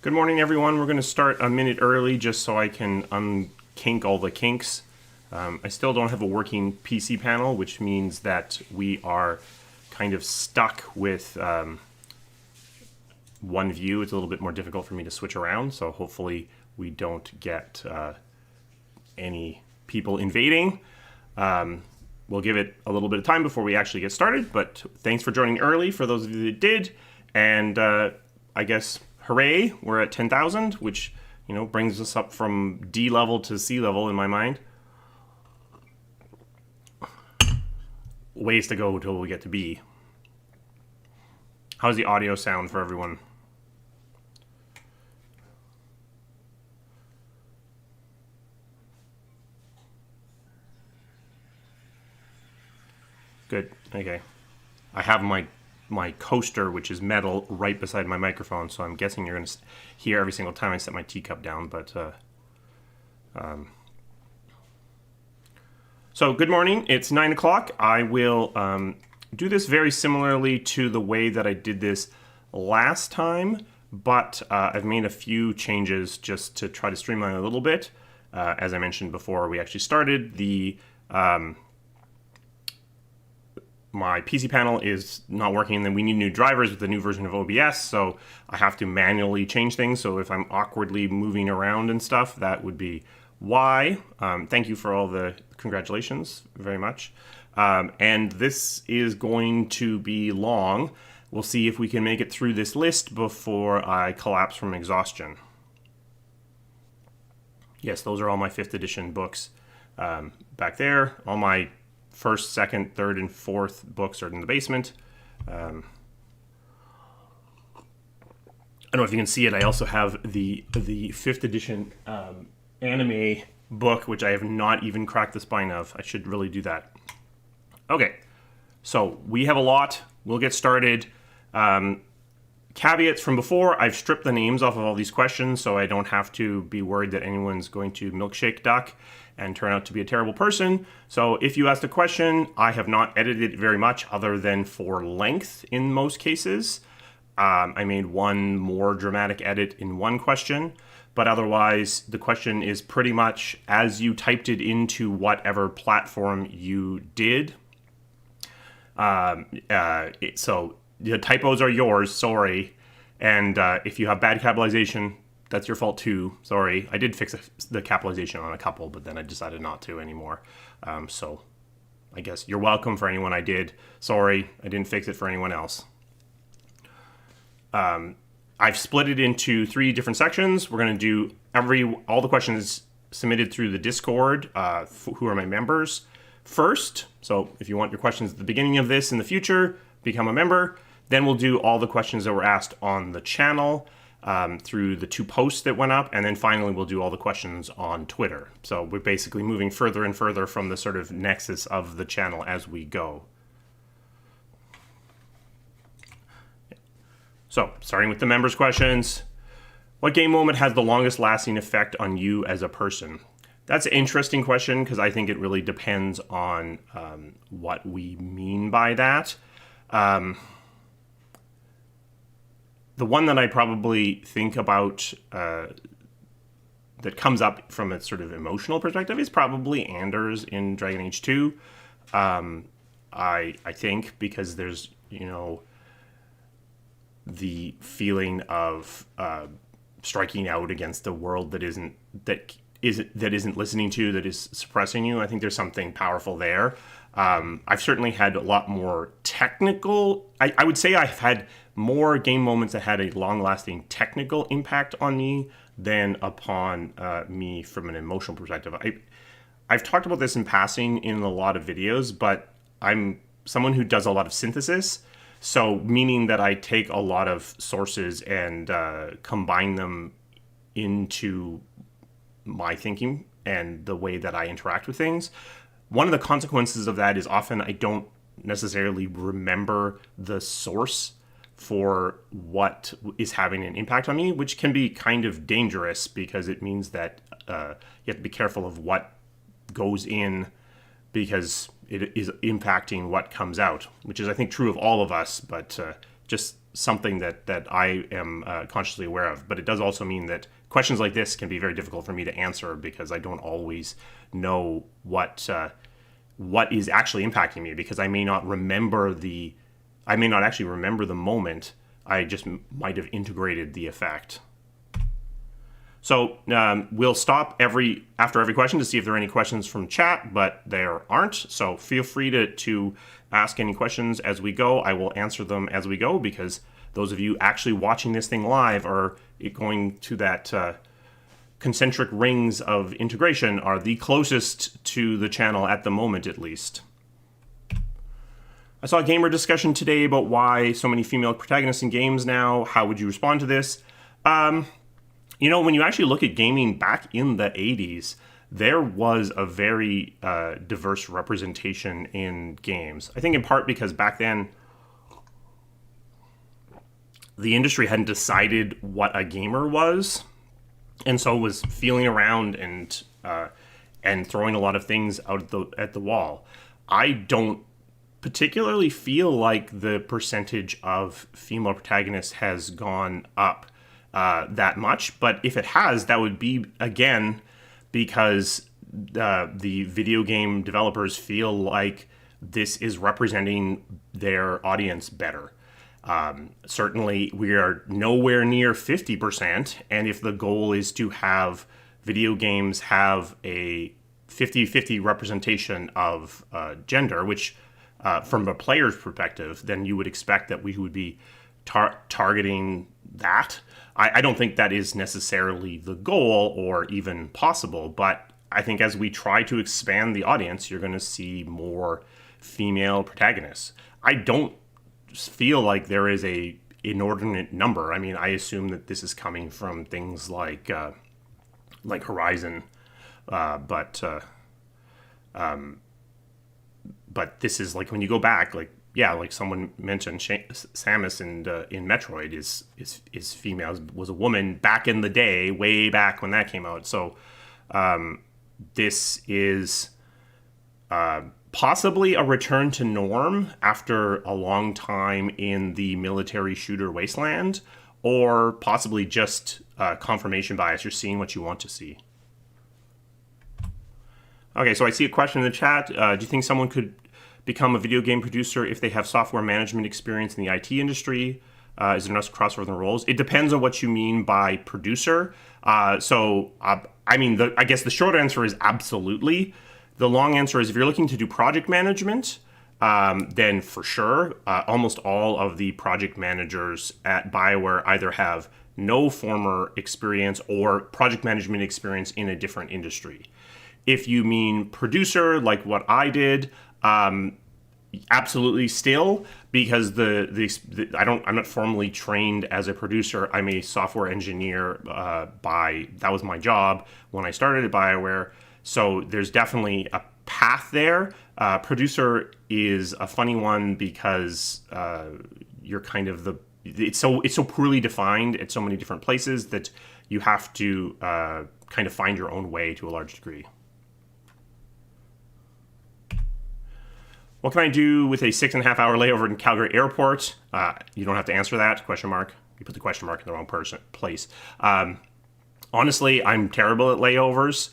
Good morning, everyone. We're going to start a minute early just so I can unkink all the kinks. I still don't have a working PC panel, which means that we are kind of stuck with one view. It's a little bit more difficult for me to switch around, so hopefully we don't get any people invading. We'll give it a little bit of time before we actually get started, but thanks for joining early for those of you that did. And I guess, hooray, we're at 10,000, which, brings us up from D level to C level in my mind. Ways to go until we get to B. How's the audio sound for everyone? Good. Okay. I have my coaster, which is metal, right beside my microphone, so I'm guessing you're going to hear every single time I set my teacup down. But so good morning. It's 9 o'clock. I will do this very similarly to the way that I did this last time, but I've made a few changes just to try to streamline a little bit. As I mentioned before we actually started, my PC panel is not working, and then we need new drivers with the new version of OBS, so I have to manually change things. So if I'm awkwardly moving around and stuff, that would be why. Thank you for all the congratulations very much. And this is going to be long. We'll see if we can make it through this list before I collapse from exhaustion. Yes, those are all my 5th edition books back there. All my first, second, third, and fourth books are in the basement. I don't know if you can see it. I also have the 5th edition anime book, which I have not even cracked the spine of. I should really do that. Okay, so we have a lot. We'll get started. Caveats from before, I've stripped the names off of all these questions so I don't have to be worried that anyone's going to milkshake duck and turn out to be a terrible person. So if you asked a question, I have not edited it very much other than for length in most cases. I made one more dramatic edit in one question, but otherwise the question is pretty much as you typed it into whatever platform you did. So the typos are yours, sorry. And if you have bad capitalization, that's your fault too. Sorry. I did fix the capitalization on a couple, but then I decided not to anymore. So I guess you're welcome for anyone I did. Sorry, I didn't fix it for anyone else. I've split it into 3 different sections. We're going to do all the questions submitted through the Discord, who are my members first. So if you want your questions at the beginning of this in the future, become a member. Then we'll do all the questions that were asked on the channel through the 2 posts that went up. And then finally, we'll do all the questions on Twitter. So we're basically moving further and further from the sort of nexus of the channel as we go. So starting with the members' questions. What game moment has the longest lasting effect on you as a person? That's an interesting question because I think it really depends on what we mean by that. The one that I probably think about that comes up from a sort of emotional perspective is probably Anders in Dragon Age 2. I think because there's, the feeling of striking out against a world that isn't listening to, that is suppressing you. I think there's something powerful there. I've certainly had a lot more technical. I would say I've had more game moments that had a long-lasting technical impact on me than upon me from an emotional perspective. I've talked about this in passing in a lot of videos, but I'm someone who does a lot of synthesis. So meaning that I take a lot of sources and combine them into my thinking and the way that I interact with things. One of the consequences of that is often I don't necessarily remember the source for what is having an impact on me, which can be kind of dangerous because it means that you have to be careful of what goes in because it is impacting what comes out, which is, I think, true of all of us, but just something that I am consciously aware of. But it does also mean that questions like this can be very difficult for me to answer because I don't always know what is actually impacting me, because I may not actually remember the moment. I just might have integrated the effect. So we'll stop after every question to see if there are any questions from chat, but there aren't. So feel free to ask any questions as we go. I will answer them as we go, because those of you actually watching this thing live are going to that concentric rings of integration, are the closest to the channel at the moment, at least. I saw a gamer discussion today about why so many female protagonists in games now. How would you respond to this? You know, when you actually look at gaming back in the 80s, there was a very diverse representation in games. I think in part because back then, the industry hadn't decided what a gamer was, and so was feeling around and throwing a lot of things out at the wall. I don't particularly feel like the percentage of female protagonists has gone up that much, but if it has, that would be, again, because the video game developers feel like this is representing their audience better. Certainly, we are nowhere near 50%, and if the goal is to have video games have a 50-50 representation of gender, which from a player's perspective, then you would expect that we would be targeting that. I don't think that is necessarily the goal or even possible, but I think as we try to expand the audience, you're going to see more female protagonists. I don't feel like there is a inordinate number. I mean, I assume that this is coming from things like Horizon, but this is like when you go back, like, yeah, like someone mentioned, Samus in Metroid is female, was a woman back in the day, way back when that came out. So this is possibly a return to norm after a long time in the military shooter wasteland, or possibly just confirmation bias. You're seeing what you want to see. Okay, so I see a question in the chat. Do you think someone could become a video game producer if they have software management experience in the IT industry? Is there enough crossover in the roles? It depends on what you mean by producer. I guess the short answer is absolutely. The long answer is if you're looking to do project management, then for sure, almost all of the project managers at BioWare either have no former experience or project management experience in a different industry. If you mean producer, like what I did, absolutely still, because I'm not formally trained as a producer. I'm a software engineer that was my job when I started at BioWare. So there's definitely a path there. Producer is a funny one because you're kind of it's so poorly defined at so many different places that you have to kind of find your own way to a large degree. What can I do with a 6.5-hour layover in Calgary Airport? You don't have to answer that, question mark. You put the question mark in the wrong place. Honestly, I'm terrible at layovers.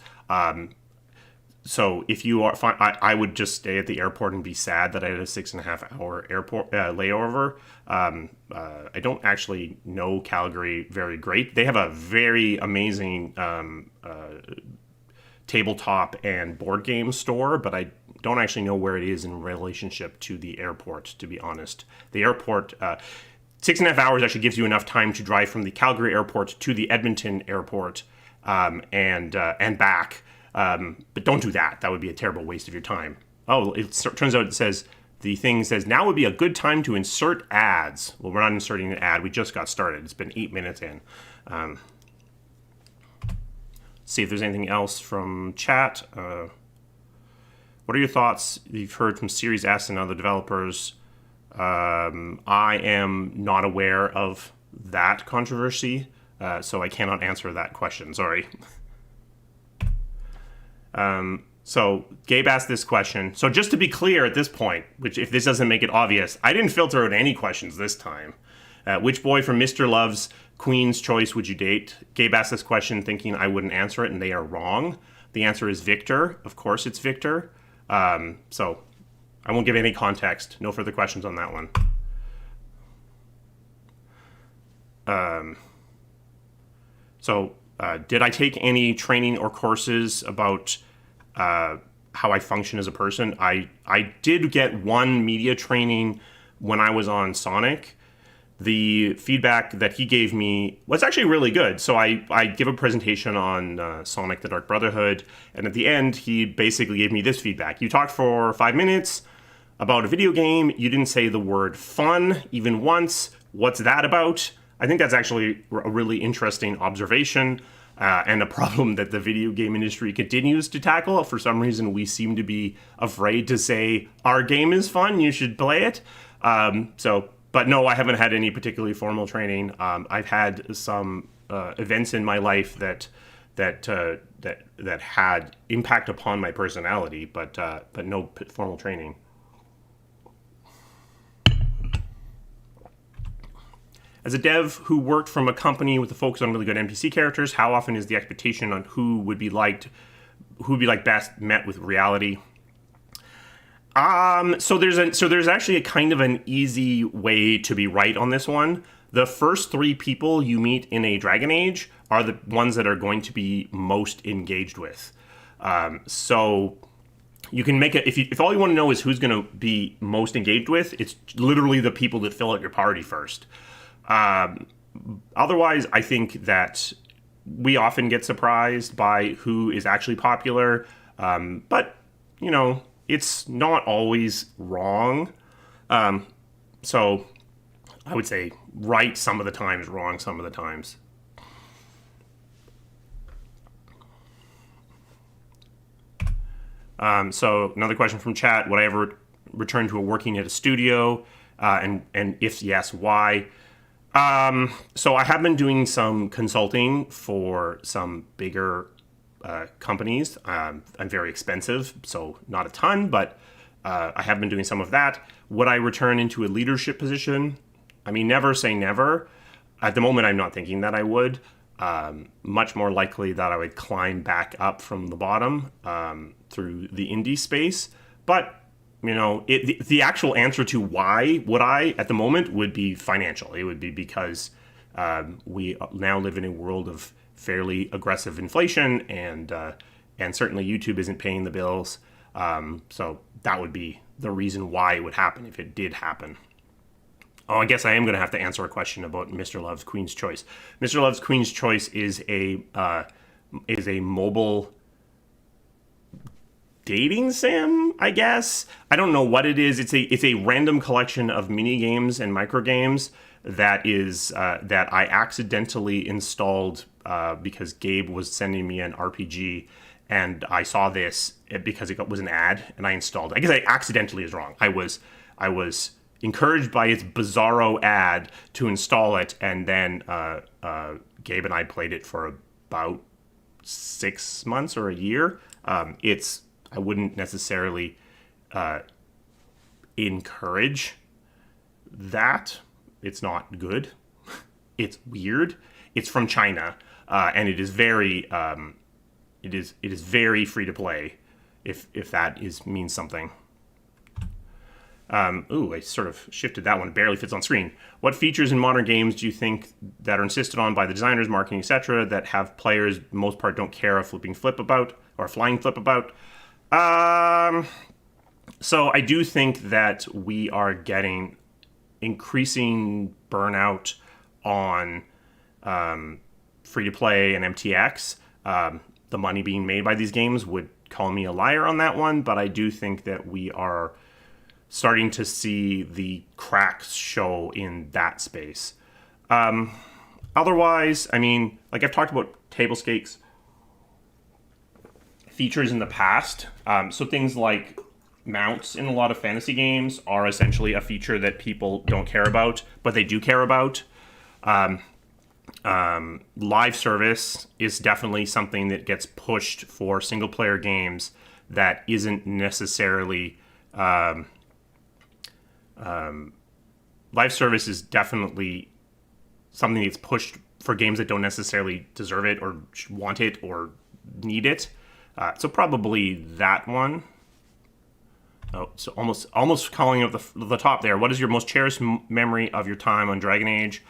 So if you are fine, I would just stay at the airport and be sad that I had a 6.5-hour airport layover. I don't actually know Calgary very great. They have a very amazing tabletop and board game store, but I don't actually know where it is in relationship to the airport, to be honest. The airport, 6.5 hours actually gives you enough time to drive from the Calgary airport to the Edmonton airport and back. But don't do that. That would be a terrible waste of your time. Oh, it turns out the thing says, now would be a good time to insert ads. Well, we're not inserting an ad. We just got started. It's been 8 minutes in. See if there's anything else from chat. What are your thoughts you've heard from Series S and other developers? I am not aware of that controversy, so I cannot answer that question. Sorry. So Gabe asked this question. So just to be clear at this point, which if this doesn't make it obvious, I didn't filter out any questions this time. Which boy from Mr. Love's Queen's Choice would you date? Gabe asked this question thinking I wouldn't answer it, and they are wrong. The answer is Victor. Of course it's Victor. So I won't give any context. No further questions on that one. Did I take any training or courses about how I function as a person? I did get one media training when I was on Sonic. The feedback that he gave me was actually really good. So I give a presentation on Sonic the Dark Brotherhood, and at the end, he basically gave me this feedback. You talked for 5 minutes about a video game. You didn't say the word fun even once. What's that about? I think that's actually a really interesting observation and a problem that the video game industry continues to tackle. For some reason, we seem to be afraid to say, our game is fun, you should play it. But no, I haven't had any particularly formal training. I've had some events in my life that had impact upon my personality, but no formal training. As a dev who worked from a company with a focus on really good NPC characters, how often is the expectation on who would be liked best met with reality? So there's actually a kind of an easy way to be right on this one. The first 3 people you meet in a Dragon Age are the ones that are going to be most engaged with. So you can make it, if all you want to know is who's going to be most engaged with, it's literally the people that fill out your party first. Otherwise, I think that we often get surprised by who is actually popular. But, you know, it's not always wrong. So I would say right some of the times, wrong some of the times. So another question from chat: would I ever return to working at a studio? And if yes, why? So I have been doing some consulting for some bigger companies. I'm very expensive, so not a ton, but I have been doing some of that. Would I return into a leadership position? I mean, never say never. At the moment, I'm not thinking that I would. Much more likely that I would climb back up from the bottom through the indie space. But you know, the actual answer to why would I at the moment would be financial. It would be because we now live in a world of fairly aggressive inflation, and certainly YouTube isn't paying the bills. So that would be the reason why it would happen if it did happen. Oh, I guess I am going to have to answer a question about Mr. Love's Queen's Choice. Mr. Love's Queen's Choice is a mobile dating sim, I guess. I don't know what it is. It's a random collection of mini games and micro games that I accidentally installed because Gabe was sending me an RPG, and I saw this because it was an ad, and I installed it. I guess I accidentally is wrong. I was encouraged by its bizarro ad to install it, and then Gabe and I played it for about 6 months or a year. I wouldn't necessarily encourage that. It's not good. It's weird. It's from China, and it is very it is very free to play, if that means something. I sort of shifted that one. Barely fits on screen. What features in modern games do you think that are insisted on by the designers, marketing, etc., that have players, most part, don't care a flying flip about? So I do think that we are getting increasing burnout on free-to-play and MTX. The money being made by these games would call me a liar on that one, but I do think that we are starting to see the cracks show in that space. Otherwise, I mean, like I've talked about table stakes features in the past. So things like mounts in a lot of fantasy games are essentially a feature that people don't care about, but they do care about. Live service is definitely something that gets pushed for single player games that isn't necessarily live service is definitely something that's pushed for games that don't necessarily deserve it or want it or need it. So probably that one. Oh, so almost calling up the top there. What is your most cherished memory of your time on Dragon Age?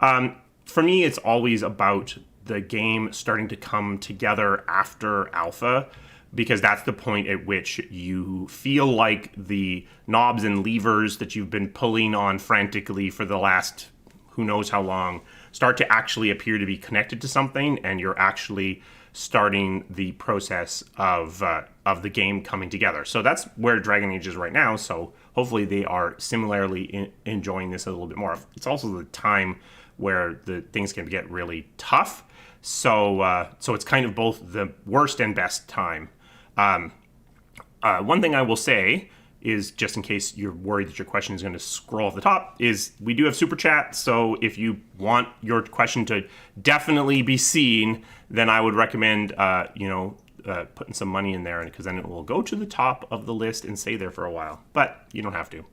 For me, it's always about the game starting to come together after alpha, because that's the point at which you feel like the knobs and levers that you've been pulling on frantically for the last who knows how long start to actually appear to be connected to something, and you're actually starting the process of the game coming together. So that's where Dragon Age is right now. So hopefully they are similarly enjoying this a little bit more. It's also the time where the things can get really tough. So so it's kind of both the worst and best time. One thing I will say is, just in case you're worried that your question is going to scroll off the top, is we do have Super Chat. So if you want your question to definitely be seen, then I would recommend, putting some money in there, because then it will go to the top of the list and stay there for a while. But you don't have to.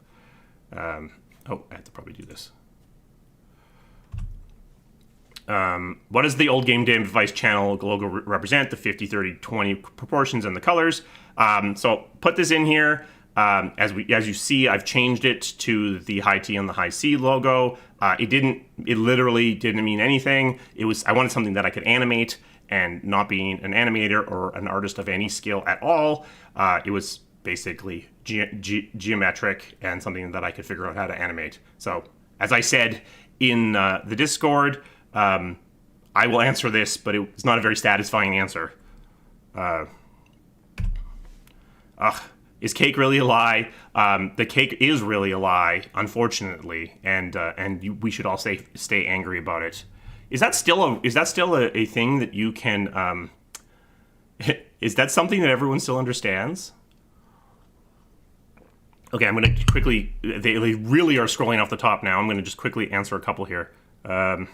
I have to probably do this. What does the old Game Device channel logo represent? The 50, 30, 20 proportions and the colors. So put this in here. As you see, I've changed it to the high T and the high C logo. It literally didn't mean anything. I wanted something that I could animate, and not being an animator or an artist of any skill at all, it was basically geometric and something that I could figure out how to animate. So as I said in the Discord, I will answer this, but it's not a very satisfying answer. Is cake really a lie? The cake is really a lie, unfortunately, and we should all stay angry about it. Is that still a thing that you can? Is that something that everyone still understands? Okay, I'm going to quickly. They really are scrolling off the top now. I'm going to just quickly answer a couple here. Do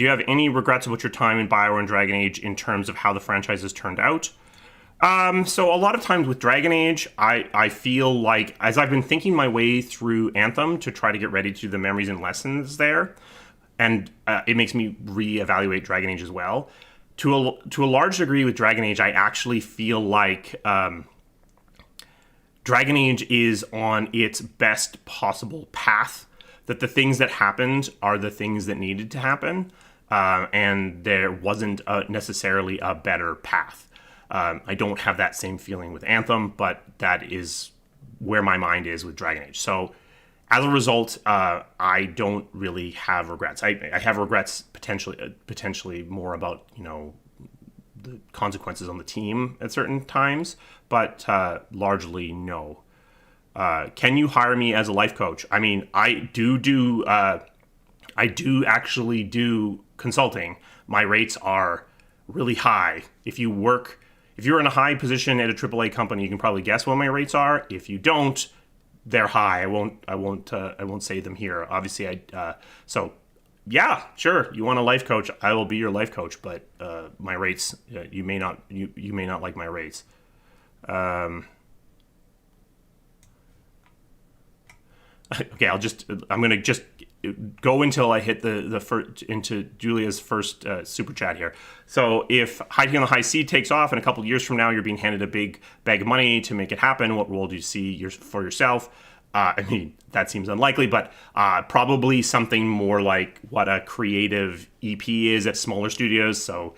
you have any regrets about your time in BioWare and Dragon Age in terms of how the franchise has turned out? So a lot of times with Dragon Age, I feel like, as I've been thinking my way through Anthem to try to get ready to do the memories and lessons there, and it makes me reevaluate Dragon Age as well. To a large degree with Dragon Age, I actually feel like Dragon Age is on its best possible path, that the things that happened are the things that needed to happen, and there wasn't necessarily a better path. I don't have that same feeling with Anthem, but that is where my mind is with Dragon Age. So as a result, I don't really have regrets. I have regrets potentially more about, the consequences on the team at certain times, but largely no. Can you hire me as a life coach? I mean, I do actually do consulting. My rates are really high. If you're in a high position at a AAA company, you can probably guess what my rates are. If you don't, they're high. I won't say them here. Obviously, so yeah, sure. You want a life coach? I will be your life coach. But my rates, you may not like my rates. Okay, I'm gonna just go until I hit the first, into Julia's first super chat here. So if High T on the High C takes off, and a couple of years from now you're being handed a big bag of money to make it happen, what role do you see for yourself? I mean, that seems unlikely, but probably something more like what a creative EP is at smaller studios. So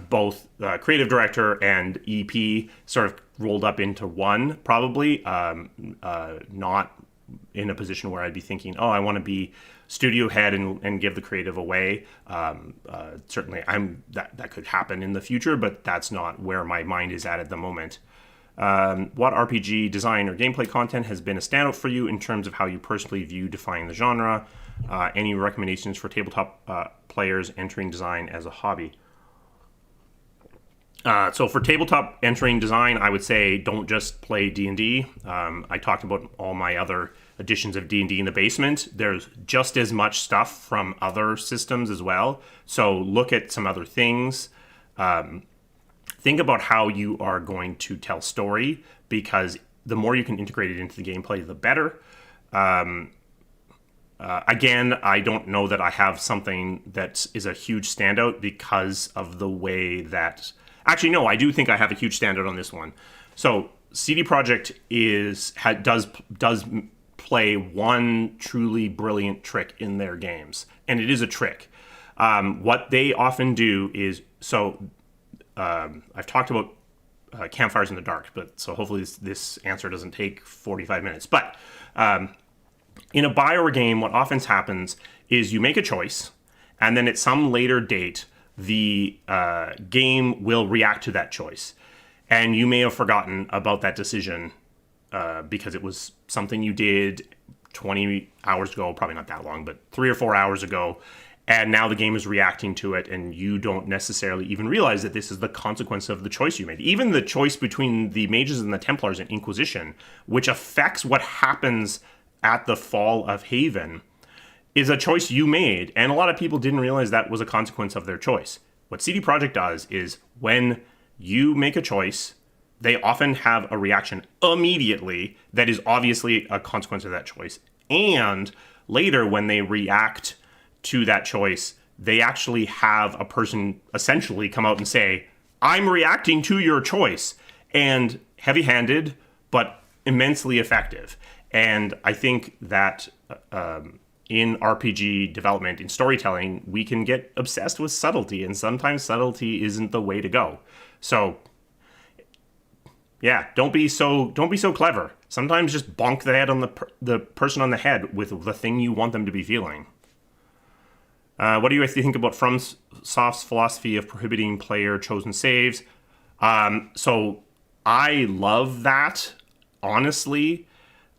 both creative director and EP sort of rolled up into one, probably. Not in a position where I'd be thinking, I want to be studio head and give the creative away. Certainly, that could happen in the future, but that's not where my mind is at the moment. What RPG design or gameplay content has been a standout for you in terms of how you personally view defining the genre? Any recommendations for tabletop players entering design as a hobby? So for tabletop entering design, I would say don't just play D&D. I talked about all my other editions of D&D in the basement. There's just as much stuff from other systems as well. So look at some other things. Think about how you are going to tell story, because the more you can integrate it into the gameplay, the better. Again, I don't know that I have something that is a huge standout because of the way that... Actually, no, I do think I have a huge standout on this one. So CD Projekt does play one truly brilliant trick in their games, and it is a trick. What they often do is... I've talked about campfires in the dark, but so hopefully this answer doesn't take 45 minutes. But in a BioWare game, what often happens is you make a choice, and then at some later date, the game will react to that choice. And you may have forgotten about that decision because it was something you did 20 hours ago, probably not that long, but 3 or 4 hours ago. And now the game is reacting to it, and you don't necessarily even realize that this is the consequence of the choice you made. Even the choice between the mages and the Templars in Inquisition, which affects what happens at the fall of Haven, is a choice you made, and a lot of people didn't realize that was a consequence of their choice. What CD Projekt does is when you make a choice, they often have a reaction immediately that is obviously a consequence of that choice. And later, when they react to that choice, they actually have a person essentially come out and say, I'm reacting to your choice. And heavy-handed, but immensely effective. And I think that in RPG development, in storytelling, we can get obsessed with subtlety, and sometimes subtlety isn't the way to go. So, yeah, don't be so clever. Sometimes just bonk the head on the person on the head with the thing you want them to be feeling. What do you guys think about FromSoft's philosophy of prohibiting player-chosen saves? So I love that, honestly,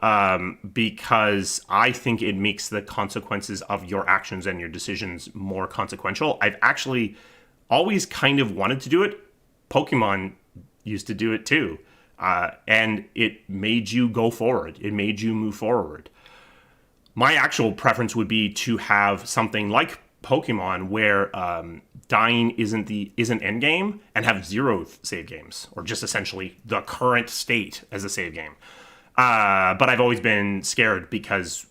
because I think it makes the consequences of your actions and your decisions more consequential. I've actually always kind of wanted to do it. Pokemon used to do it too. And it made you go forward. It made you move forward. My actual preference would be to have something like Pokemon where dying isn't endgame, and have 0 save games, or just essentially the current state as a save game. But I've always been scared because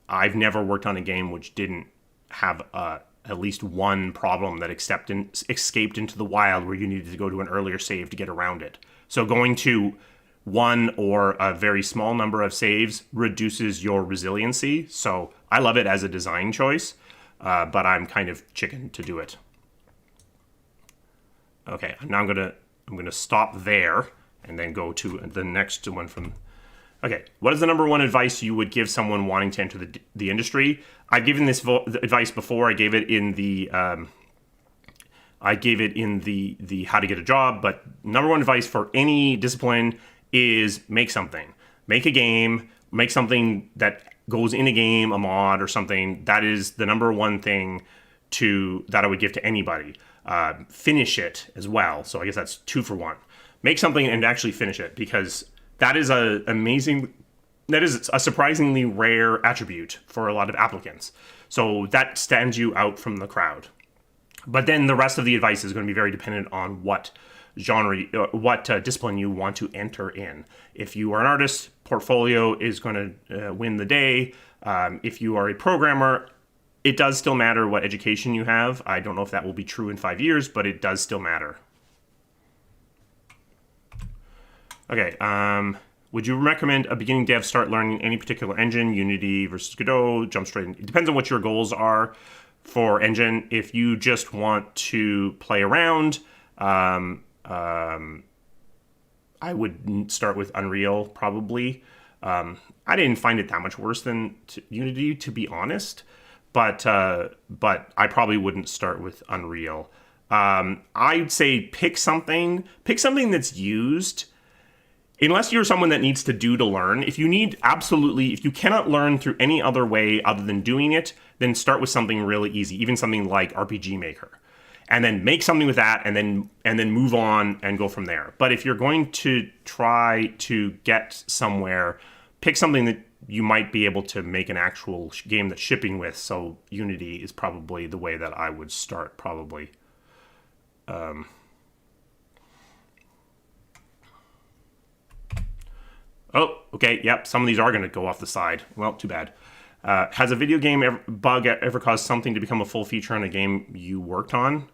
I've never worked on a game which didn't have at least one problem that escaped into the wild where you needed to go to an earlier save to get around it. So going to one or a very small number of saves reduces your resiliency. So I love it as a design choice, but I'm kind of chicken to do it. Okay, now I'm gonna stop there and then go to the next one from... Okay, what is the number one advice you would give someone wanting to enter the industry? I've given this advice before. I gave it in the how to get a job, but number one advice for any discipline is make something. Make a game, make something that goes in a game, a mod or something. That is the number one thing that I would give to anybody. Finish it as well. So I guess that's 2 for 1. Make something and actually finish it, because that is a surprisingly rare attribute for a lot of applicants. So that stands you out from the crowd. But then the rest of the advice is going to be very dependent on what genre, what discipline you want to enter in. If you are an artist, portfolio is going to win the day. If you are a programmer, it does still matter what education you have. I don't know if that will be true in 5 years, but it does still matter. Okay, would you recommend a beginning dev start learning any particular engine, Unity versus Godot, jump straight in? It depends on what your goals are for engine. If you just want to play around, I would start with Unreal, probably. I didn't find it that much worse than Unity, to be honest, but I probably wouldn't start with Unreal. I'd say pick something that's used. Unless you're someone that needs to learn, if you cannot learn through any other way other than doing it, then start with something really easy, even something like RPG Maker. And then make something with that, and then move on and go from there. But if you're going to try to get somewhere, pick something that you might be able to make an actual game that's shipping with. So Unity is probably the way that I would start, probably. Oh, okay, yep, some of these are going to go off the side. Well, too bad. Has a video game bug ever caused something to become a full feature on a game you worked on?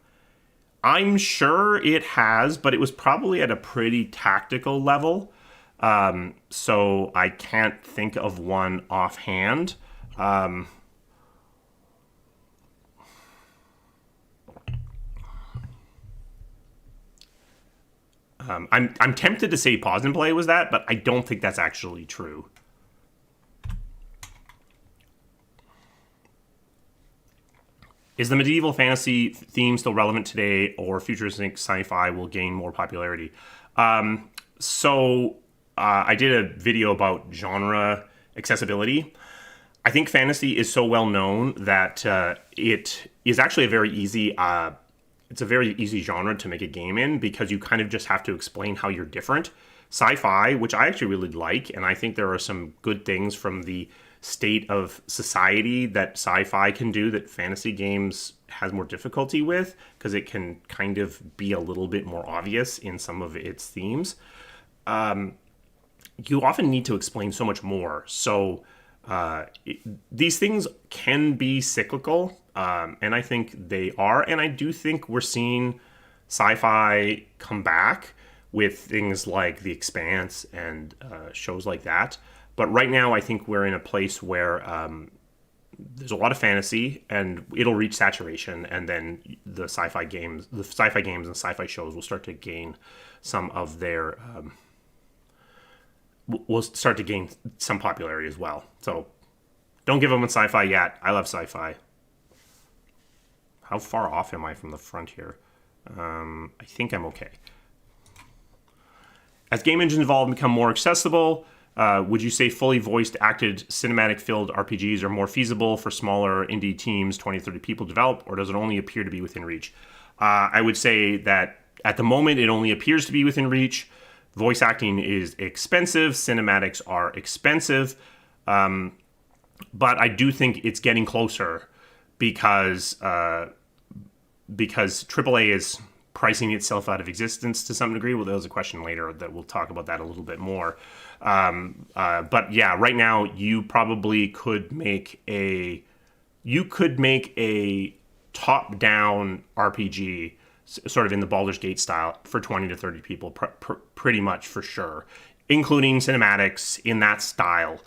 I'm sure it has, but it was probably at a pretty tactical level. So I can't think of one offhand. I'm tempted to say pause and play was that, but I don't think that's actually true. Is the medieval fantasy theme still relevant today, or futuristic sci-fi will gain more popularity? So I did a video about genre accessibility. I think fantasy is so well known that it is actually a very easy. It's a very easy genre to make a game in because you kind of just have to explain how you're different. Sci-fi, which I actually really like, and I think there are some good things from the state of society that sci-fi can do that fantasy games has more difficulty with, because it can kind of be a little bit more obvious in some of its themes. You often need to explain so much more. So these things can be cyclical, and I think they are. And I do think we're seeing sci-fi come back with things like The Expanse and shows like that. But right now, I think we're in a place where there's a lot of fantasy, and it'll reach saturation, and then the sci-fi games and sci-fi shows will start to gain some of their will start to gain some popularity as well. So don't give up on sci-fi yet. I love sci-fi. How far off am I from the front here? I think I'm okay. As game engines evolve and become more accessible, would you say fully voiced, acted, cinematic-filled RPGs are more feasible for smaller indie teams, 20, 30 people develop, or does it only appear to be within reach? I would say that at the moment, it only appears to be within reach. Voice acting is expensive. Cinematics are expensive. But I do think it's getting closer because AAA is pricing itself out of existence to some degree. Well, there's a question later that we'll talk about that a little bit more. But yeah, right now you probably could make a top-down RPG, sort of in the Baldur's Gate style, for 20 to 30 people, pretty much for sure, including cinematics in that style.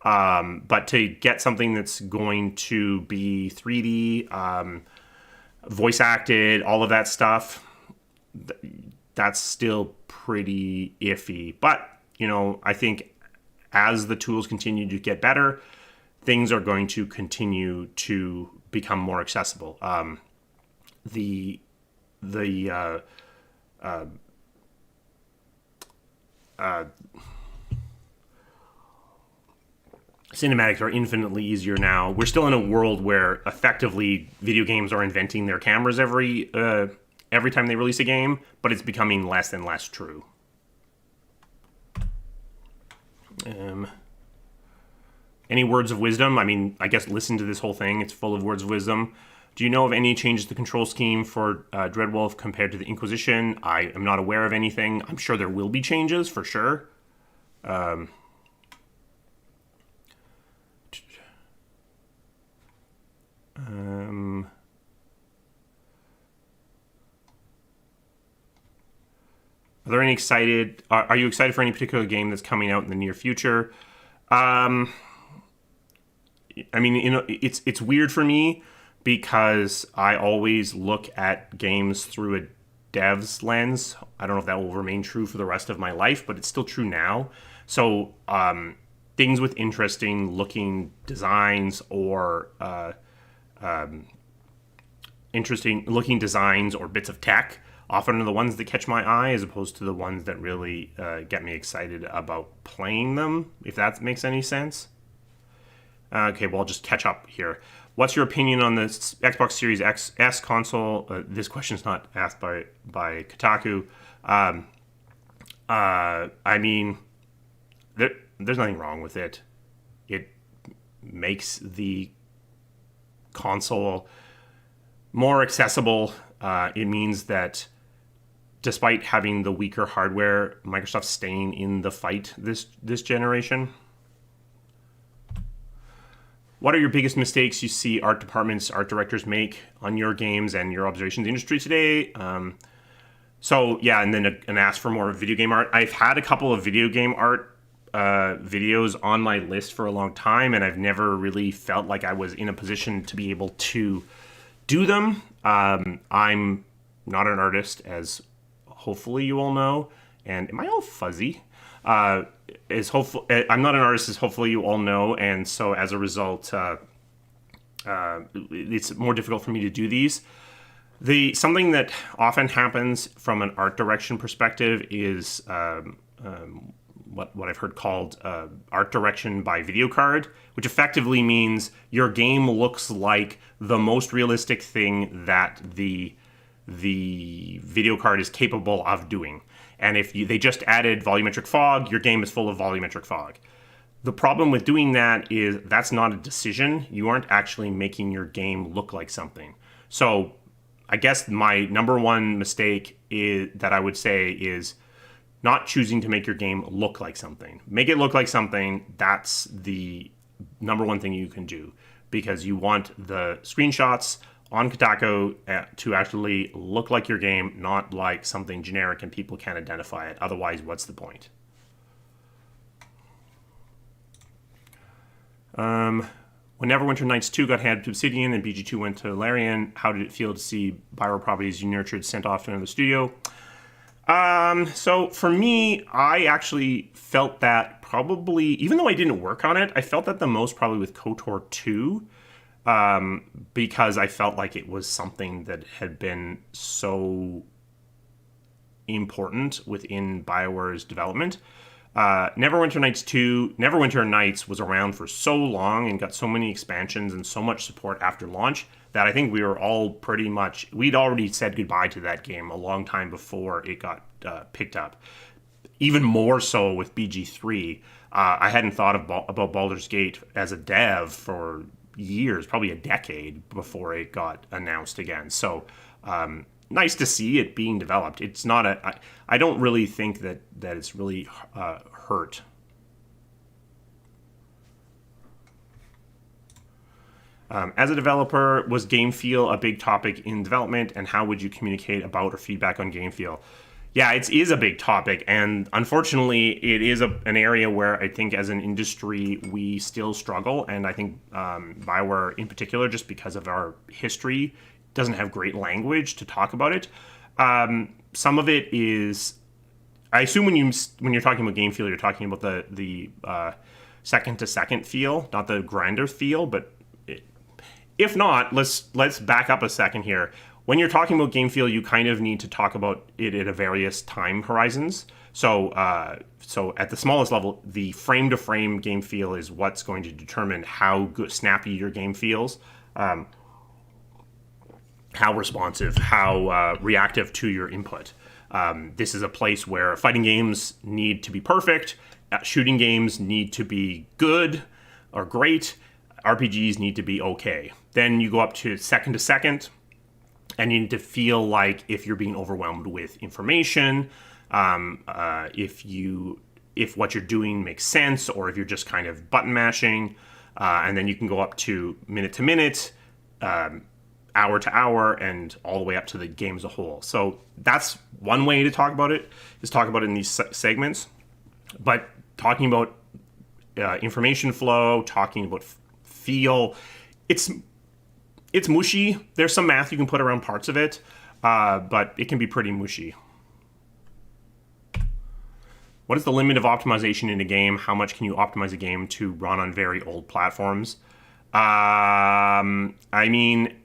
But to get something that's going to be 3D, voice acted, all of that stuff, that's still pretty iffy. But, I think as the tools continue to get better, things are going to continue to become more accessible. Cinematics are infinitely easier now. We're still in a world where effectively video games are inventing their cameras every time they release a game, but it's becoming less and less true. Any words of wisdom? I mean, I guess listen to this whole thing. It's full of words of wisdom. Do you know of any changes to the control scheme for Dreadwolf compared to the Inquisition? I am not aware of anything. I'm sure there will be changes, for sure. Are there any excited? Are you excited for any particular game that's coming out in the near future? I mean, it's weird for me because I always look at games through a dev's lens. I don't know if that will remain true for the rest of my life, but it's still true now. So things with interesting looking designs or interesting looking designs or bits of tech often are the ones that catch my eye, as opposed to the ones that really get me excited about playing them, if that makes any sense. Okay, well, I'll just catch up here. What's your opinion on the Xbox Series S console? This question's not asked by Kotaku. I mean, there's nothing wrong with it. It makes the console more accessible. It means that despite having the weaker hardware, Microsoft's staying in the fight this generation. What are your biggest mistakes you see art departments, art directors make on your games and your observations of the industry today? So yeah, and then an ask for more video game art. I've had a couple of video game art videos on my list for a long time, and I've never really felt like I was in a position to be able to do them. I'm not an artist, as hopefully you all know. And am I all fuzzy? I'm not an artist, as hopefully you all know, and so as a result, it's more difficult for me to do these. Something that often happens from an art direction perspective is what I've heard called art direction by video card, which effectively means your game looks like the most realistic thing that the video card is capable of doing. And if they just added volumetric fog, your game is full of volumetric fog. The problem with doing that is that's not a decision. You aren't actually making your game look like something. So I guess my number one mistake that I would say is not choosing to make your game look like something. Make it look like something. That's the number one thing you can do, because you want the screenshots on Kotaku to actually look like your game, not like something generic and people can't identify it. Otherwise, what's the point? When Neverwinter Nights 2 got handed to Obsidian and BG2 went to Larian, how did it feel to see BioWare properties you nurtured sent off to another studio? So for me, I actually felt that probably, even though I didn't work on it, I felt that the most probably with KOTOR 2, because I felt like it was something that had been so important within BioWare's development. Neverwinter Nights was around for so long and got so many expansions and so much support after launch that I think we were all pretty much, we'd already said goodbye to that game a long time before it got picked up. Even more so with BG3. I hadn't thought about Baldur's Gate as a dev for years, probably a decade before it got announced again. So nice to see it being developed. It's not I don't really think that it's really hurt. As a developer, was game feel a big topic in development, and how would you communicate about or feedback on game feel? Yeah, it is a big topic, and unfortunately, it is an area where I think as an industry, we still struggle, and I think BioWare in particular, just because of our history, doesn't have great language to talk about it. Some of it is, I assume when you're talking about game feel, you're talking about the second to second feel, not the grinder feel. But if not, let's back up a second here. When you're talking about game feel, you kind of need to talk about it at a various time horizons. So at the smallest level, the frame to frame game feel is what's going to determine how good, snappy your game feels. How responsive, how reactive to your input. This is a place where fighting games need to be perfect, shooting games need to be good or great, RPGs need to be okay. Then you go up to second, and you need to feel like if you're being overwhelmed with information, if what you're doing makes sense, or if you're just kind of button mashing, and then you can go up to minute, hour to hour, and all the way up to the game as a whole. So that's one way to talk about it, is talk about it in these segments. But talking about information flow, talking about feel, it's mushy. There's some math you can put around parts of it, but it can be pretty mushy. What is the limit of optimization in a game? How much can you optimize a game to run on very old platforms? I mean,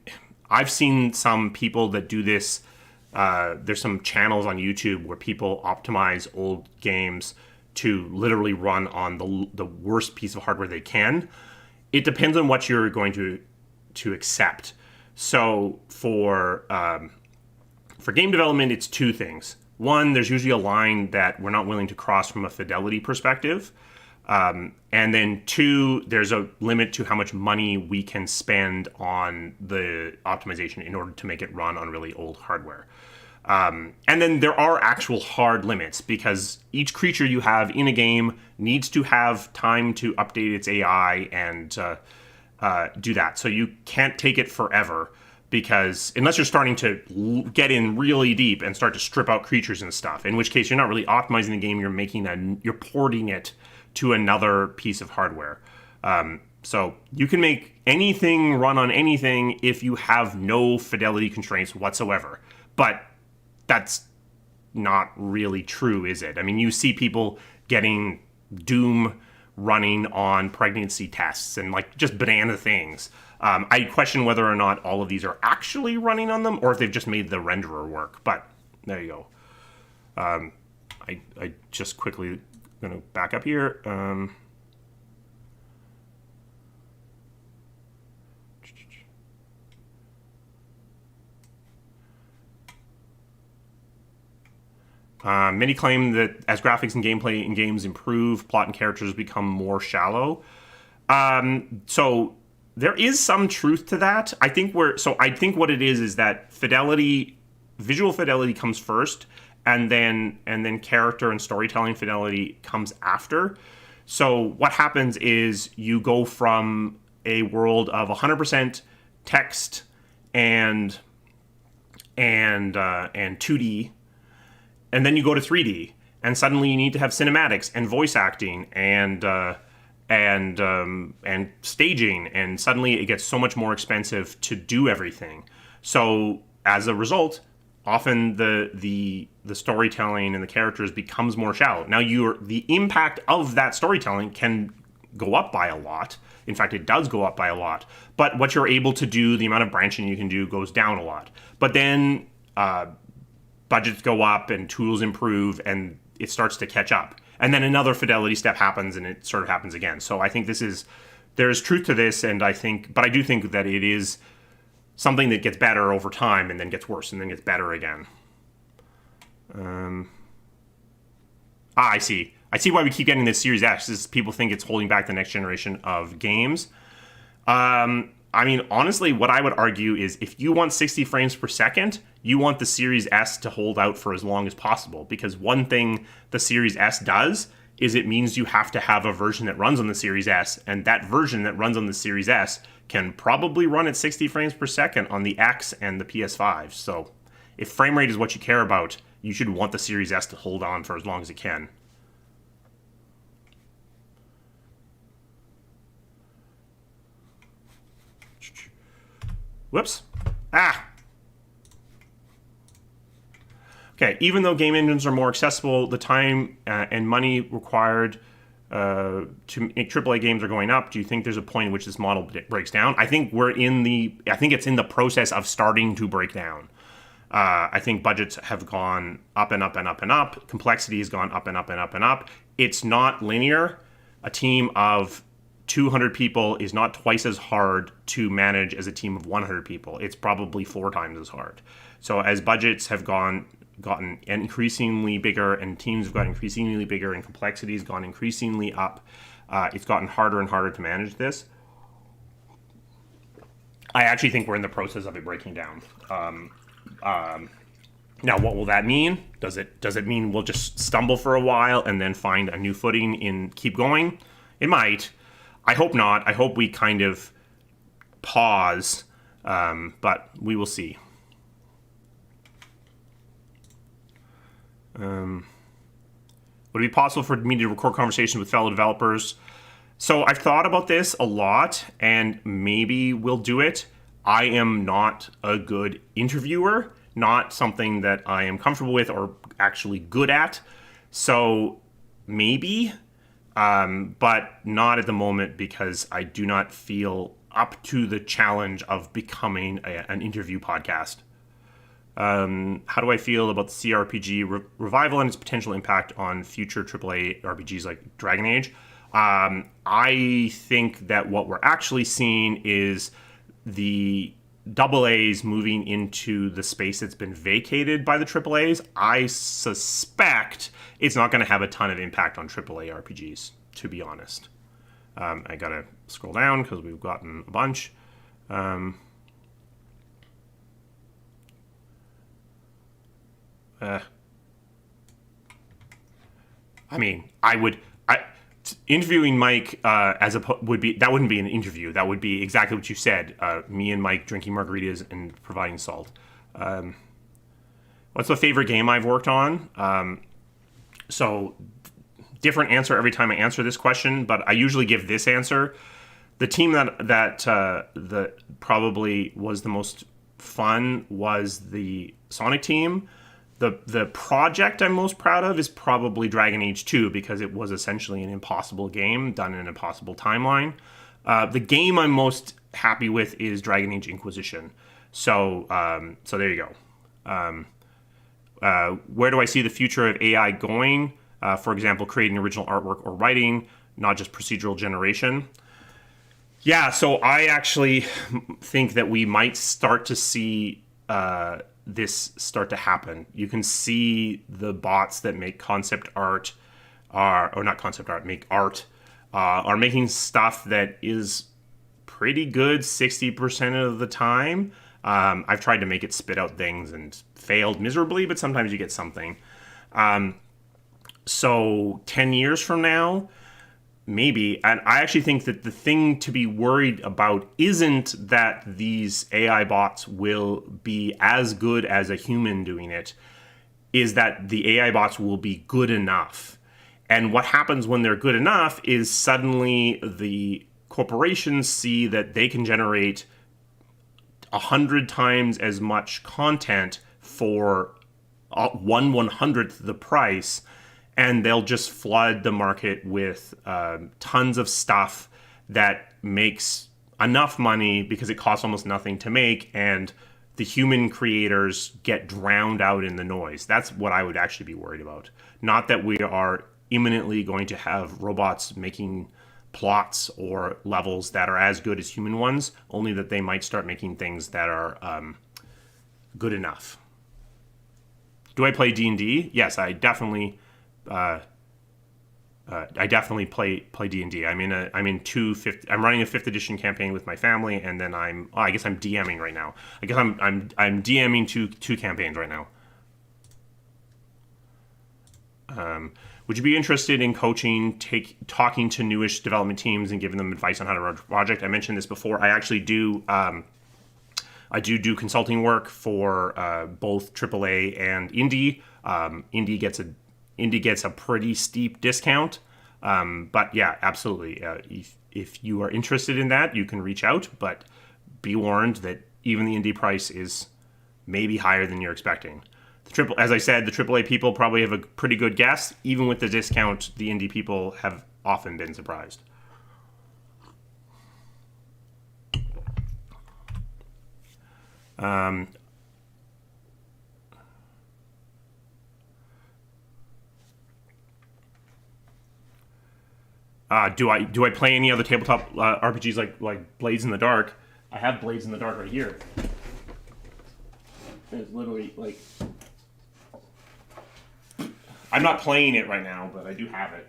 I've seen some people that do this. There's some channels on YouTube where people optimize old games to literally run on the worst piece of hardware they can. It depends on what you're going to accept. So for game development, it's two things. One, there's usually a line that we're not willing to cross from a fidelity perspective. And then two, there's a limit to how much money we can spend on the optimization in order to make it run on really old hardware. And then there are actual hard limits, because each creature you have in a game needs to have time to update its AI and do that. So you can't take it forever, because unless you're starting to get in really deep and start to strip out creatures and stuff, in which case you're not really optimizing the game. You're porting it to another piece of hardware. So you can make anything run on anything if you have no fidelity constraints whatsoever. But that's not really true, is it? I mean, you see people getting Doom running on pregnancy tests and like just banana things. I question whether or not all of these are actually running on them, or if they've just made the renderer work. But there you go. I just quickly going to back up here. Many claim that as graphics and gameplay in games improve, plot and characters become more shallow. So there is some truth to that. I think what it is that visual fidelity comes first, and then character and storytelling fidelity comes after. So what happens is you go from a world of 100% text and 2D, and then you go to 3D, and suddenly you need to have cinematics and voice acting and staging, and suddenly it gets so much more expensive to do everything. So as a result, often the storytelling and the characters becomes more shallow. Now the impact of that storytelling can go up by a lot. In fact, it does go up by a lot. But what you're able to do, the amount of branching you can do, goes down a lot. But then budgets go up and tools improve, and it starts to catch up. And then another fidelity step happens, and it sort of happens again. So I think there's truth to this, but I do think that it is something that gets better over time and then gets worse and then gets better again. I see. I see why we keep getting this Series S, is people think it's holding back the next generation of games. I mean, honestly, what I would argue is if you want 60 frames per second, you want the Series S to hold out for as long as possible. Because one thing the Series S does is it means you have to have a version that runs on the Series S, and that version that runs on the Series S can probably run at 60 frames per second on the X and the PS5. So if frame rate is what you care about, you should want the Series S to hold on for as long as it can. Whoops. Okay, even though game engines are more accessible, the time and money required to make AAA games are going up. Do you think there's a point in which this model breaks down? I think it's in the process of starting to break down. I think budgets have gone up and up and up and up. Complexity has gone up and up and up and up. It's not linear. A team of 200 people is not twice as hard to manage as a team of 100 people. It's probably 4 times as hard. So as budgets have gotten increasingly bigger, and teams have gotten increasingly bigger, and complexity has gone increasingly up, it's gotten harder and harder to manage this. I actually think we're in the process of it breaking down. Now, what will that mean? Does it mean we'll just stumble for a while and then find a new footing and keep going? It might. I hope not. I hope we kind of pause, but we will see. Would it be possible for me to record conversations with fellow developers? So I've thought about this a lot, and maybe we'll do it. I am not a good interviewer, not something that I am comfortable with or actually good at. So maybe, but not at the moment, because I do not feel up to the challenge of becoming an interview podcast. How do I feel about the CRPG revival and its potential impact on future AAA RPGs like Dragon Age? I think that what we're actually seeing is the AA's moving into the space that's been vacated by the AAA's. I suspect it's not going to have a ton of impact on AAA RPGs, to be honest. I gotta scroll down because we've gotten a bunch. I mean, interviewing Mike wouldn't be an interview. That would be exactly what you said. Me and Mike drinking margaritas and providing salt. What's the favorite game I've worked on? So different answer every time I answer this question, but I usually give this answer. The team that probably was the most fun was the Sonic team. The project I'm most proud of is probably Dragon Age 2 because it was essentially an impossible game done in an impossible timeline. The game I'm most happy with is Dragon Age Inquisition. So there you go. Where do I see the future of AI going? For example, creating original artwork or writing, not just procedural generation. Yeah, so I actually think that we might start to see this start to happen. You can see the bots that make concept art, make art, are making stuff that is pretty good 60% of the time. I've tried to make it spit out things and failed miserably, but sometimes you get something. So 10 years from now, maybe. And I actually think that the thing to be worried about isn't that these AI bots will be as good as a human doing it, is that the AI bots will be good enough. And what happens when they're good enough is suddenly the corporations see that they can generate 100 times as much content for 1/100th the price, and they'll just flood the market with tons of stuff that makes enough money because it costs almost nothing to make, and the human creators get drowned out in the noise. That's what I would actually be worried about. Not that we are imminently going to have robots making plots or levels that are as good as human ones, only that they might start making things that are good enough. Do I play D&D? Yes, I definitely play D&D. I'm running a 5th edition campaign with my family, and then I guess I'm DMing right now. I guess I'm DMing two campaigns right now. Would you be interested in coaching, talking to newish development teams and giving them advice on how to run a project? I mentioned this before. I actually do. I do consulting work for both AAA and indie. Indie gets a pretty steep discount, but yeah, absolutely. If you are interested in that, you can reach out. But be warned that even the indie price is maybe higher than you're expecting. As I said, the AAA people probably have a pretty good guess. Even with the discount, the indie people have often been surprised. Do I play any other tabletop RPGs like Blades in the Dark? I have Blades in the Dark right here. It's literally like, I'm not playing it right now, but I do have it.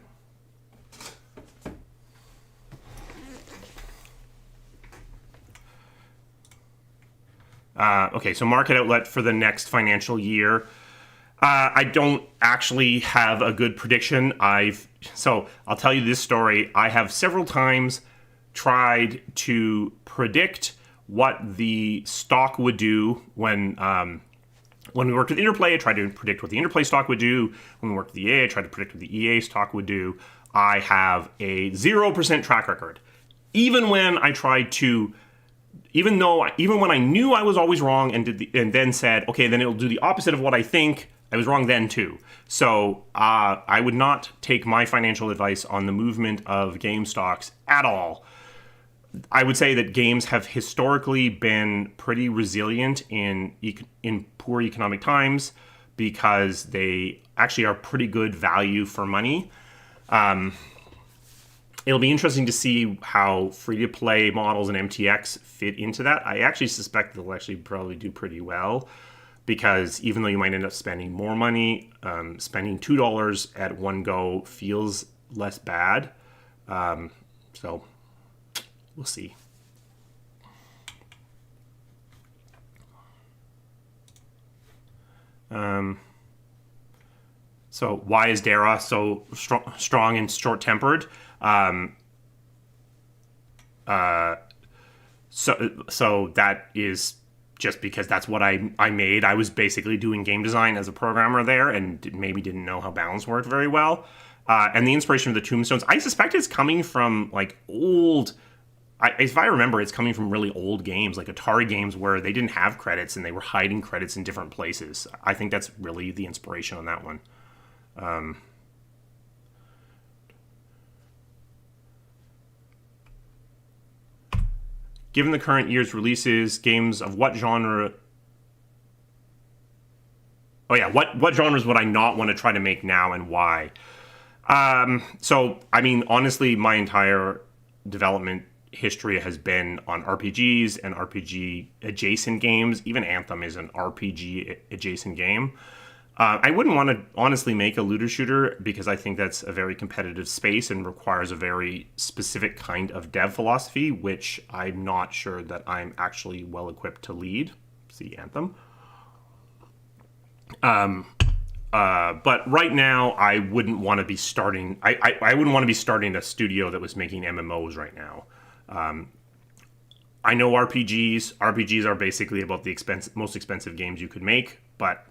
Okay, so market outlet for the next financial year. I don't actually have a good prediction. So I'll tell you this story. I have several times tried to predict what the stock would do when we worked with Interplay. I tried to predict what the Interplay stock would do. When we worked with EA, I tried to predict what the EA stock would do. I have a 0% track record. Even when I tried to, even when I knew I was always wrong and then said, okay, then it'll do the opposite of what I think, I was wrong then too. So I would not take my financial advice on the movement of game stocks at all. I would say that games have historically been pretty resilient in poor economic times because they actually are pretty good value for money. It'll be interesting to see how free-to-play models and MTX fit into that. I actually suspect they'll actually probably do pretty well because even though you might end up spending more money, spending $2 at one go feels less bad. So we'll see. So why is Darrah so strong and short-tempered? So that is just because that's what I made. I was basically doing game design as a programmer there, and maybe didn't know how balance worked very well. And the inspiration of the tombstones, I suspect it's coming from like old. If I remember, it's coming from really old games, like Atari games, where they didn't have credits and they were hiding credits in different places. I think that's really the inspiration on that one. Given the current year's releases, games of what genre? Oh yeah, what genres would I not want to try to make now, and why? So I mean, honestly, my entire development history has been on RPGs and RPG adjacent games. Even Anthem is an RPG adjacent game. I wouldn't want to honestly make a looter shooter because I think that's a very competitive space and requires a very specific kind of dev philosophy, which I'm not sure that I'm actually well equipped to lead. See Anthem. But right now, I wouldn't want to be starting. I wouldn't want to be starting a studio that was making MMOs right now. I know RPGs. RPGs are basically about the most expensive games you could make, but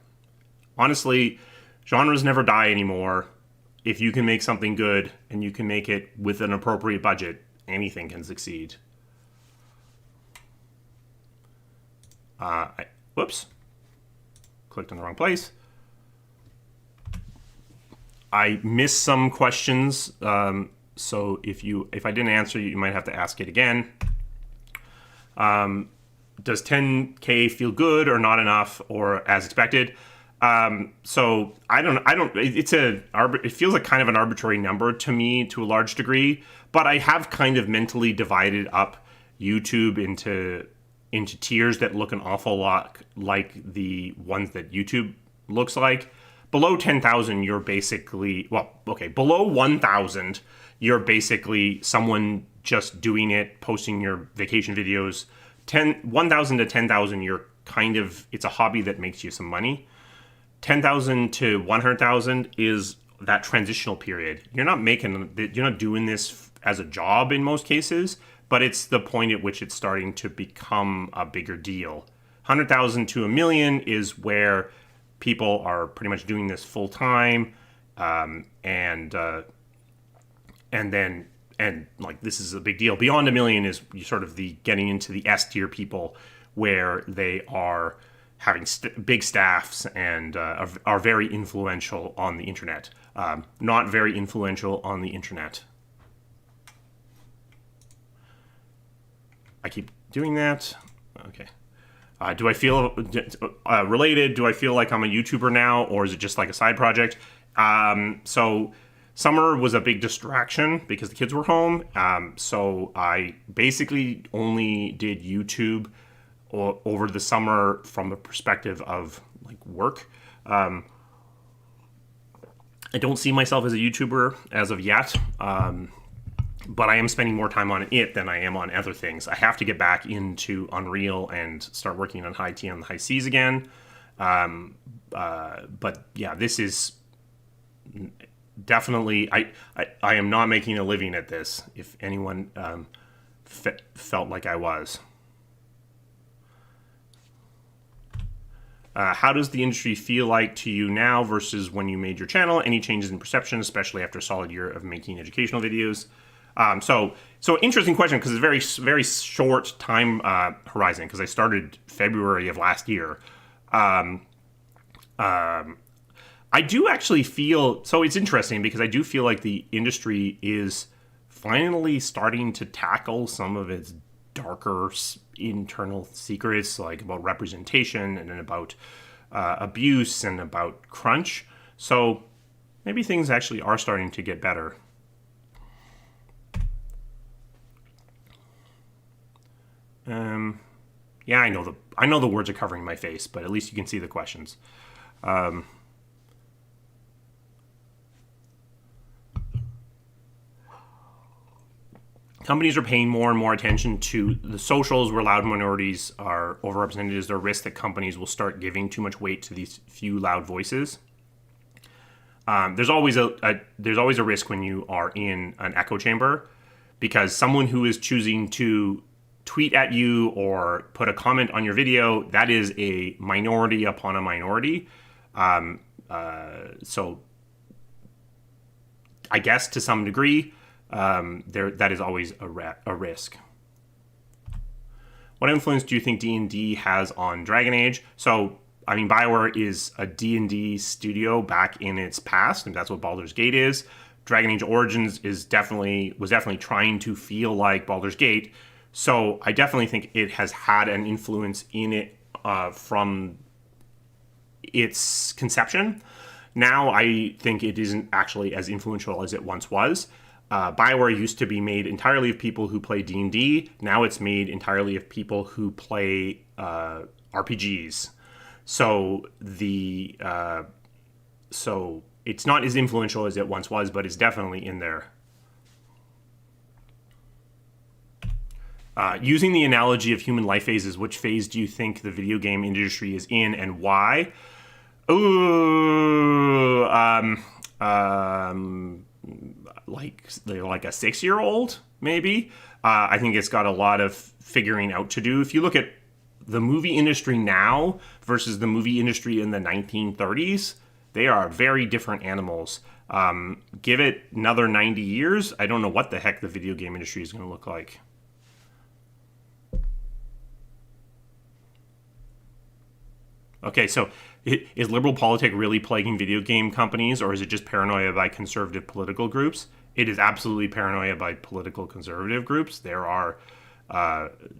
honestly, genres never die anymore. If you can make something good and you can make it with an appropriate budget, anything can succeed. Whoops. Clicked in the wrong place. I missed some questions, so if I didn't answer you might have to ask it again. Does 10K feel good or not enough or as expected? So I don't. It feels like kind of an arbitrary number to me to a large degree, but I have kind of mentally divided up YouTube into tiers that look an awful lot like the ones that YouTube looks like. Below 10,000, you're basically, below 1,000, you're basically someone just doing it, posting your vacation videos. 1,000 to 10,000, it's a hobby that makes you some money. 10,000 to 100,000 is that transitional period. You're not doing this as a job in most cases, but it's the point at which it's starting to become a bigger deal. 100,000 to 1,000,000 is where people are pretty much doing this full time, and this is a big deal. Beyond 1,000,000 is sort of the getting into the S tier people, where they are having big staffs and are very influential on the internet. Not very influential on the internet. I keep doing that. Okay. Do I feel related? Do I feel like I'm a YouTuber now, or is it just like a side project? So summer was a big distraction because the kids were home. So I basically only did YouTube over the summer from the perspective of like work. I don't see myself as a YouTuber as of yet. But I am spending more time on it than I am on other things. I have to get back into Unreal and start working on high T and high Cs again. But yeah, this is definitely, I am not making a living at this, if anyone felt like I was. How does the industry feel like to you now versus when you made your channel? Any changes in perception, especially after a solid year of making educational videos? So interesting question, because it's a very, very short time horizon, because I started February of last year. I do actually feel, so it's interesting because I do feel like the industry is finally starting to tackle some of its darker internal secrets, like about representation and then about abuse and about crunch. So maybe things actually are starting to get better. Yeah, I know the words are covering my face, but at least you can see the questions. Companies are paying more and more attention to the socials where loud minorities are overrepresented. Is there a risk that companies will start giving too much weight to these few loud voices? There's always a risk when you are in an echo chamber, because someone who is choosing to tweet at you or put a comment on your video, that is a minority upon a minority. So I guess to some degree, that is always a risk. What influence do you think D&D has on Dragon Age? So, I mean, BioWare is a D&D studio back in its past, and that's what Baldur's Gate is. Dragon Age Origins was definitely trying to feel like Baldur's Gate. So I definitely think it has had an influence in it from its conception. Now I think it isn't actually as influential as it once was. BioWare used to be made entirely of people who play D&D. Now it's made entirely of people who play RPGs. So so it's not as influential as it once was, but it's definitely in there. Using the analogy of human life phases, which phase do you think the video game industry is in, and why? Ooh, like a 6-year-old, maybe. I think it's got a lot of figuring out to do. If you look at the movie industry now versus the movie industry in the 1930s, they are very different animals. Give it another 90 years, I don't know what the heck the video game industry is going to look like. Okay, so is liberal politics really plaguing video game companies, or is it just paranoia by conservative political groups? It is absolutely paranoia by political conservative groups. There are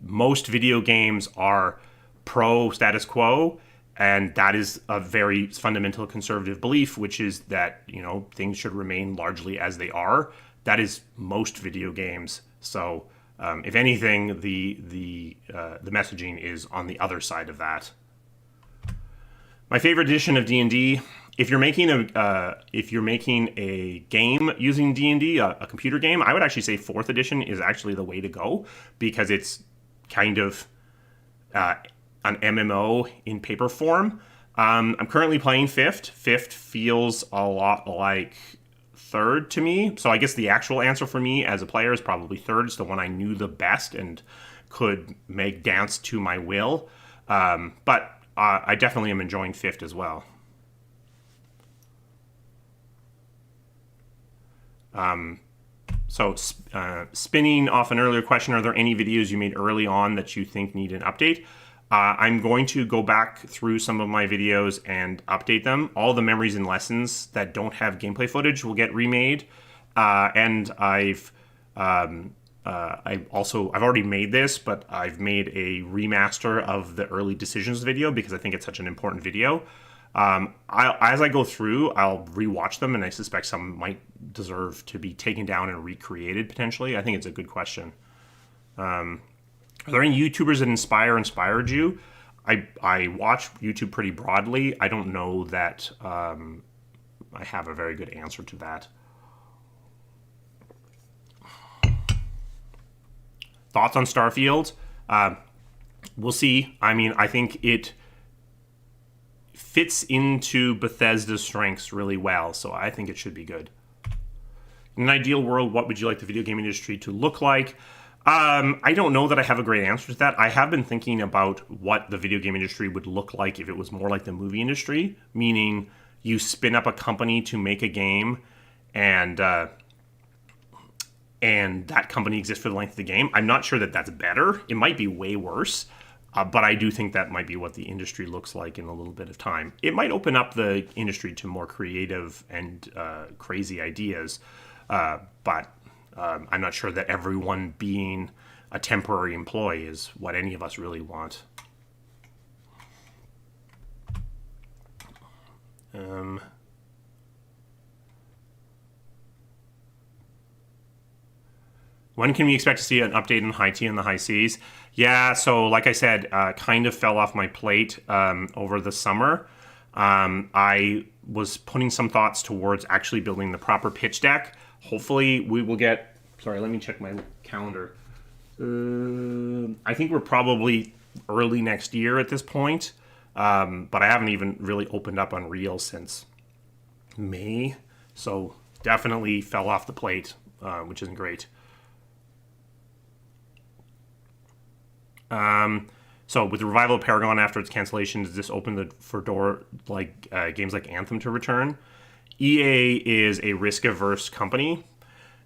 most video games are pro status quo, and that is a very fundamental conservative belief, which is that, you know, things should remain largely as they are. That is most video games. So, if anything, the messaging is on the other side of that. My favorite edition of D&D. If you're making a game using D&D, a computer game, I would actually say 4th edition is actually the way to go, because it's kind of an MMO in paper form. I'm currently playing 5th. 5th feels a lot like 3rd to me. So I guess the actual answer for me as a player is probably 3rd. It's the one I knew the best and could make dance to my will. But I definitely am enjoying 5th as well. So spinning off an earlier question, are there any videos you made early on that you think need an update? I'm going to go back through some of my videos and update them. All the memories and lessons that don't have gameplay footage will get remade. And I've already made this, but I've made a remaster of the early decisions video because I think it's such an important video. As I go through, I'll rewatch them, and I suspect some might deserve to be taken down and recreated potentially. I think it's a good question. Are there any YouTubers that inspired you? I watch YouTube pretty broadly. I don't know that I have a very good answer to that. Thoughts on Starfield? We'll see. I mean, I think it fits into Bethesda's strengths really well, so I think it should be good. In an ideal world, what would you like the video game industry to look like? I don't know that I have a great answer to that. I have been thinking about what the video game industry would look like if it was more like the movie industry, meaning you spin up a company to make a game, and that company exists for the length of the game. I'm not sure that that's better. It might be way worse, but I do think that might be what the industry looks like in a little bit of time. It might open up the industry to more creative and crazy ideas, but I'm not sure that everyone being a temporary employee is what any of us really want. When can we expect to see an update on High T and the High Seas? Yeah, so like I said, kind of fell off my plate over the summer. I was putting some thoughts towards actually building the proper pitch deck. Hopefully we will get... Sorry, let me check my calendar. I think we're probably early next year at this point, but I haven't even really opened up Unreal since May. So definitely fell off the plate, which isn't great. So with the revival of Paragon after its cancellation, does this open the door games like Anthem to return? EA is a risk-averse company.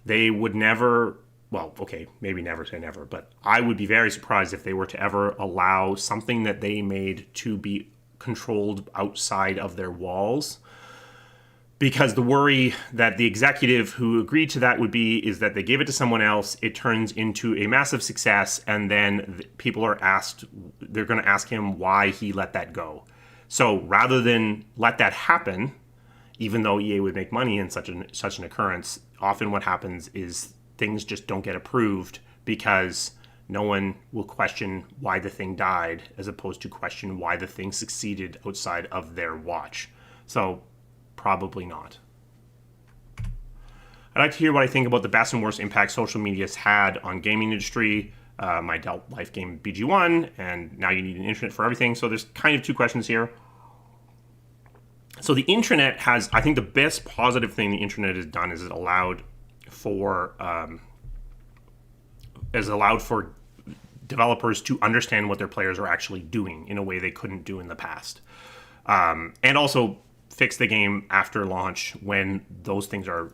They would never, well, okay, maybe never say never, but I would be very surprised if they were to ever allow something that they made to be controlled outside of their walls. Because the worry that the executive who agreed to that would be is that they give it to someone else, it turns into a massive success, and then people are asked, they're going to ask him why he let that go. So rather than let that happen, even though EA would make money in such an occurrence, often what happens is things just don't get approved because no one will question why the thing died as opposed to question why the thing succeeded outside of their watch. So probably not. I'd like to hear what I think about the best and worst impact social media's had on gaming industry. My adult life game BG1, and now you need an internet for everything. So there's kind of two questions here. So the internet has, I think the best positive thing the internet has done is it allowed for developers to understand what their players are actually doing in a way they couldn't do in the past. And also fix the game after launch when those things are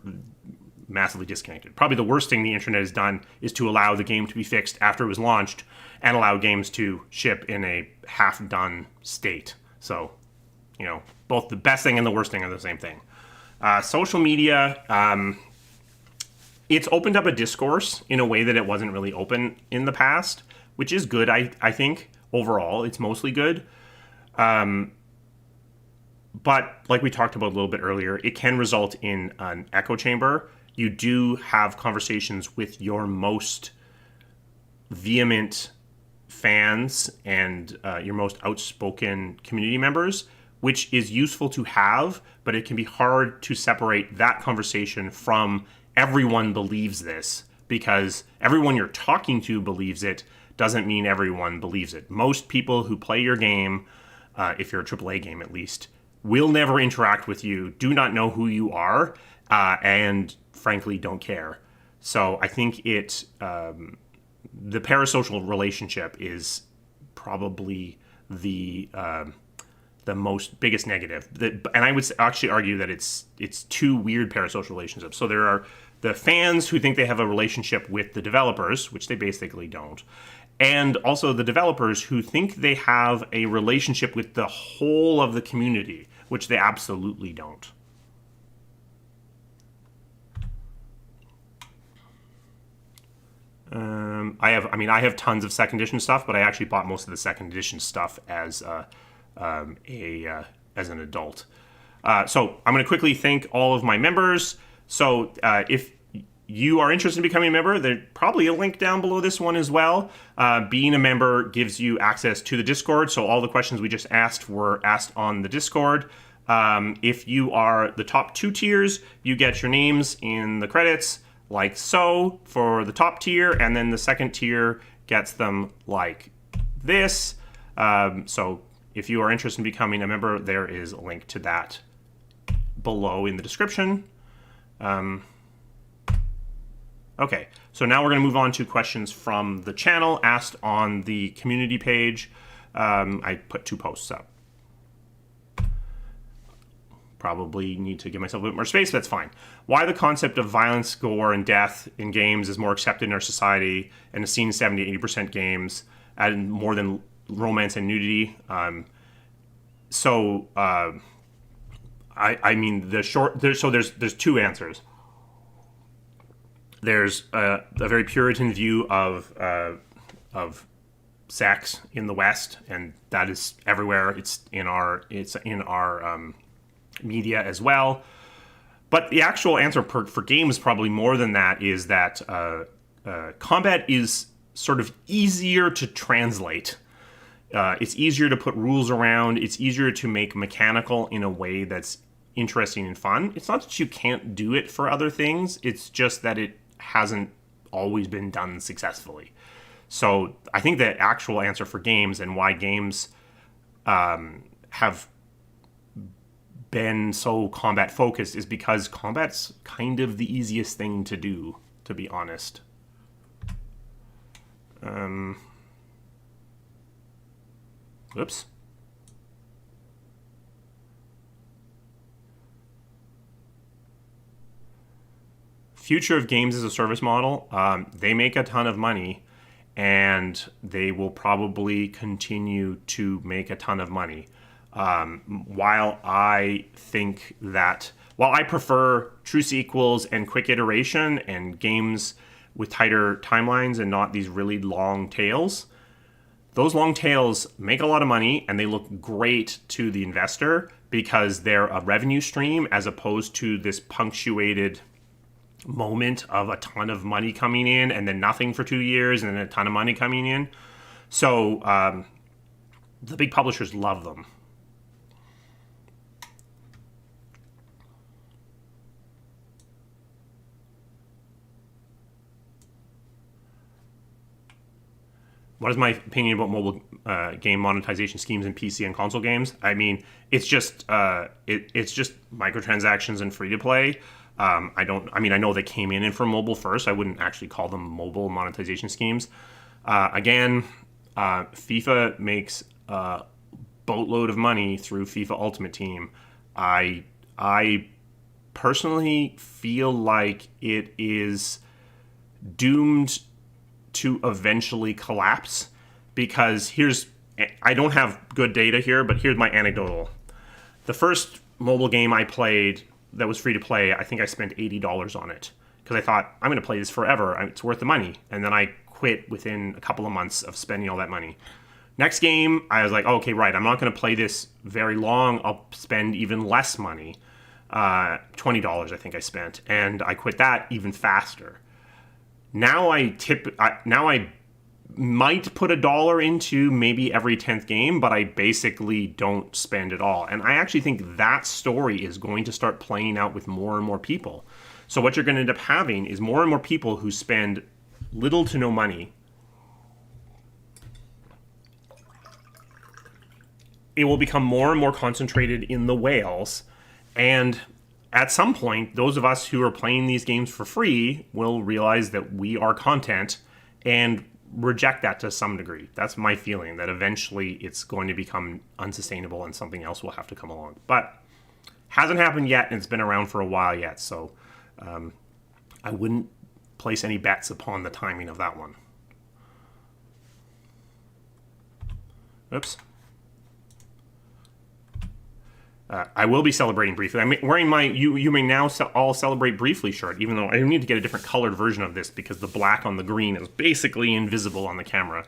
massively disconnected. Probably the worst thing the internet has done is to allow the game to be fixed after it was launched and allow games to ship in a half-done state. So, you know, both the best thing and the worst thing are the same thing. Social media, it's opened up a discourse in a way that it wasn't really open in the past, which is good, I think. Overall, it's mostly good. But like we talked about a little bit earlier, it can result in an echo chamber. You do have conversations with your most vehement fans and your most outspoken community members, which is useful to have, but it can be hard to separate that conversation from everyone believes this, because everyone you're talking to believes it doesn't mean everyone believes it. Most people who play your game, if you're a AAA game at least, will never interact with you, do not know who you are, and frankly don't care. So I think the parasocial relationship is probably the biggest negative. And I would actually argue that it's two weird parasocial relationships. So there are the fans who think they have a relationship with the developers, which they basically don't. And also the developers who think they have a relationship with the whole of the community, which they absolutely don't. I have tons of second edition stuff, but I actually bought most of the second edition stuff as an adult. So I'm going to quickly thank all of my members. So if you are interested in becoming a member, there's probably a link down below this one as well. Being a member gives you access to the Discord, so all the questions we just asked were asked on the Discord. If you are the top 2 tiers, you get your names in the credits, like so, for the top tier, and then the second tier gets them like this. So if you are interested in becoming a member, there is a link to that below in the description. Okay, so now we're going to move on to questions from the channel asked on the community page. I put 2 posts up. Probably need to give myself a bit more space, but that's fine. Why the concept of violence, gore, and death in games is more accepted in our society and is seen in 70-80% games, and more than romance and nudity. I mean, there's 2 answers. There's a very Puritan view of sex in the West, and that is everywhere. It's in our media as well. But the actual answer for games, probably more than that, is that combat is sort of easier to translate. It's easier to put rules around. It's easier to make mechanical in a way that's interesting and fun. It's not that you can't do it for other things. It's just that it hasn't always been done successfully. So I think the actual answer for games and why games have been so combat focused is because combat's kind of the easiest thing to do, to be honest. Oops. Future of games as a service model, they make a ton of money, and they will probably continue to make a ton of money. While I prefer true sequels and quick iteration and games with tighter timelines and not these really long tails, those long tails make a lot of money and they look great to the investor because they're a revenue stream as opposed to this punctuated moment of a ton of money coming in and then nothing for 2 years and then a ton of money coming in. So the big publishers love them. What is my opinion about mobile game monetization schemes in PC and console games? I mean, it's just microtransactions and free to play. I know they came in for mobile first. I wouldn't actually call them mobile monetization schemes. FIFA makes a boatload of money through FIFA Ultimate Team. I personally feel like it is doomed to eventually collapse because I don't have good data here, but here's my anecdotal. The first mobile game I played that was free to play, I think I spent $80 on it because I thought, I'm going to play this forever. It's worth the money. And then I quit within a couple of months of spending all that money. Next game, I was like, okay, right, I'm not going to play this very long. I'll spend even less money. $20 I think I spent. And I quit that even faster. Now I might put $1 into maybe every 10th game, but I basically don't spend it all. And I actually think that story is going to start playing out with more and more people. So what you're going to end up having is more and more people who spend little to no money. It will become more and more concentrated in the whales, and at some point, those of us who are playing these games for free will realize that we are content and reject that to some degree. That's my feeling, that eventually it's going to become unsustainable and something else will have to come along. But hasn't happened yet, and it's been around for a while yet, so I wouldn't place any bets upon the timing of that one. Oops. I will be celebrating briefly. I'm wearing my You May Now All Celebrate Briefly shirt, even though I need to get a different colored version of this because the black on the green is basically invisible on the camera.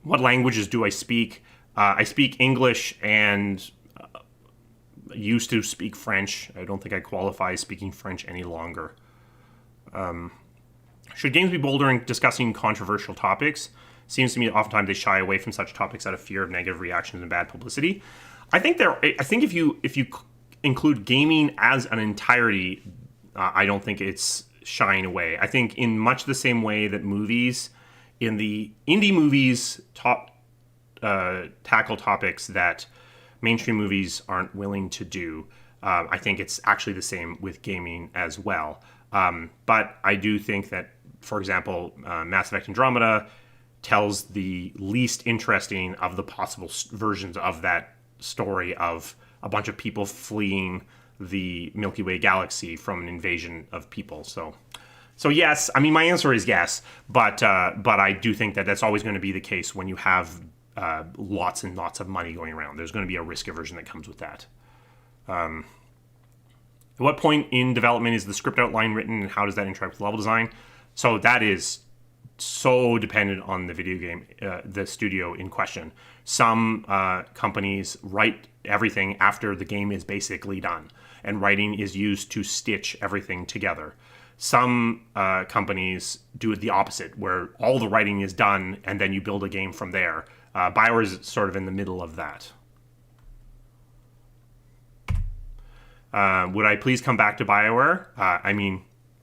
What languages do I speak? I speak English and used to speak French. I don't think I qualify as speaking French any longer. Should games be bolder in discussing controversial topics? Seems to me oftentimes they shy away from such topics out of fear of negative reactions and bad publicity. I think if you include gaming as an entirety, I don't think it's shying away. I think in much the same way that movies, in the indie movies, tackle topics that mainstream movies aren't willing to do. I think it's actually the same with gaming as well. But I do think that, for example, Mass Effect Andromeda tells the least interesting of the possible versions of that story of a bunch of people fleeing the Milky Way galaxy from an invasion of people. So yes, I mean, my answer is yes, but I do think that that's always going to be the case when you have lots and lots of money going around. There's going to be a risk aversion that comes with that. At what point in development is the script outline written, and how does that interact with level design? So that is so dependent on the video game, the studio in question. Some companies write everything after the game is basically done, and writing is used to stitch everything together. Some companies do it the opposite, where all the writing is done, and then you build a game from there. BioWare is sort of in the middle of that. Would I please come back to BioWare? I mean,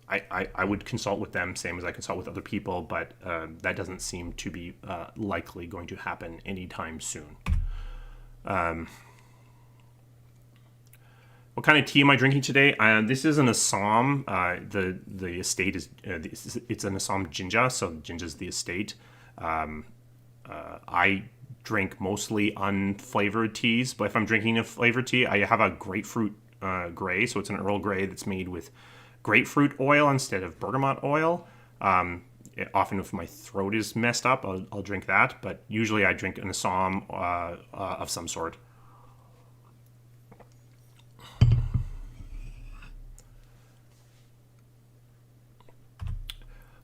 I would consult with them, same as I consult with other people, but that doesn't seem to be likely going to happen anytime soon. What kind of tea am I drinking today? This is an Assam. The estate is it's an Assam jinja, so jinja is the estate. I drink mostly unflavored teas, but if I'm drinking a flavored tea, I have a grapefruit gray, so it's an Earl Grey that's made with grapefruit oil instead of bergamot oil. Often if my throat is messed up, I'll drink that, but usually I drink an Assam of some sort.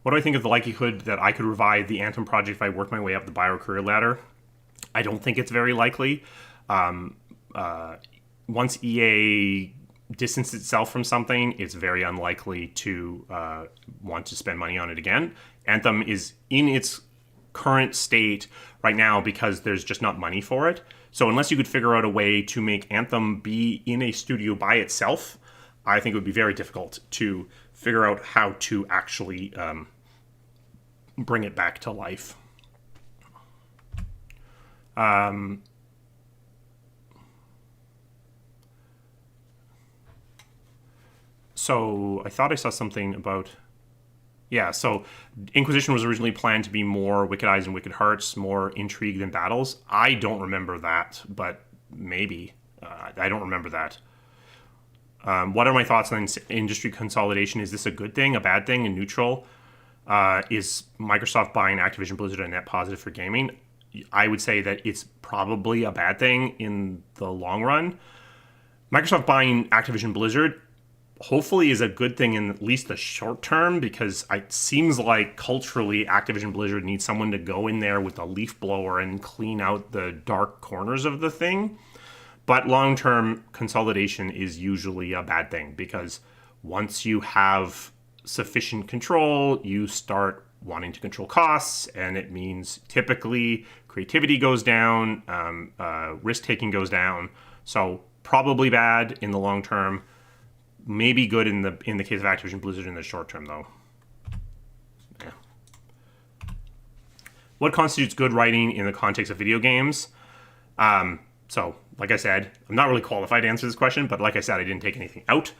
What do I think of the likelihood that I could revive the Anthem project if I work my way up the BioWare career ladder? I don't think it's very likely. Once EA distances itself from something, it's very unlikely to want to spend money on it again. Anthem is in its current state right now because there's just not money for it. So unless you could figure out a way to make Anthem be in a studio by itself, I think it would be very difficult to figure out how to actually bring it back to life. So I thought I saw something about... Yeah, so Inquisition was originally planned to be more Wicked Eyes and Wicked Hearts, more intrigue than battles. I don't remember that, but maybe. I don't remember that. What are my thoughts on industry consolidation? Is this a good thing, a bad thing, a neutral? Is Microsoft buying Activision Blizzard a net positive for gaming? I would say that it's probably a bad thing in the long run. Microsoft buying Activision Blizzard hopefully is a good thing in at least the short term, because it seems like culturally Activision Blizzard needs someone to go in there with a leaf blower and clean out the dark corners of the thing. But long-term consolidation is usually a bad thing, because once you have sufficient control, you start wanting to control costs, and it means typically creativity goes down, risk-taking goes down. So probably bad in the long term, maybe good in the case of Activision Blizzard in the short term, though. Yeah. What constitutes good writing in the context of video games? So, like I said, I'm not really qualified to answer this question, but like I said, I didn't take anything out.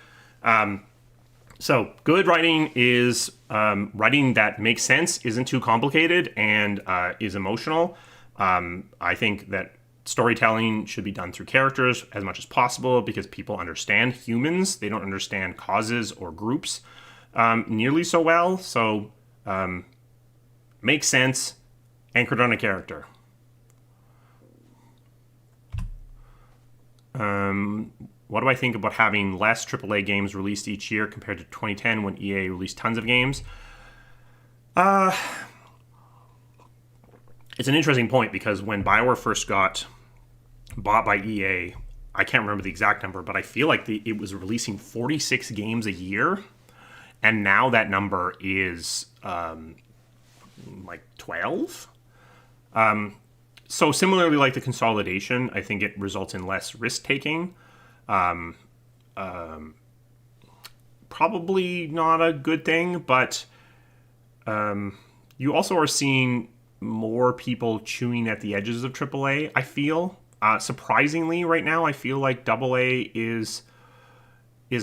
So, good writing is writing that makes sense, isn't too complicated, and is emotional. I think that storytelling should be done through characters as much as possible, because people understand humans. They don't understand causes or groups nearly so well. So, makes sense, anchored on a character. What do I think about having less AAA games released each year compared to 2010 when EA released tons of games? It's an interesting point, because when BioWare first got bought by EA, I can't remember the exact number, but I feel like it was releasing 46 games a year, and now that number is like 12. So similarly, like the consolidation, I think it results in less risk-taking. Probably not a good thing, but you also are seeing more people chewing at the edges of AAA, I feel. Surprisingly, right now, I feel like AA is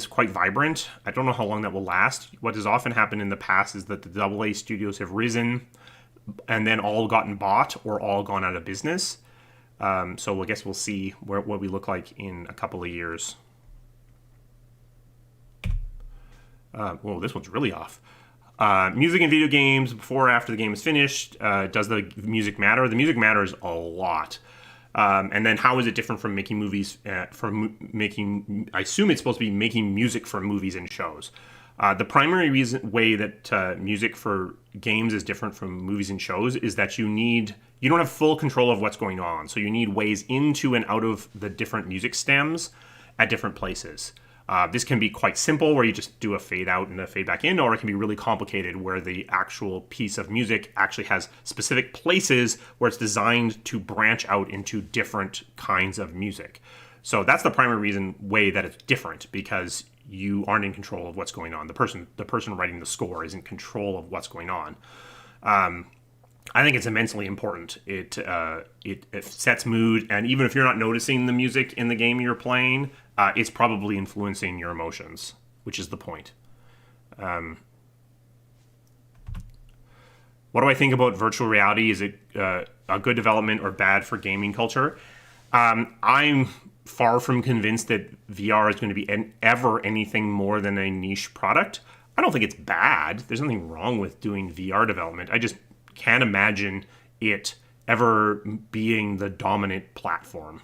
quite vibrant. I don't know how long that will last. What has often happened in the past is that the AA studios have risen and then all gotten bought or all gone out of business. So I guess we'll see what we look like in a couple of years. Whoa, this one's really off. Music in video games before or after the game is finished. Does the music matter? The music matters a lot. And then how is it different from making movies, I assume it's supposed to be making music for movies and shows. The primary way that music for games is different from movies and shows is that you don't have full control of what's going on. So you need ways into and out of the different music stems at different places. This can be quite simple, where you just do a fade out and a fade back in, or it can be really complicated, where the actual piece of music actually has specific places where it's designed to branch out into different kinds of music. So that's the primary way that it's different, because you aren't in control of what's going on. The person writing the score is in control of what's going on. I think it's immensely important. It sets mood, and even if you're not noticing the music in the game you're playing, it's probably influencing your emotions, which is the point. What do I think about virtual reality? Is it a good development or bad for gaming culture? I'm far from convinced that VR is going to be ever anything more than a niche product. I don't think it's bad. There's nothing wrong with doing VR development. I just can't imagine it ever being the dominant platform.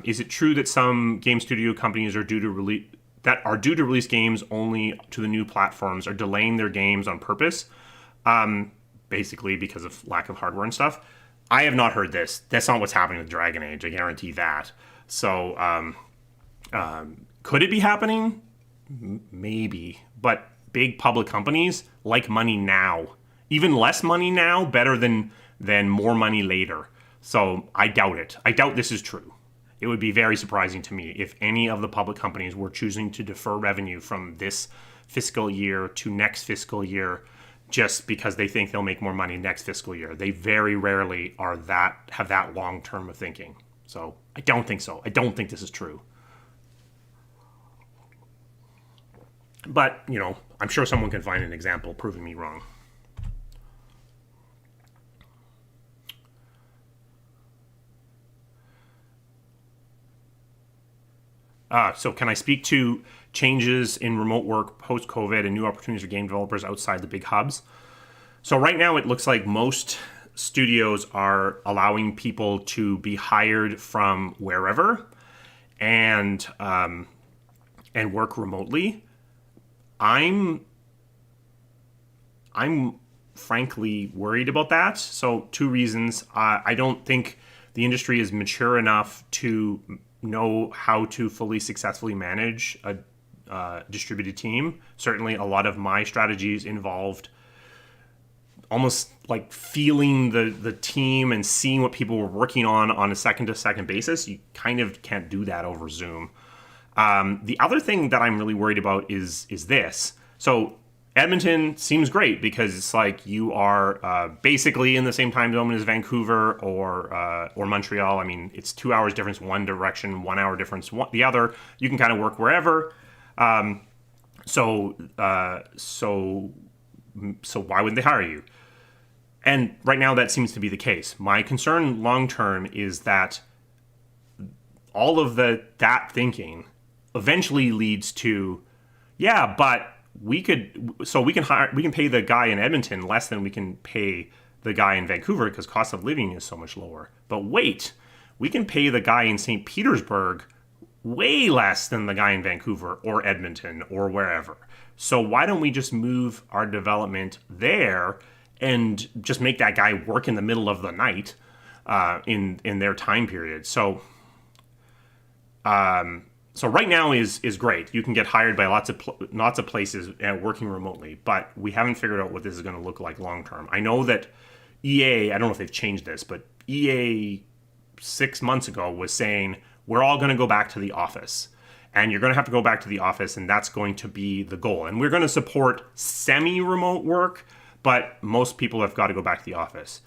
Is it true that some game studio companies are due to release games only to the new platforms are delaying their games on purpose, basically because of lack of hardware and stuff? I have not heard this. That's not what's happening with Dragon Age. I guarantee that. So, could it be happening? Maybe. But big public companies like money now. Even less money now, better than more money later. So I doubt it. I doubt this is true. It would be very surprising to me if any of the public companies were choosing to defer revenue from this fiscal year to next fiscal year just because they think they'll make more money next fiscal year. They very rarely have that long term of thinking. So I don't think so. I don't think this is true. But, I'm sure someone can find an example proving me wrong. So can I speak to changes in remote work post-COVID and new opportunities for game developers outside the big hubs? So right now it looks like most studios are allowing people to be hired from wherever and work remotely. I'm frankly worried about that. So 2 reasons. I don't think the industry is mature enough to know how to fully successfully manage a distributed team. Certainly a lot of my strategies involved almost like feeling the team and seeing what people were working on a second-to-second basis. You kind of can't do that over Zoom. The other thing that I'm really worried about is this. So Edmonton seems great because it's like you are basically in the same time zone as Vancouver or Montreal. I mean, it's 2 hours difference one direction, 1 hour difference the other. You can kind of work wherever. So why wouldn't they hire you? And right now that seems to be the case. My concern long term is that all of that thinking eventually leads to, yeah, but we can pay the guy in Edmonton less than we can pay the guy in Vancouver because cost of living is so much lower. But wait, we can pay the guy in St. Petersburg way less than the guy in Vancouver or Edmonton or wherever. So why don't we just move our development there and just make that guy work in the middle of the night in their time period? So right now is great. You can get hired by lots of places working remotely, but we haven't figured out what this is going to look like long term. I know that EA, I don't know if they've changed this, but EA 6 months ago was saying we're all going to go back to the office. And you're going to have to go back to the office, and that's going to be the goal. And we're going to support semi-remote work, but most people have got to go back to the office.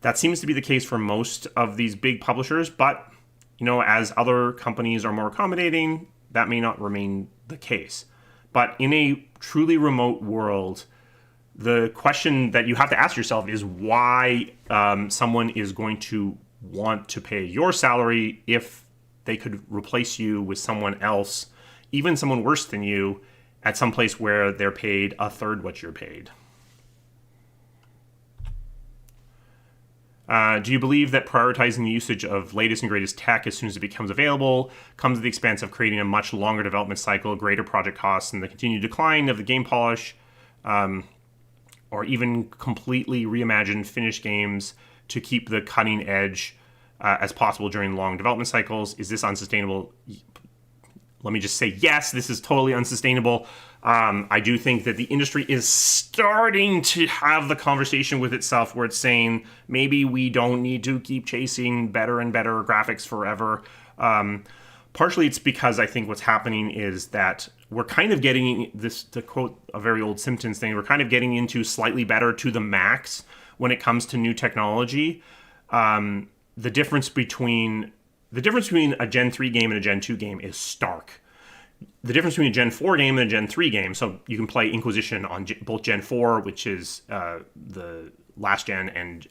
That seems to be the case for most of these big publishers, but as other companies are more accommodating, that may not remain the case. But in a truly remote world, the question that you have to ask yourself is why someone is going to want to pay your salary if they could replace you with someone else, even someone worse than you, at some place where they're paid a third what you're paid. Do you believe that prioritizing the usage of latest and greatest tech as soon as it becomes available comes at the expense of creating a much longer development cycle, greater project costs, and the continued decline of the game polish, or even completely reimagined finished games to keep the cutting edge as possible during long development cycles? Is this unsustainable? let me just say, yes, this is totally unsustainable. I do think that the industry is starting to have the conversation with itself where it's saying maybe we don't need to keep chasing better and better graphics forever. Partially it's because I think what's happening is that we're kind of getting this, to quote a very old Simpsons thing, we're kind of getting into slightly better to the max when it comes to new technology. The difference between a Gen 3 game and a Gen 2 game is stark. The difference between a Gen 4 game and a Gen 3 game, so you can play Inquisition on both Gen 4, which is the last gen, and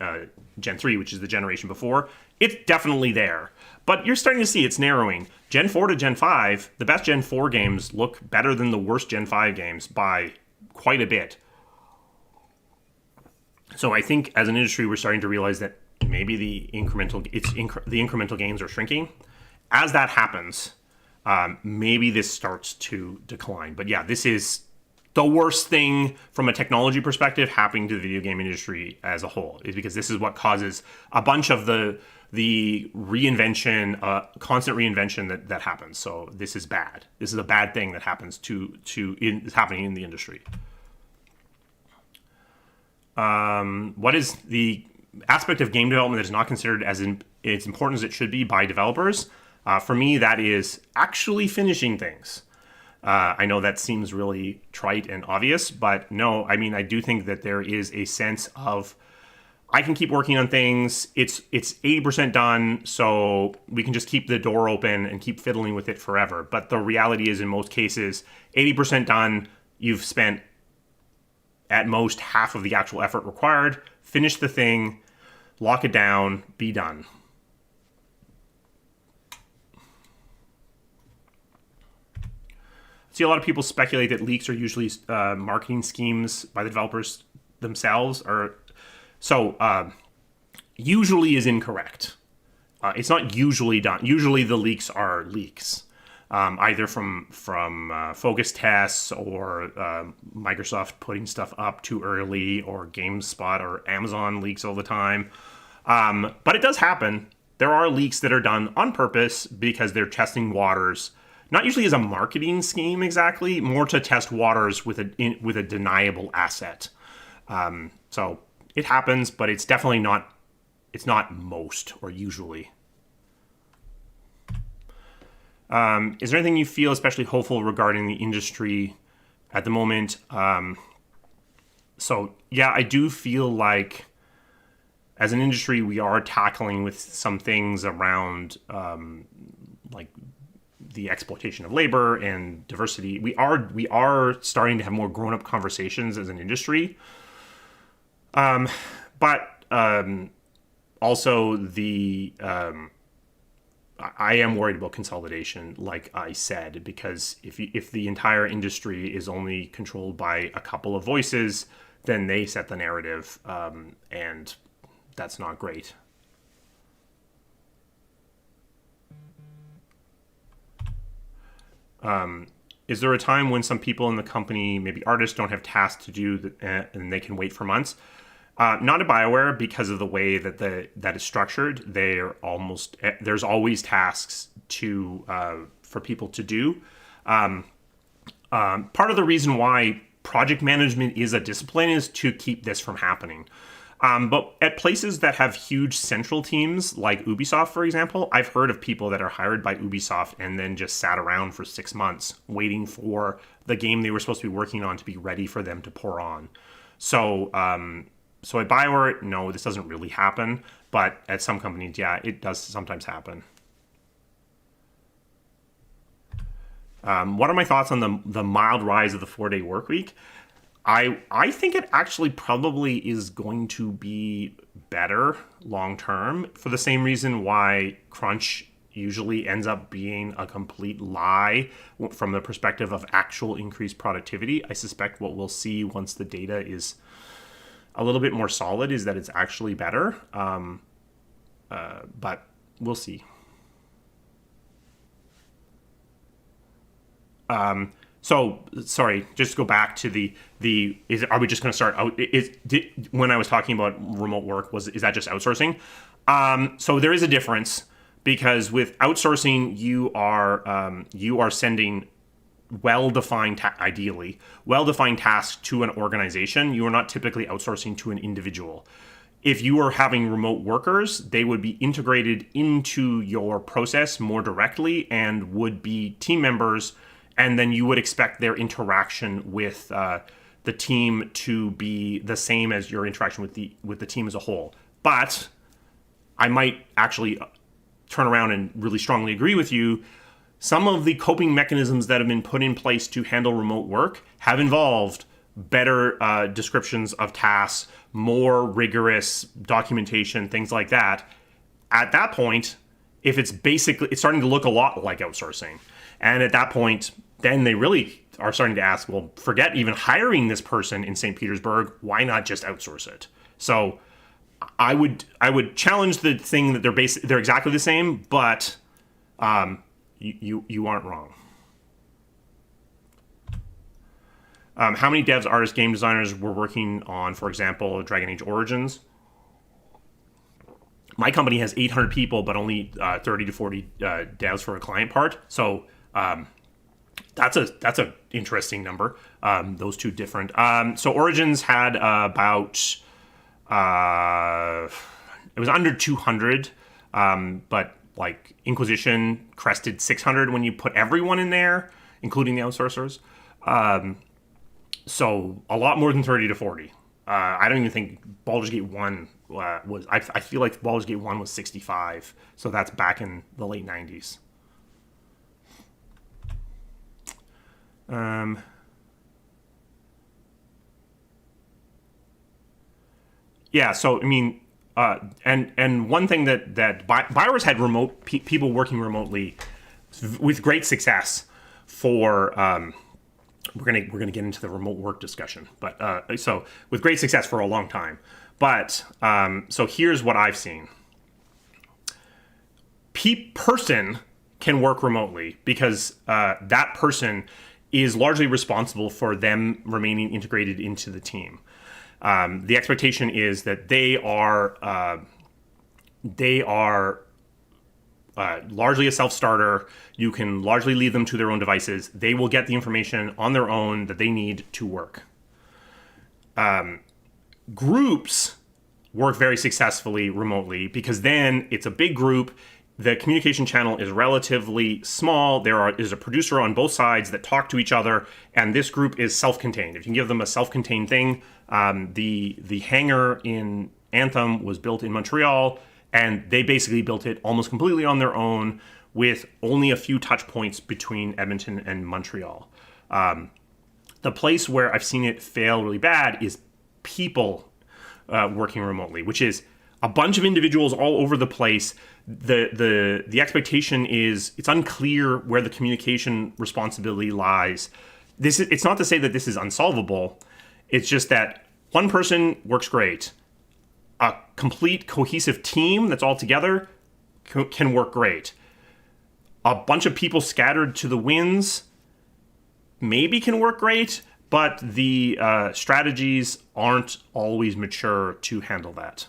Gen 3, which is the generation before, it's definitely there. But you're starting to see it's narrowing. Gen 4 to Gen 5, the best Gen 4 games look better than the worst Gen 5 games by quite a bit. So I think as an industry, we're starting to realize that maybe the incremental gains are shrinking. As that happens, maybe this starts to decline. But yeah, this is the worst thing from a technology perspective happening to the video game industry as a whole, is because this is what causes a bunch of the reinvention, constant reinvention that happens. So this is bad. This is a bad thing that happens is happening in the industry. What is the aspect of game development that is not considered as as important as it should be by developers? For me, that is actually finishing things. I know that seems really trite and obvious, but no, I mean, I do think that there is a sense of, I can keep working on things. It's 80% done, so we can just keep the door open and keep fiddling with it forever. But the reality is, in most cases, 80% done, you've spent at most half of the actual effort required. Finish the thing, lock it down, be done. See, a lot of people speculate that leaks are usually marketing schemes by the developers themselves. Usually is incorrect. It's not usually done. Usually the leaks are leaks, either from focus tests or Microsoft putting stuff up too early, or GameSpot or Amazon leaks all the time. But it does happen. There are leaks that are done on purpose because they're testing waters. Not usually as a marketing scheme exactly, more to test waters with a deniable asset. So it happens, but it's definitely not. It's not most or usually. Is there anything you feel especially hopeful regarding the industry at the moment? So yeah, I do feel like as an industry we are tackling with some things around like the exploitation of labor and diversity. We are starting to have more grown-up conversations as an industry. But also I am worried about consolidation, like I said, because if the entire industry is only controlled by a couple of voices, then they set the narrative, and that's not great. Is there a time when some people in the company, maybe artists, don't have tasks to do and they can wait for months? Not at BioWare, because of the way that is structured. There's always tasks for people to do. Part of the reason why project management is a discipline is to keep this from happening. But at places that have huge central teams, like Ubisoft, for example, I've heard of people that are hired by Ubisoft and then just sat around for 6 months waiting for the game they were supposed to be working on to be ready for them to pour on. So at BioWare, no, this doesn't really happen. But at some companies, yeah, it does sometimes happen. What are my thoughts on the mild rise of the 4-day work week? I think it actually probably is going to be better long term, for the same reason why crunch usually ends up being a complete lie from the perspective of actual increased productivity. I suspect what we'll see once the data is a little bit more solid is that it's actually better, but we'll see. So sorry, just to go back to are we just going to start out? When I was talking about remote work, is that just outsourcing? So there is a difference, because with outsourcing, you are sending well-defined, ideally well-defined tasks to an organization. You are not typically outsourcing to an individual. If you are having remote workers, they would be integrated into your process more directly and would be team members, and then you would expect their interaction with the team to be the same as your interaction with the team as a whole. But I might actually turn around and really strongly agree with you. Some of the coping mechanisms that have been put in place to handle remote work have involved better descriptions of tasks, more rigorous documentation, things like that. At that point, if it's starting to look a lot like outsourcing. And at that point, then they really are starting to ask, well, forget even hiring this person in St. Petersburg. Why not just outsource it? So I would challenge the thing that they're exactly the same, but you aren't wrong. How many devs, artists, game designers were working on, for example, Dragon Age Origins? My company has 800 people, but only 30 to 40 devs for a client part. So that's a interesting number. Those two different. So Origins had about it was under 200, but like Inquisition crested 600 when you put everyone in there, including the outsourcers. So a lot more than 30 to 40. I don't even think Baldur's Gate 1 was... I feel like Baldur's Gate 1 was 65. So that's back in the late 90s. Yeah, so, I mean... and one thing that BioWare's had people working remotely with great success for... We're gonna get into the remote work discussion, but so with great success for a long time. But so here's what I've seen: person can work remotely because that person is largely responsible for them remaining integrated into the team. The expectation is that they are largely a self-starter. You can largely leave them to their own devices. They will get the information on their own that they need to work. Groups work very successfully remotely because then it's a big group. The communication channel is relatively small. There is a producer on both sides that talk to each other, and this group is self-contained. If you can give them a self-contained thing, the hangar in Anthem was built in Montreal, and they basically built it almost completely on their own with only a few touch points between Edmonton and Montreal. The place where I've seen it fail really bad is people working remotely, which is a bunch of individuals all over the place. The expectation is it's unclear where the communication responsibility lies. It's not to say that this is unsolvable. It's just that one person works great. A complete cohesive team that's all together can work great. A bunch of people scattered to the winds maybe can work great, but the strategies aren't always mature to handle that.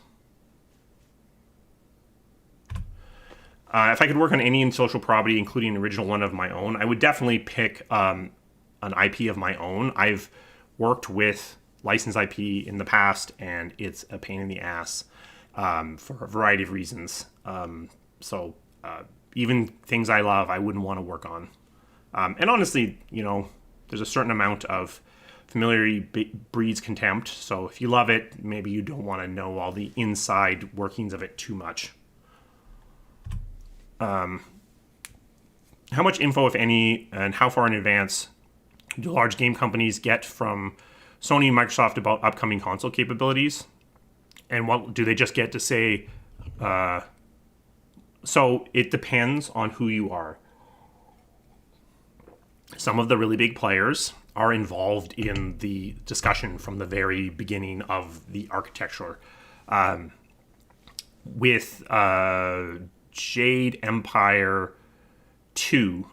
If I could work on any intellectual property, including an original one of my own, I would definitely pick an IP of my own. I've worked with licensed IP in the past, and it's a pain in the ass for a variety of reasons. So even things I love, I wouldn't want to work on. And honestly, there's a certain amount of familiarity breeds contempt. So if you love it, maybe you don't want to know all the inside workings of it too much. How much info, if any, and how far in advance do large game companies get from Sony and Microsoft about upcoming console capabilities? And what do they just get to say? So it depends on who you are. Some of the really big players are involved in the discussion from the very beginning of the architecture. With Jade Empire 2,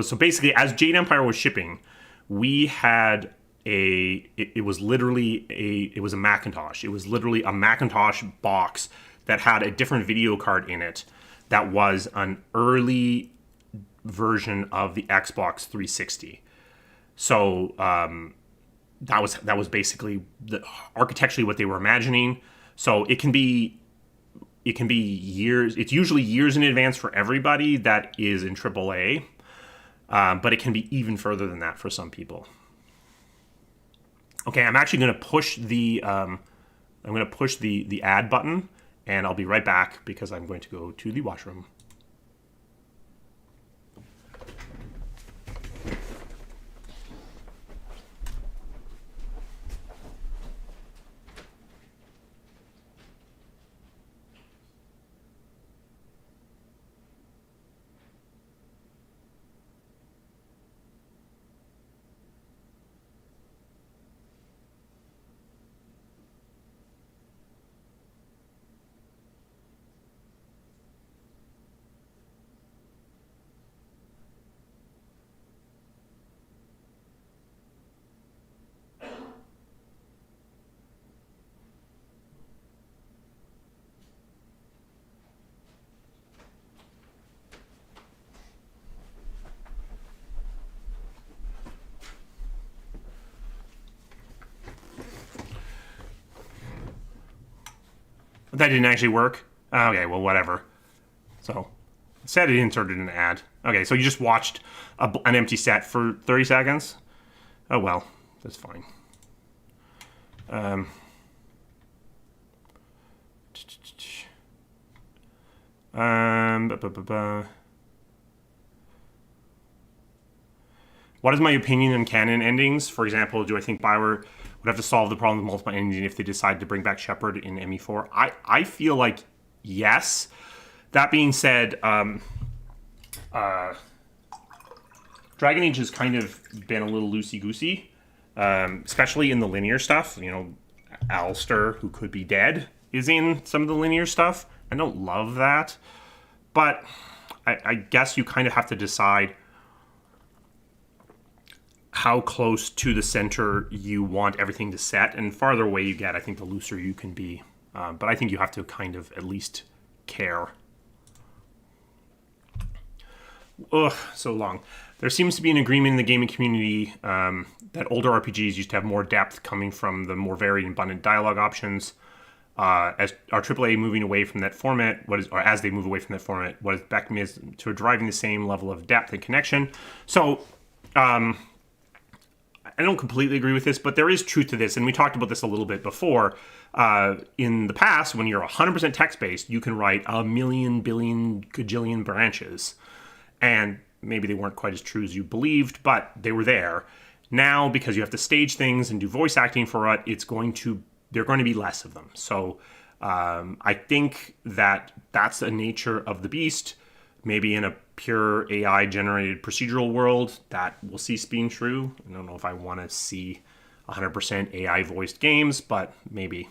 so basically as Jade Empire was shipping, we had it was literally a Macintosh. It was literally a Macintosh box that had a different video card in it that was an early version of the Xbox 360. So that was basically architecturally what they were imagining. So it can be years. It's usually years in advance for everybody that is in AAA, but it can be even further than that for some people. Okay, I'm actually going to push the the add button, and I'll be right back because I'm going to go to the washroom. That didn't actually work? Okay, well, whatever. So, it said it inserted an ad. Okay, so you just watched an empty set for 30 seconds? Oh, well, that's fine. What is my opinion on canon endings? For example, do I think BioWare would have to solve the problem with multiple endings if they decide to bring back Shepard in ME4? I feel like yes. That being said, Dragon Age has kind of been a little loosey-goosey, especially in the linear stuff. You know, Alistair, who could be dead, is in some of the linear stuff. I don't love that, but I guess you kind of have to decide how close to the center you want everything to set, and farther away you get, I think the looser you can be. But I think you have to kind of at least care. Ugh, so long. There seems to be an agreement in the gaming community that older RPGs used to have more depth coming from the more varied and abundant dialogue options. As our AAA moving away from that format, as they move away from that format, what is back to driving the same level of depth and connection. So, I don't completely agree with this, but there is truth to this, and we talked about this a little bit before. In the past, when you're 100% text-based, you can write a million, billion, gajillion branches, and maybe they weren't quite as true as you believed, but they were there. Now, because you have to stage things and do voice acting for it, there are going to be less of them. So I think that's the nature of the beast. Maybe in a pure AI-generated procedural world, that will cease being true. I don't know if I want to see 100% AI-voiced games, but maybe.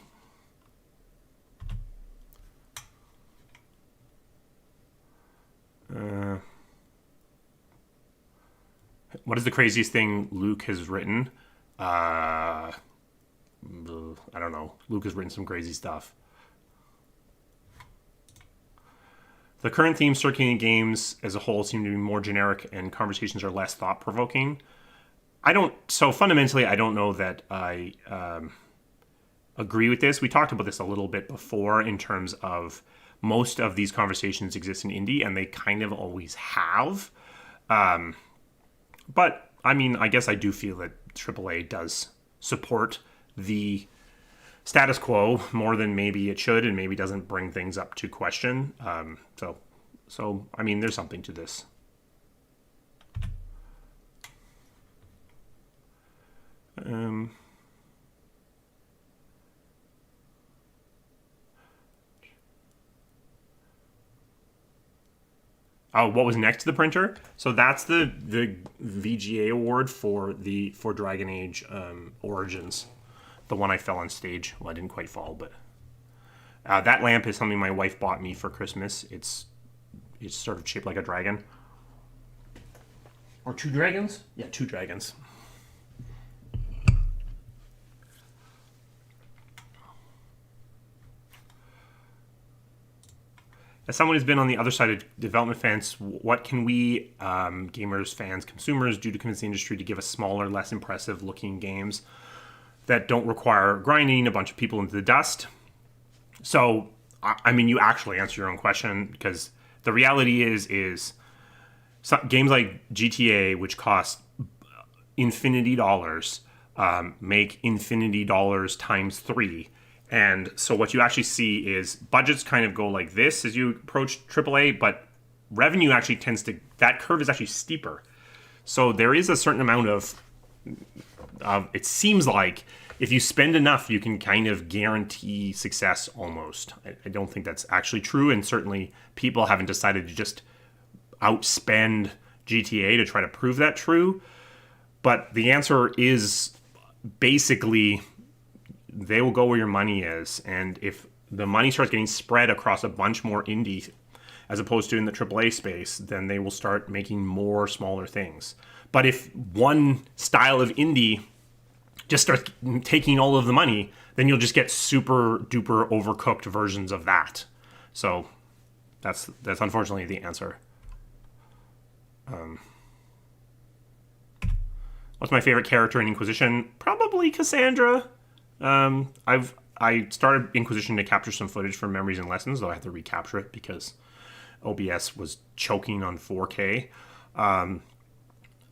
What is the craziest thing Luke has written? I don't know. Luke has written some crazy stuff. The current themes circulating in games as a whole seem to be more generic and conversations are less thought-provoking. So fundamentally, I don't know that I agree with this. We talked about this a little bit before in terms of most of these conversations exist in indie, and they kind of always have. But, I mean, I guess I do feel that AAA does support the status quo more than maybe it should, and maybe doesn't bring things up to question. So I mean, there's something to this. Oh, what was next to the printer? So that's the VGA award for Dragon Age Origins. The one I fell on stage. Well, I didn't quite fall, but that lamp is something my wife bought me for Christmas. It's sort of shaped like a dragon. Or two dragons? Yeah, two dragons. As someone who's been on the other side of development fence, what can we, gamers, fans, consumers, do to convince the industry to give us smaller, less impressive looking games that don't require grinding a bunch of people into the dust? So, I mean, you actually answer your own question, because the reality is games like GTA, which cost infinity dollars, make infinity dollars times 3. And so what you actually see is budgets kind of go like this as you approach AAA, but revenue actually tends to, that curve is actually steeper. So there is a certain amount of it seems like if you spend enough, you can kind of guarantee success almost. I don't think that's actually true, and certainly people haven't decided to just outspend GTA to try to prove that true. But the answer is basically they will go where your money is. And if the money starts getting spread across a bunch more indie as opposed to in the AAA space, then they will start making more smaller things. But if one style of indie just starts taking all of the money, then you'll just get super duper overcooked versions of that. So that's unfortunately the answer. What's my favorite character in Inquisition? Probably Cassandra. I started Inquisition to capture some footage from Memories and Lessons, though I had to recapture it because OBS was choking on 4K. And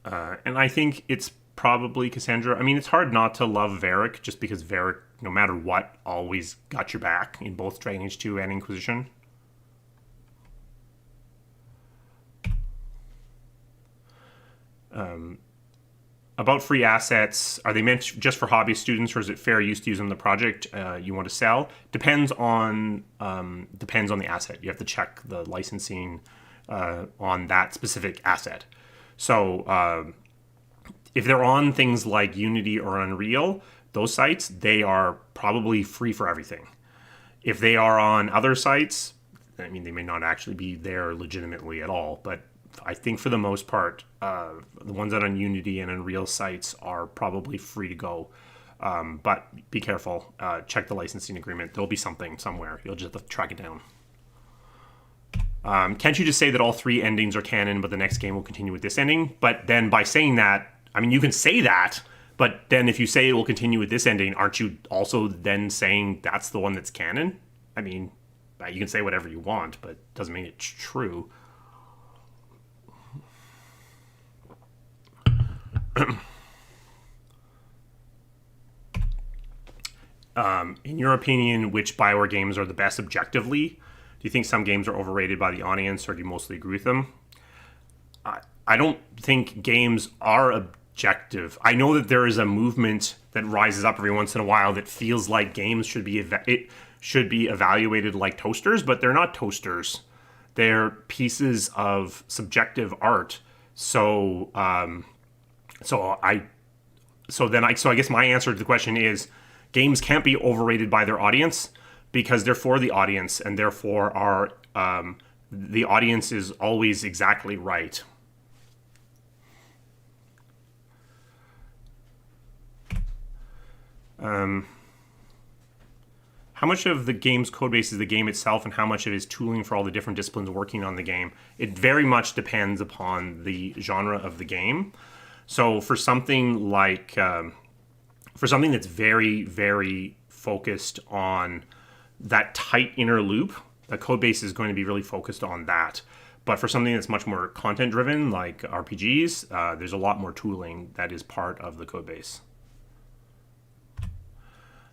I think it's probably Cassandra. I mean, it's hard not to love Varric, just because Varric, no matter what, always got your back in both Dragon Age 2 and Inquisition. About free assets, are they meant just for hobby students, or is it fair use to use them in the project you want to sell? Depends on the asset. You have to check the licensing on that specific asset. So if they're on things like Unity or Unreal, those sites, they are probably free for everything. If they are on other sites, I mean, they may not actually be there legitimately at all, but I think for the most part, the ones that are on Unity and Unreal sites are probably free to go. But be careful. Check the licensing agreement. There'll be something somewhere. You'll just have to track it down. Can't you just say that all 3 endings are canon, but the next game will continue with this ending? But then by saying that, I mean, you can say that, but then if you say it will continue with this ending, aren't you also then saying that's the one that's canon? I mean, you can say whatever you want, but it doesn't mean it's true. In your opinion, which BioWare games are the best objectively? Do you think some games are overrated by the audience, or do you mostly agree with them? I don't think games are objective. I know that there is a movement that rises up every once in a while that feels like games should be evaluated like toasters, but they're not toasters. They're pieces of subjective art. So I guess my answer to the question is games can't be overrated by their audience because they're for the audience, and therefore are the audience is always exactly right. How much of the game's codebase is the game itself, and how much of it is tooling for all the different disciplines working on the game? It very much depends upon the genre of the game. So for something like, for something that's very, very focused on that tight inner loop, the code base is going to be really focused on that. But for something that's much more content driven, like RPGs, there's a lot more tooling that is part of the code base.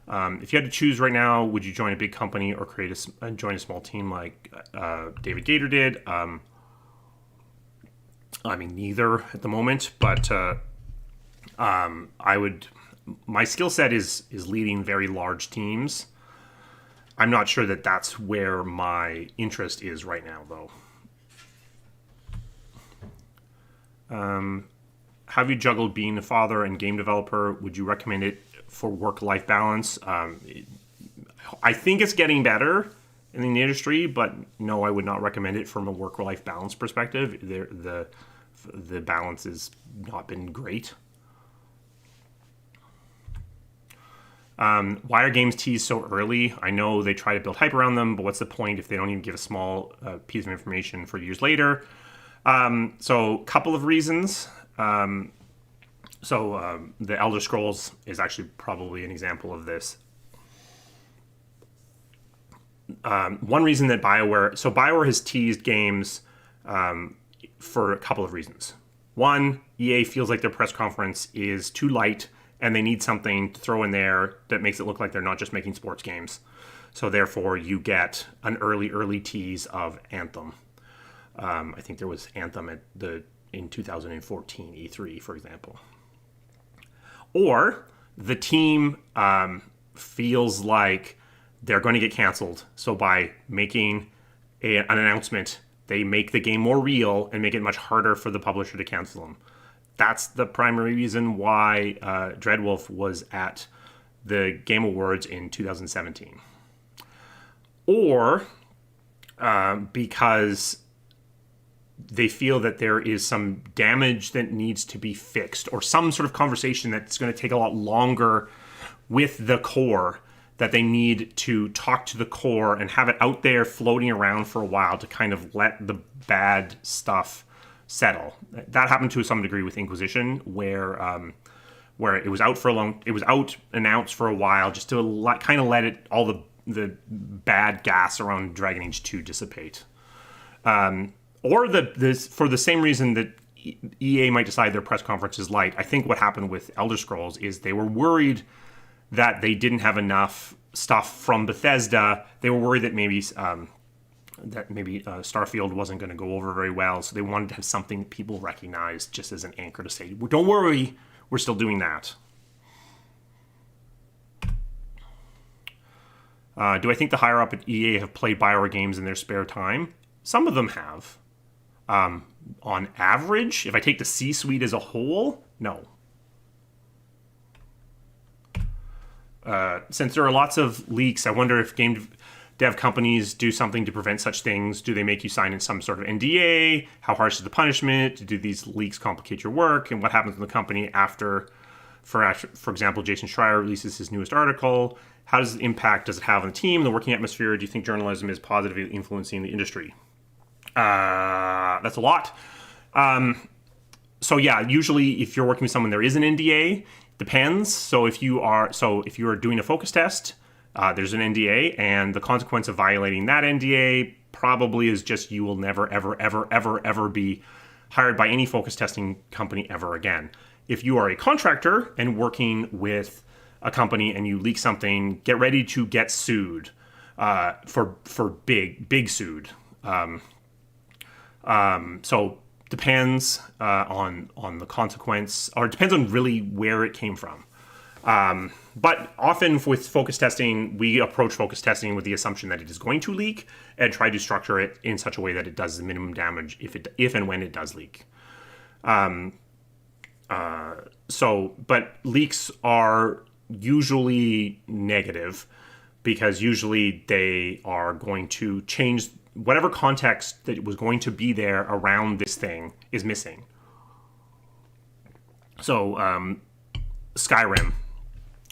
If you had to choose right now, would you join a big company or join a small team like David Gator did? I mean, neither at the moment, but I would. My skill set is leading very large teams. I'm not sure that that's where my interest is right now, though. Have you juggled being a father and game developer? Would you recommend it for work-life balance? I think it's getting better in the industry, but no, I would not recommend it from a work-life balance perspective. The balance has not been great. Why are games teased so early? I know they try to build hype around them, but what's the point if they don't even give a small piece of information for years later? So, a couple of reasons. The Elder Scrolls is actually probably an example of this. One reason that BioWare has teased games for a couple of reasons. One, EA feels like their press conference is too light and they need something to throw in there that makes it look like they're not just making sports games. So therefore, you get an early tease of Anthem. I think there was Anthem in 2014 E3, for example. Or the team feels like they're going to get canceled. So by making an announcement, they make the game more real and make it much harder for the publisher to cancel them. That's the primary reason why Dreadwolf was at the Game Awards in 2017. Or because they feel that there is some damage that needs to be fixed, or some sort of conversation that's going to take a lot longer with the core, that they need to talk to the core and have it out there floating around for a while to kind of let the bad stuff settle. That happened to some degree with Inquisition, where it was out announced for a while, just to kind of let it all the bad gas around Dragon Age 2 dissipate. Or for the same reason that EA might decide their press conference is light. I think what happened with Elder Scrolls is they were worried that they didn't have enough stuff from Bethesda. They were worried that maybe Starfield wasn't going to go over very well, so they wanted to have something that people recognized just as an anchor to say, don't worry, we're still doing that. Do I think the higher up at EA have played BioWare games in their spare time? Some of them have. On average, if I take the C-suite as a whole, no. Since there are lots of leaks, I wonder if game dev companies do something to prevent such things. Do they make you sign in some sort of NDA? How harsh is the punishment? Do these leaks complicate your work? And what happens in the company after, for example, Jason Schreier releases his newest article? How does it have on the team, the working atmosphere? Do you think journalism is positively influencing the industry? That's a lot. So yeah, usually if you're working with someone, there is an NDA. Depends. So if you are doing a focus test, there's an NDA, and the consequence of violating that NDA probably is just you will never, ever be hired by any focus testing company ever again. If you are a contractor and working with a company and you leak something, get ready to get sued for big sued. So depends on the consequence, or it depends on really where it came from. But often with focus testing, we approach focus testing with the assumption that it is going to leak and try to structure it in such a way that it does the minimum damage if and when it does leak. But leaks are usually negative because usually they are going to change whatever context that was going to be there around this thing is missing. So Skyrim,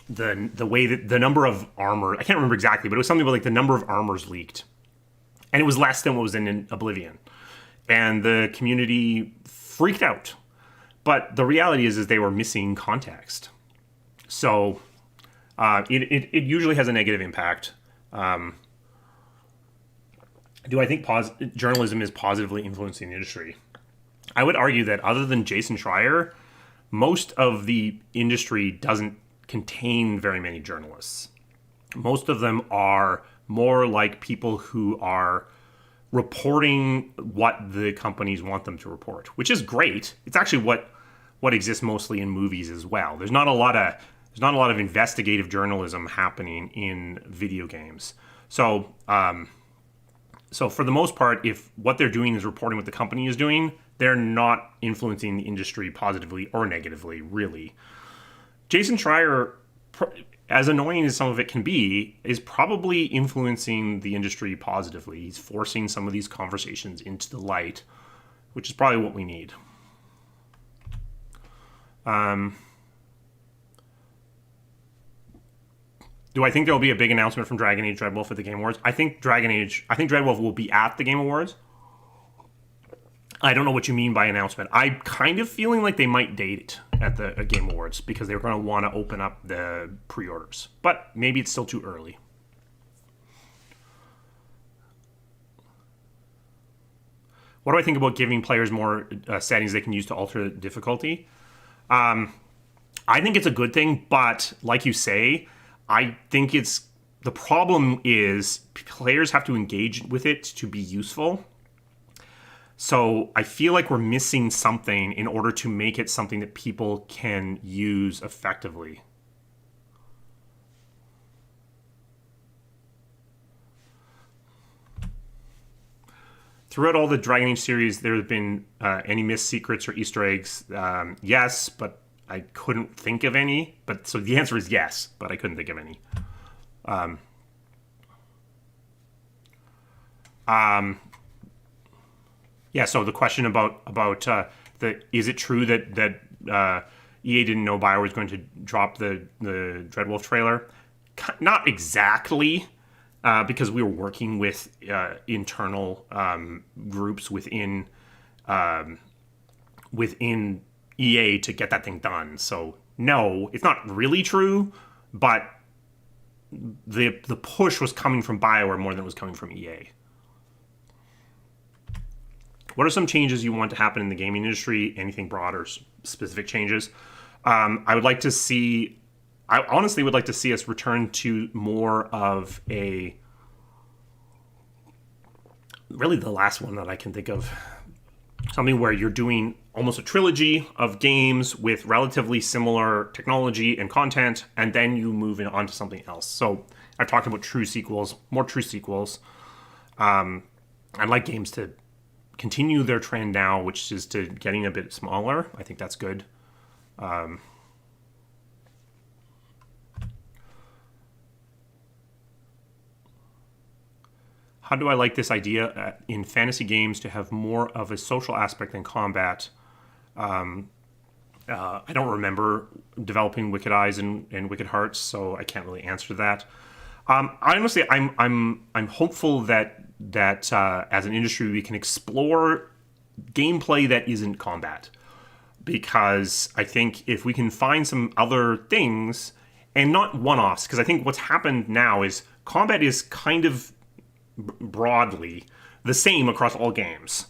the way that the number of armor, I can't remember exactly, but it was something about like the number of armors leaked, and it was less than what was in Oblivion, and the community freaked out. But the reality is they were missing context. So it usually has a negative impact. Do I think journalism is positively influencing the industry? I would argue that other than Jason Schreier, most of the industry doesn't contain very many journalists. Most of them are more like people who are reporting what the companies want them to report, which is great. It's actually what exists mostly in movies as well. There's not a lot of investigative journalism happening in video games. So for the most part, if what they're doing is reporting what the company is doing, they're not influencing the industry positively or negatively, really. Jason Schreier, as annoying as some of it can be, is probably influencing the industry positively. He's forcing some of these conversations into the light, which is probably what we need. Do I think there will be a big announcement from Dragon Age Dreadwolf at the Game Awards? I think Dreadwolf will be at the Game Awards. I don't know what you mean by announcement. I'm kind of feeling like they might date it at the Game Awards because they're going to want to open up the pre-orders. But maybe it's still too early. What do I think about giving players more settings they can use to alter difficulty? I think it's a good thing, but like you say, I think the problem is players have to engage with it to be useful. So I feel like we're missing something in order to make it something that people can use effectively. Throughout all the Dragon Age series, there have been any missed secrets or Easter eggs. Yes, but I couldn't think of any. But so the answer is yes, but I couldn't think of any. Yeah. So the question about is it true that EA didn't know BioWare was going to drop the Dreadwolf trailer? Not exactly. Because we were working with internal groups within EA to get that thing done. So no, it's not really true, but the push was coming from BioWare more than it was coming from EA. What are some changes you want to happen in the gaming industry? Anything broad or specific changes? I would like to see. I honestly would like to see us return to more of a... Really the last one that I can think of. Something where you're doing almost a trilogy of games with relatively similar technology and content, and then you move on to something else. So I've talked about true sequels, more true sequels. I'd like games to continue their trend now, which is to getting a bit smaller. I think that's good. How do I like this idea in fantasy games to have more of a social aspect than combat? I don't remember developing Wicked Eyes and Wicked Hearts, so I can't really answer that. Honestly, I'm hopeful that as an industry we can explore gameplay that isn't combat, because I think if we can find some other things and not one-offs, because I think what's happened now is combat is kind of broadly the same across all games.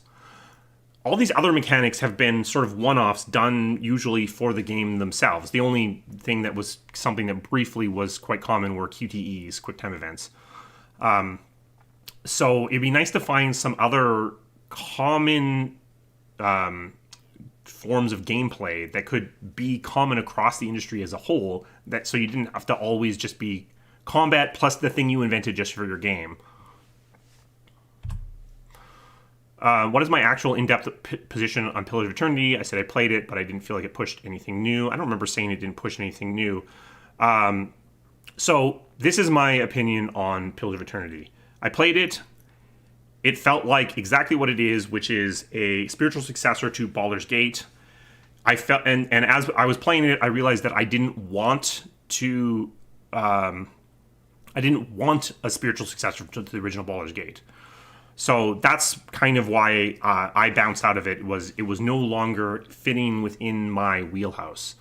All these other mechanics have been sort of one-offs done usually for the game themselves. The only thing that was something that briefly was quite common were QTEs, quick time events. So it'd be nice to find some other common forms of gameplay that could be common across the industry as a whole, that so you didn't have to always just be combat plus the thing you invented just for your game. What is my actual in-depth position on Pillars of Eternity? I said I played it, but I didn't feel like it pushed anything new. I don't remember saying it didn't push anything new. So this is my opinion on Pillars of Eternity. I played it. It felt like exactly what it is, which is a spiritual successor to Baldur's Gate. I felt, and as I was playing it, I realized that I didn't want to. I didn't want a spiritual successor to the original Baldur's Gate. So that's kind of why I bounced out of it. It was no longer fitting within my wheelhouse,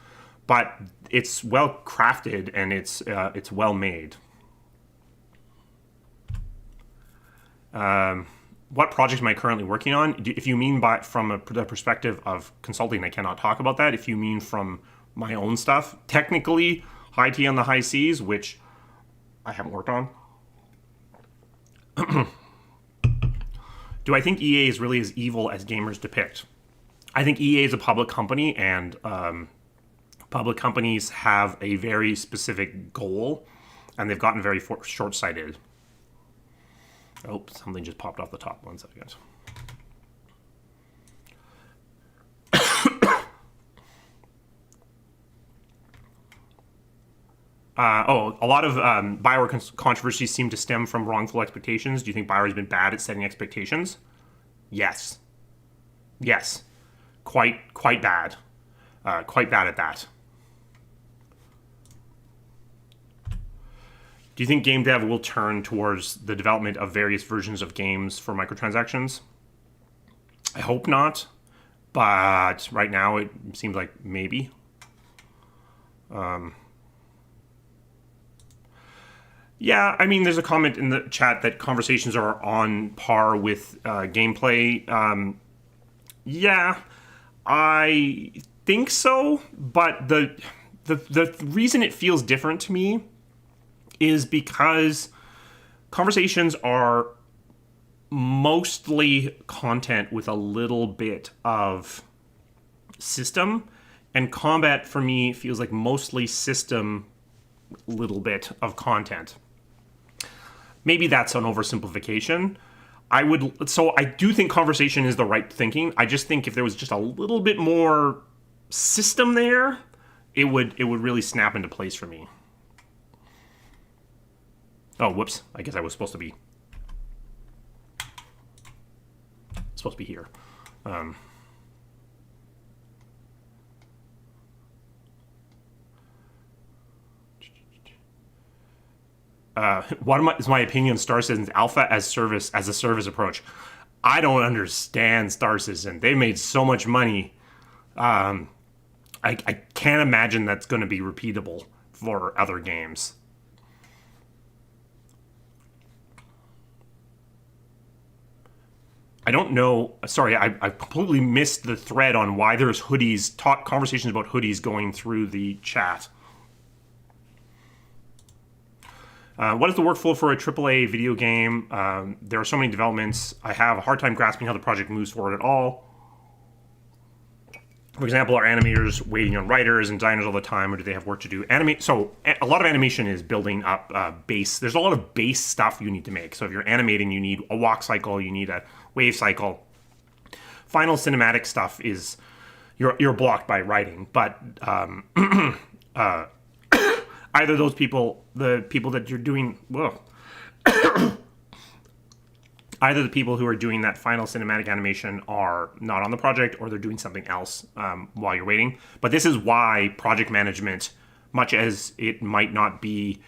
but it's well crafted and it's well made. What projects am I currently working on? If you mean from the perspective of consulting, I cannot talk about that. If you mean from my own stuff, technically, High Tea on the High Seas, which I haven't worked on. Do I think EA is really as evil as gamers depict? I think EA is a public company, and public companies have a very specific goal, and they've gotten very short-sighted. Oh, something just popped off the top. 1 second. A lot of BioWare controversies seem to stem from wrongful expectations. Do you think BioWare has been bad at setting expectations? Yes. Yes. Quite bad. Quite bad at that. Do you think game dev will turn towards the development of various versions of games for microtransactions? I hope not, but right now it seems like maybe. Yeah, I mean, there's a comment in the chat that conversations are on par with gameplay. Yeah, I think so, but the reason it feels different to me is because conversations are mostly content with a little bit of system, and combat for me feels like mostly system, little bit of content. Maybe that's an oversimplification. So I do think conversation is the right thinking. I just think if there was just a little bit more system there, it would really snap into place for me. Oh, whoops. I guess I was supposed to be here. What is my opinion on Star Citizen's alpha as a service approach? I don't understand Star Citizen. They made so much money. I can't imagine that's going to be repeatable for other games. I don't know. Sorry, I completely missed the thread on why there's conversations about hoodies going through the chat. What is the workflow for a AAA video game? There are so many developments. I have a hard time grasping how the project moves forward at all. For example, are animators waiting on writers and designers all the time, or do they have work to do? So a lot of animation is building up base. There's a lot of base stuff you need to make. So if you're animating, you need a walk cycle, you need a wave cycle. Final cinematic stuff is you're blocked by writing, but either those people, the people that you're doing, either the people who are doing that final cinematic animation are not on the project, or they're doing something else while you're waiting. But this is why project management, much as it might not be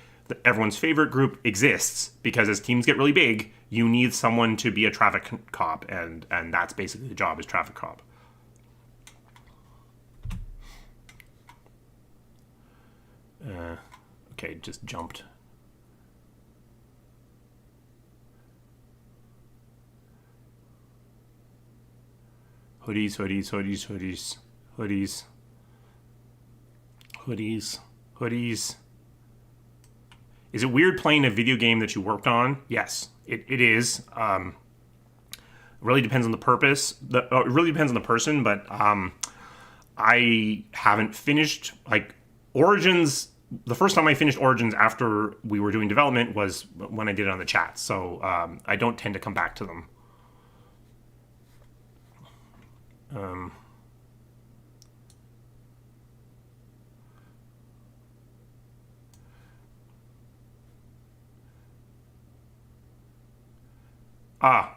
everyone's favorite group, exists, because as teams get really big, you need someone to be a traffic cop, and that's basically the job, is traffic cop. Okay, just jumped. Hoodies, hoodies, hoodies, hoodies, hoodies, hoodies, hoodies. Is it weird playing a video game that you worked on? Yes, it is. It really depends on the purpose. It really depends on the person, but I haven't finished, like, Origins. The first time I finished Origins after we were doing development was when I did it on the chat, so I don't tend to come back to them.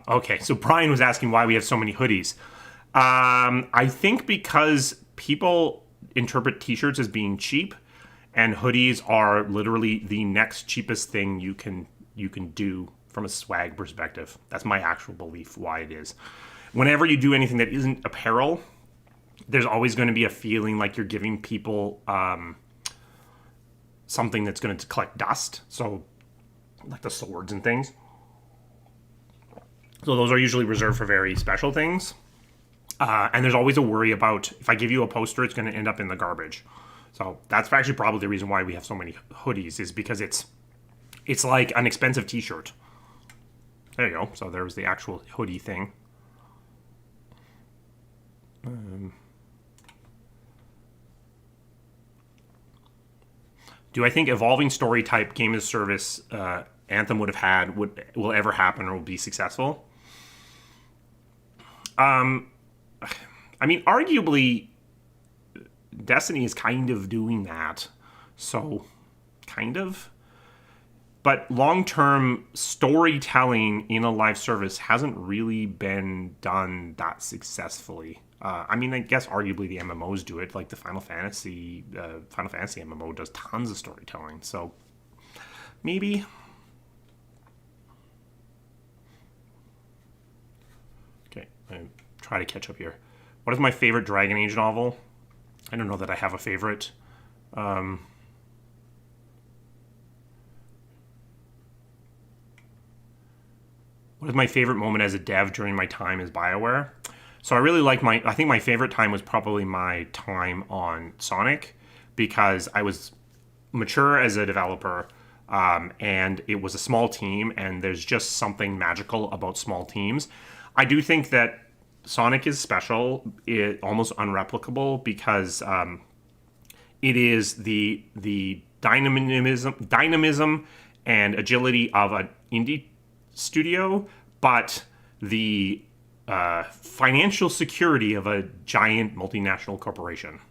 Okay. So Brian was asking why we have so many hoodies. I think because people interpret t-shirts as being cheap, and hoodies are literally the next cheapest thing you can do from a swag perspective. That's my actual belief why it is. Whenever you do anything that isn't apparel, there's always going to be a feeling like you're giving people something that's going to collect dust. So, like the swords and things. So those are usually reserved for very special things. And there's always a worry about, if I give you a poster, it's going to end up in the garbage. So that's actually probably the reason why we have so many hoodies, is because it's like an expensive t-shirt. There you go. So there's the actual hoodie thing. Do I think evolving story type game as a service Anthem would have had will ever happen or will be successful? I mean, arguably, Destiny is kind of doing that. So, kind of. But long-term storytelling in a live service hasn't really been done that successfully. I mean, I guess arguably the MMOs do it. Like the Final Fantasy MMO does tons of storytelling. So, maybe. Okay, I try to catch up here. What is my favorite Dragon Age novel? I don't know that I have a favorite. What is my favorite moment as a dev during my time as BioWare? So I really like I think my favorite time was probably my time on Sonic, because I was mature as a developer, and it was a small team, and there's just something magical about small teams. I do think that Sonic is special, almost unreplicable, because it is the dynamism and agility of an indie studio, but the financial security of a giant multinational corporation.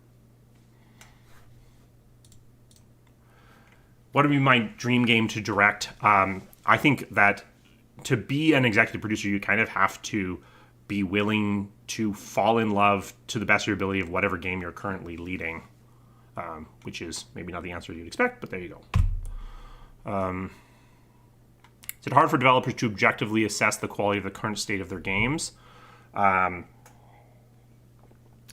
What would be my dream game to direct? I think that to be an executive producer, you kind of have to be willing to fall in love to the best of your ability of whatever game you're currently leading, which is maybe not the answer you'd expect, but there you go. Is it hard for developers to objectively assess the quality of the current state of their games?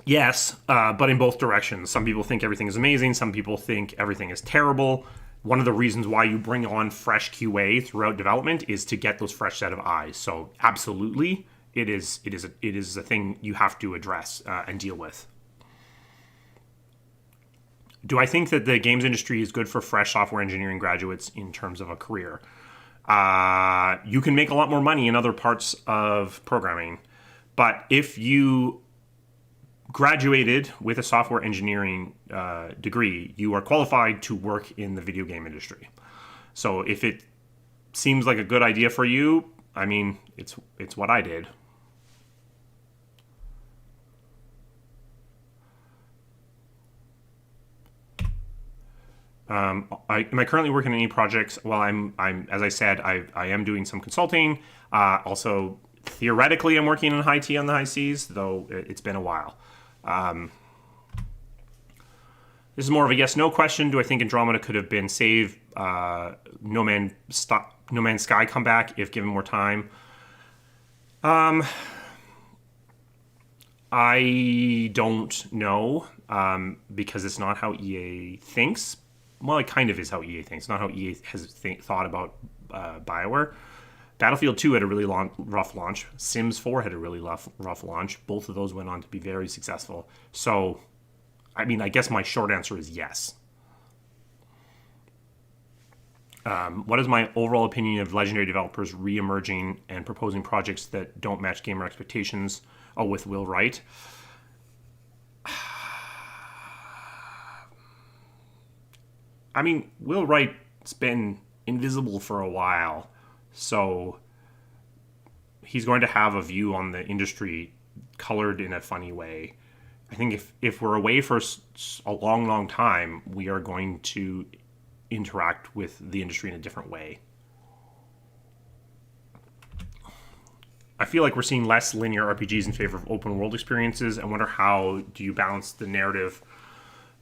Yes, but in both directions. Some people think everything is amazing. Some people think everything is terrible. One of the reasons why you bring on fresh QA throughout development is to get those fresh set of eyes. So absolutely, it is a thing you have to address and deal with. Do I think that the games industry is good for fresh software engineering graduates in terms of a career? You can make a lot more money in other parts of programming, but if you graduated with a software engineering degree, you are qualified to work in the video game industry. So if it seems like a good idea for you, I mean, it's what I did. Am I currently working on any projects? Well, I'm as I said, I am doing some consulting. Also, theoretically, I'm working on high T on the high Cs, though it's been a while. This is more of a yes/no question. Do I think Andromeda could have been saved? No Man's Sky comeback if given more time. I don't know, because it's not how EA thinks. Well, it kind of is how EA thinks. Not how EA has thought about BioWare. Battlefield 2 had a really rough launch. Sims 4 had a really rough launch. Both of those went on to be very successful. So, I mean, I guess my short answer is yes. What is my overall opinion of legendary developers re-emerging and proposing projects that don't match gamer expectations? Oh, with Will Wright. I mean, Will Wright's been invisible for a while, so he's going to have a view on the industry colored in a funny way. I think if we're away for a long, long time, we are going to interact with the industry in a different way. I feel like we're seeing less linear RPGs in favor of open world experiences. I wonder, how do you balance the narrative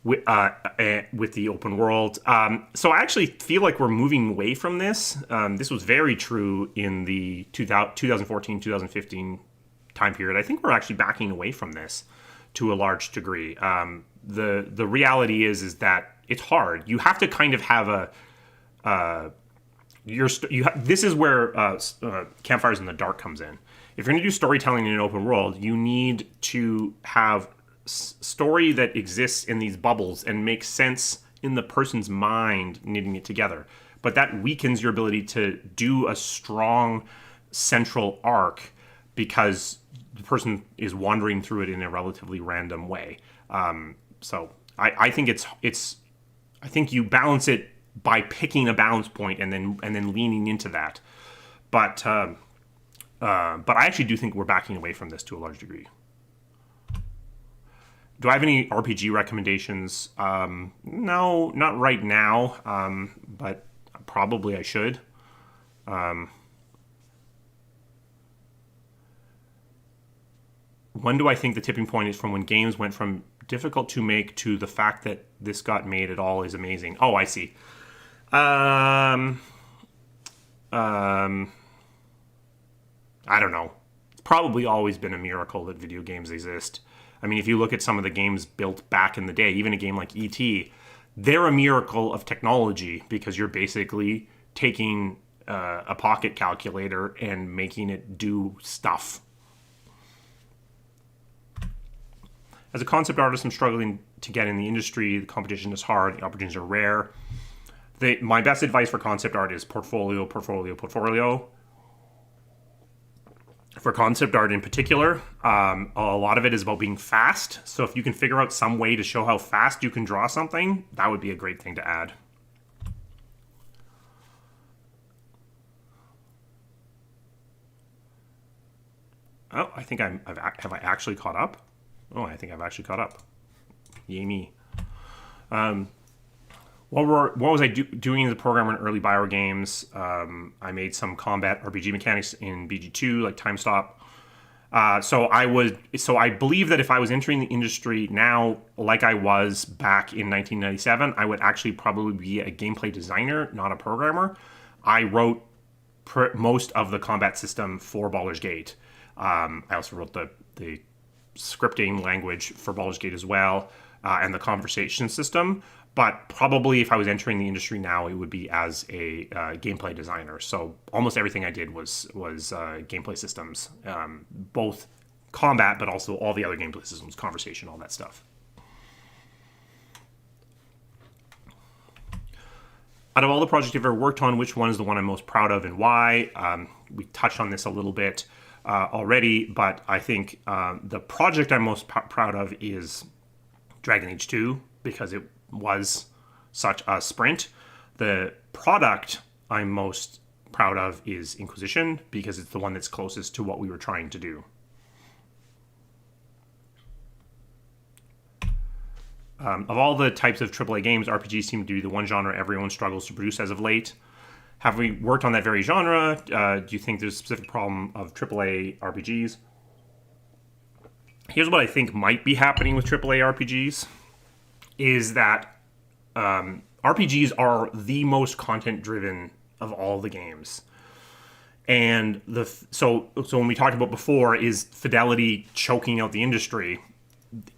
with the open world? So I actually feel like we're moving away from this. This was very true in the 2014-2015 time period. I think we're actually backing away from this to a large degree. The reality is that it's hard. You have to kind of have this is where Campfires in the Dark comes in. If you're going to do storytelling in an open world, you need to have story that exists in these bubbles and makes sense in the person's mind knitting it together. But that weakens your ability to do a strong central arc because the person is wandering through it in a relatively random way. So I think I think you balance it by picking a balance point and then leaning into that. But I actually do think we're backing away from this to a large degree. Do I have any RPG recommendations? No, not right now, but probably I should. When do I think the tipping point is from when games went from difficult to make to the fact that this got made at all is amazing? Oh, I see. I don't know. It's probably always been a miracle that video games exist. I mean, if you look at some of the games built back in the day, even a game like E.T., they're a miracle of technology because you're basically taking a pocket calculator and making it do stuff. As a concept artist, I'm struggling to get in the industry. The competition is hard. The opportunities are rare. My best advice for concept art is portfolio, portfolio, portfolio. For concept art in particular, a lot of it is about being fast. So if you can figure out some way to show how fast you can draw something, that would be a great thing to add. Oh, I think have I actually caught up? Oh, I think I've actually caught up. Yay me. What was I doing as a programmer in early BioWare games? I made some combat RPG mechanics in BG2, like time stop. So I believe that if I was entering the industry now, like I was back in 1997, I would actually probably be a gameplay designer, not a programmer. I wrote most of the combat system for Baldur's Gate. I also wrote the scripting language for Baldur's Gate as well, and the conversation system. But probably if I was entering the industry now, it would be as a gameplay designer. So almost everything I did was gameplay systems, both combat, but also all the other gameplay systems, conversation, all that stuff. Out of all the projects I've ever worked on, which one is the one I'm most proud of and why? We touched on this a little bit already, but I think the project I'm most proud of is Dragon Age 2, because it was such a sprint. The product I'm most proud of is Inquisition, because it's the one that's closest to what we were trying to do. Of all the types of AAA games, RPGs seem to be the one genre everyone struggles to produce as of late. Have we worked on that very genre? Do you think there's a specific problem of AAA RPGs? Here's what I think might be happening with AAA RPGs, is that RPGs are the most content-driven of all the games. And so when we talked about before, is fidelity choking out the industry?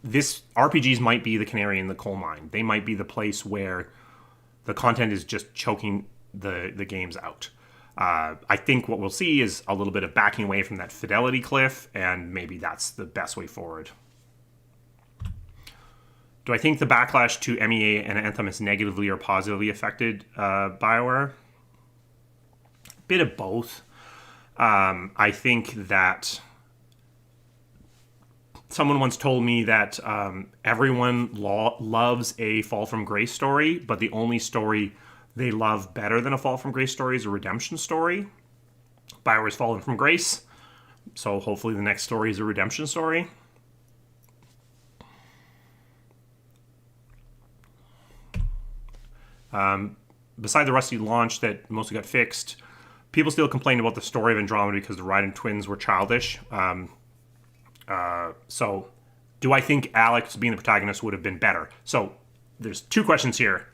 This RPGs might be the canary in the coal mine. They might be the place where the content is just choking the games out. I think what we'll see is a little bit of backing away from that fidelity cliff, and maybe that's the best way forward. Do I think the backlash to MEA and Anthem has negatively or positively affected BioWare? A bit of both. I think that someone once told me that everyone loves a Fall from Grace story, but the only story they love better than a Fall from Grace story is a redemption story. BioWare's fallen from grace, so hopefully the next story is a redemption story. Beside the rusty launch that mostly got fixed, people still complained about the story of Andromeda because the Raiden twins were childish. So do I think Alex being the protagonist would have been better? So there's two questions here.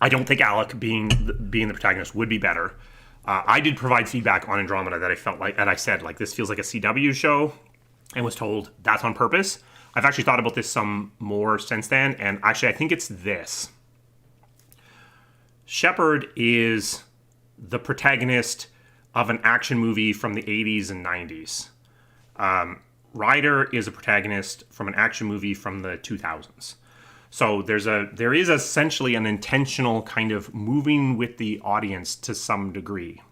I don't think Alec being the protagonist would be better. I did provide feedback on Andromeda that I felt like, and I said, like, this feels like a CW show, and was told that's on purpose. I've actually thought about this some more since then, and actually I think it's this. Shepard is the protagonist of an action movie from the 80s and 90s. Ryder is a protagonist from an action movie from the 2000s. So there is essentially an intentional kind of moving with the audience to some degree.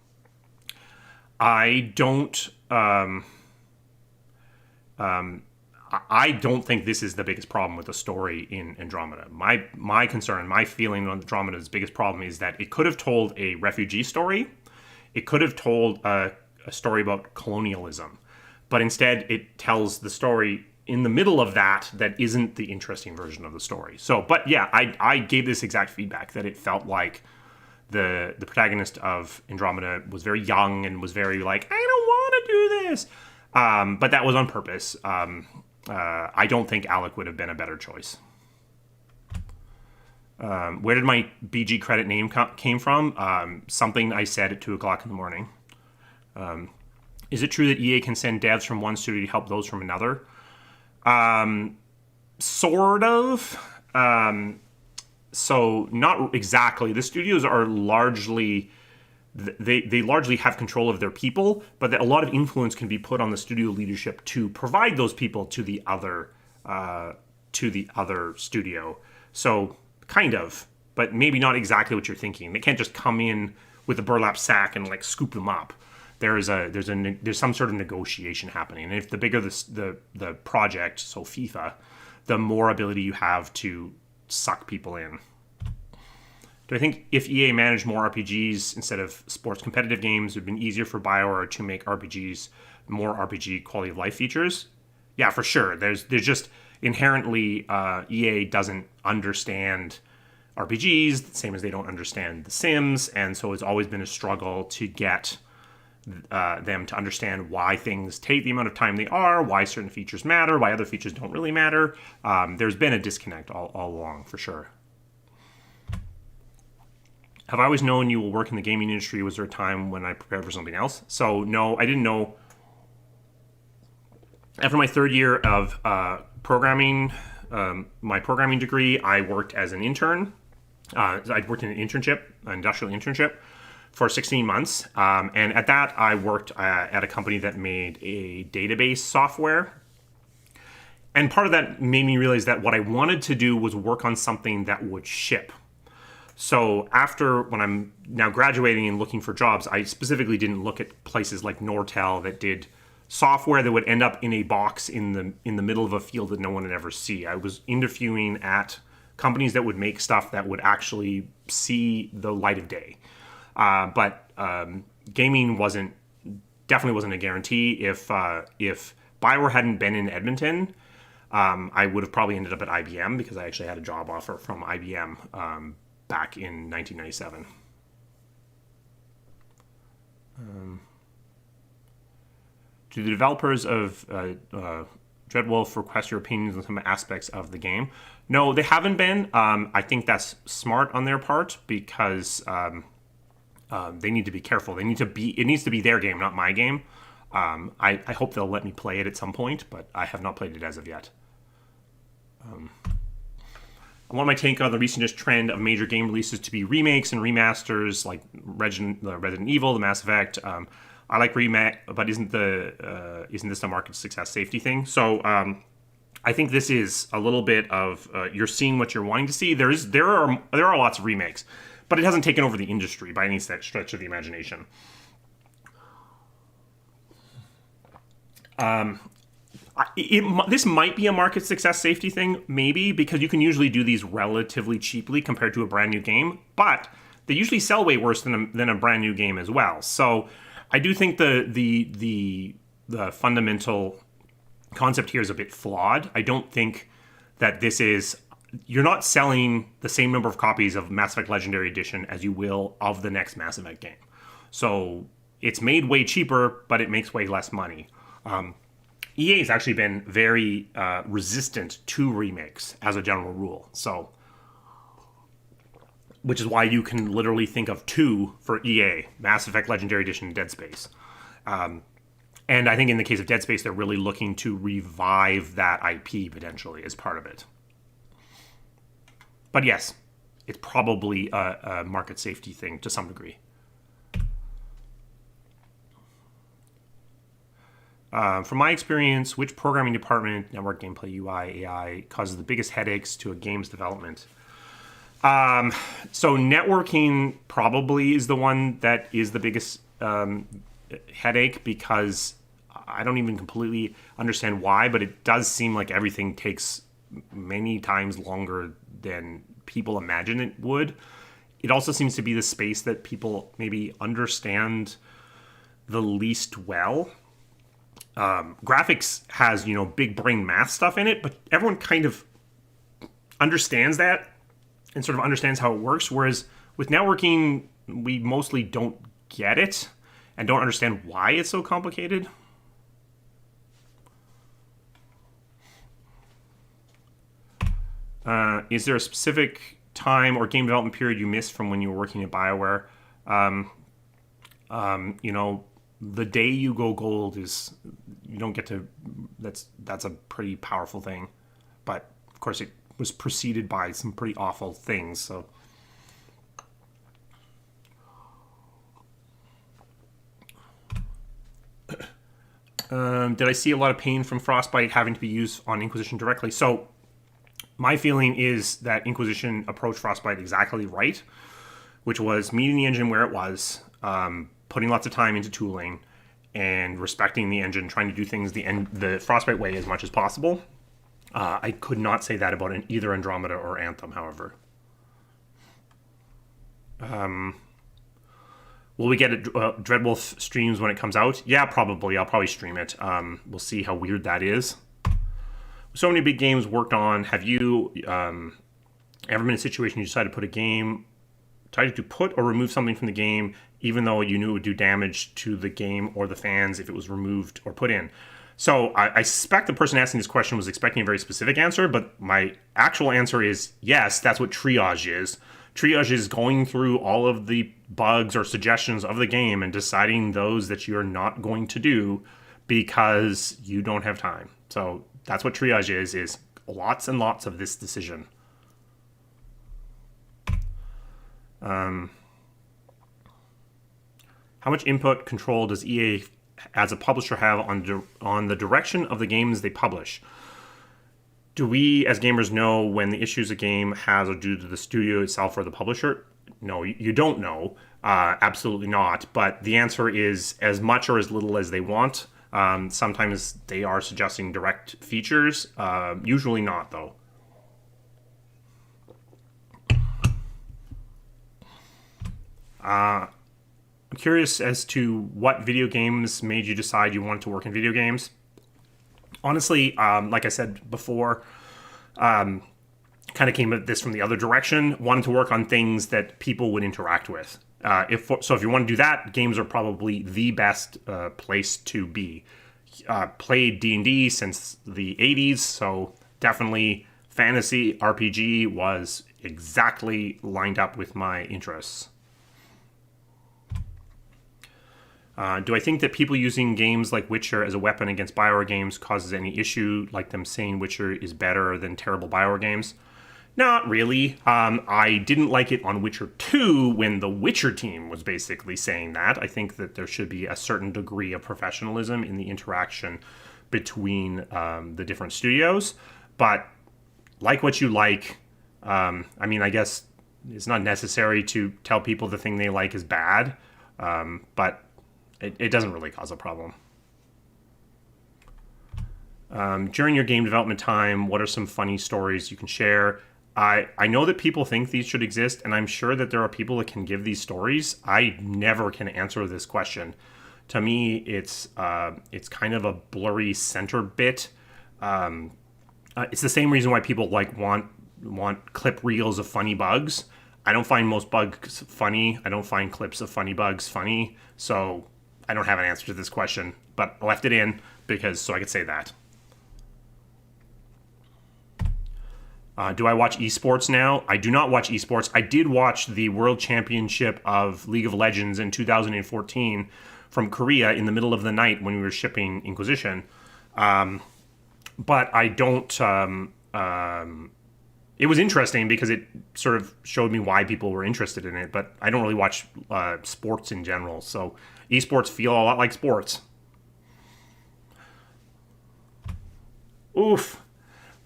I don't think this is the biggest problem with the story in Andromeda. My concern, my feeling on Andromeda's biggest problem is that it could have told a refugee story. It could have told a story about colonialism. But instead, it tells the story in the middle of that isn't the interesting version of the story. So, but yeah, I gave this exact feedback, that it felt like the protagonist of Andromeda was very young and was very like, I don't want to do this. But that was on purpose. I don't think Alec would have been a better choice. Where did my BG credit name came from? Something I said at 2 o'clock in the morning. Is it true that EA can send devs from one studio to help those from another? Sort of. So not exactly. The studios are largely they largely have control of their people, but a lot of influence can be put on the studio leadership to provide those people to the other studio. So kind of, but maybe not exactly what you're thinking. They can't just come in with a burlap sack and like scoop them up. There's some sort of negotiation happening, and if the bigger the project, so FIFA, the more ability you have to suck people in. Do I think if EA managed more RPGs instead of sports competitive games, it would have been easier for BioWare to make RPGs more RPG quality of life features? Yeah, for sure. There's just inherently EA doesn't understand RPGs, the same as they don't understand The Sims, and so it's always been a struggle to get them to understand why things take the amount of time they are, why certain features matter, why other features don't really matter. There's been a disconnect all along, for sure. Have I always known you will work in the gaming industry? Was there a time when I prepared for something else? So no, I didn't know. After my third year of programming, my programming degree, I worked as an intern. I worked in an industrial internship, for 16 months. And at that, I worked at a company that made a database software. And part of that made me realize that what I wanted to do was work on something that would ship. So when I'm now graduating and looking for jobs, I specifically didn't look at places like Nortel that did software that would end up in a box in the middle of a field that no one would ever see. I was interviewing at companies that would make stuff that would actually see the light of day. But gaming definitely wasn't a guarantee. If BioWare hadn't been in Edmonton, I would have probably ended up at IBM because I actually had a job offer from IBM back in 1997. Do the developers of Dreadwolf request your opinions on some aspects of the game? No, they haven't been. I think that's smart on their part because they need to be careful. It needs to be their game, not my game. I hope they'll let me play it at some point, but I have not played it as of yet. I want my take on the recent trend of major game releases to be remakes and remasters, like Resident Evil, the Mass Effect. I like remake, but isn't this a market success safety thing? So I think this is a little bit of you're seeing what you're wanting to see. There are lots of remakes, but it hasn't taken over the industry by any stretch of the imagination. This might be a market success safety thing, maybe, because you can usually do these relatively cheaply compared to a brand new game, but they usually sell way worse than a brand new game as well. So I do think the fundamental concept here is a bit flawed. I don't think that you're not selling the same number of copies of Mass Effect Legendary Edition as you will of the next Mass Effect game. So it's made way cheaper, but it makes way less money. EA has actually been very resistant to remakes as a general rule. So, which is why you can literally think of two for EA, Mass Effect Legendary Edition and Dead Space. And I think in the case of Dead Space, they're really looking to revive that IP potentially as part of it. But yes, it's probably a market safety thing to some degree. From my experience, which programming department, network, gameplay, UI, AI, causes the biggest headaches to a game's development? So networking probably is the one that is the biggest headache, because I don't even completely understand why, but it does seem like everything takes many times longer than people imagine it would. It also seems to be the space that people maybe understand the least well. Graphics has, big brain math stuff in it, but everyone kind of understands that and sort of understands how it works. Whereas with networking, we mostly don't get it and don't understand why it's so complicated. Is there a specific time or game development period you missed from when you were working at BioWare? You know, the day you go gold is, you don't get to, that's a pretty powerful thing. But of course it was preceded by some pretty awful things, so. Did I see a lot of pain from Frostbite having to be used on Inquisition directly? So my feeling is that Inquisition approached Frostbite exactly right, which was meeting the engine where it was, putting lots of time into tooling, and respecting the engine, trying to do things the Frostbite way as much as possible. I could not say that about either Andromeda or Anthem, however. Will we get Dreadwolf streams when it comes out? Yeah, probably. I'll probably stream it. We'll see how weird that is. So many big games worked on. Have you ever been in a situation you decided to put or remove something from the game, even though you knew it would do damage to the game or the fans if it was removed or put in? So I suspect the person asking this question was expecting a very specific answer, but my actual answer is yes, that's what triage is. Triage is going through all of the bugs or suggestions of the game and deciding those that you're not going to do because you don't have time. So that's what triage is lots and lots of this decision. How much input control does EA as a publisher have on the direction of the games they publish? Do we as gamers know when the issues a game has are due to the studio itself or the publisher? No, you don't know. Absolutely not. But the answer is as much or as little as they want. Sometimes they are suggesting direct features. Usually not, though. I'm curious as to what video games made you decide you wanted to work in video games. Honestly, like I said before, kind of came at this from the other direction. Wanted to work on things that people would interact with. If you want to do that, games are probably the best place to be. Played D&D since the 80s, so definitely fantasy RPG was exactly lined up with my interests. Do I think that people using games like Witcher as a weapon against BioWare games causes any issue, like them saying Witcher is better than terrible BioWare games? Not really. I didn't like it on Witcher 2 when the Witcher team was basically saying that. I think that there should be a certain degree of professionalism in the interaction between the different studios. But like what you like, I mean, I guess it's not necessary to tell people the thing they like is bad, but it doesn't really cause a problem. During your game development time, what are some funny stories you can share? I know that people think these should exist, and I'm sure that there are people that can give these stories. I never can answer this question. To me, it's kind of a blurry center bit. It's the same reason why people want clip reels of funny bugs. I don't find most bugs funny. I don't find clips of funny bugs funny. So I don't have an answer to this question, but I left it in so I could say that. Do I watch esports now? I do not watch esports. I did watch the World Championship of League of Legends in 2014 from Korea in the middle of the night when we were shipping Inquisition. But I don't... it was interesting because it sort of showed me why people were interested in it, but I don't really watch sports in general. So esports feel a lot like sports. Oof.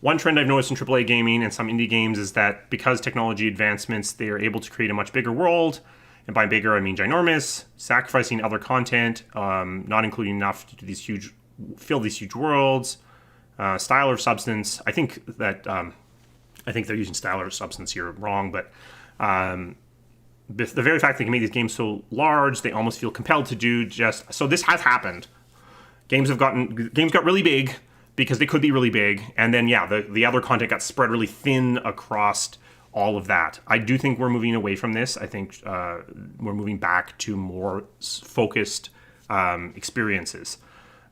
One trend I've noticed in AAA gaming and some indie games is that because technology advancements, they are able to create a much bigger world. And by bigger, I mean ginormous, sacrificing other content, not including enough to do fill these huge worlds. Style or substance. I think they're using style or substance here wrong, but the very fact they can make these games so large, they almost feel compelled to do so. This has happened. Games got really big because they could be really big, and then the other content got spread really thin across all of that. I do think we're moving away from this. I think we're moving back to more focused experiences.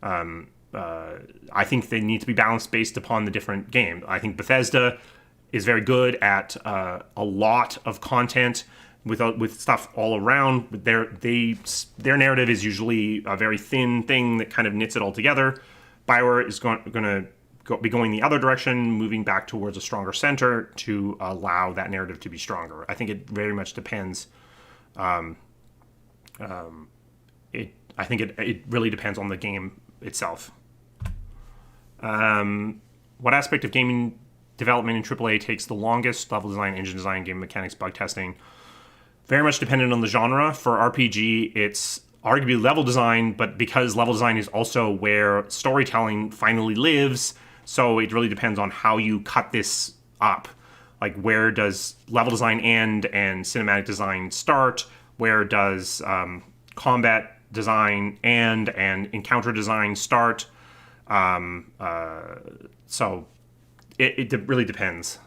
I think they need to be balanced based upon the different game. I think Bethesda is very good at a lot of content with stuff all around. Their narrative is usually a very thin thing that kind of knits it all together. BioWare is going to be going the other direction, moving back towards a stronger center to allow that narrative to be stronger. I think it very much depends. I think it really depends on the game itself. What aspect of gaming development in AAA takes the longest? Level design, engine design, game mechanics, bug testing. Very much dependent on the genre. For RPG, it's arguably level design, but because level design is also where storytelling finally lives, so it really depends on how you cut this up. Like, where does level design end and cinematic design start? Where does combat design end and encounter design start? So it really depends.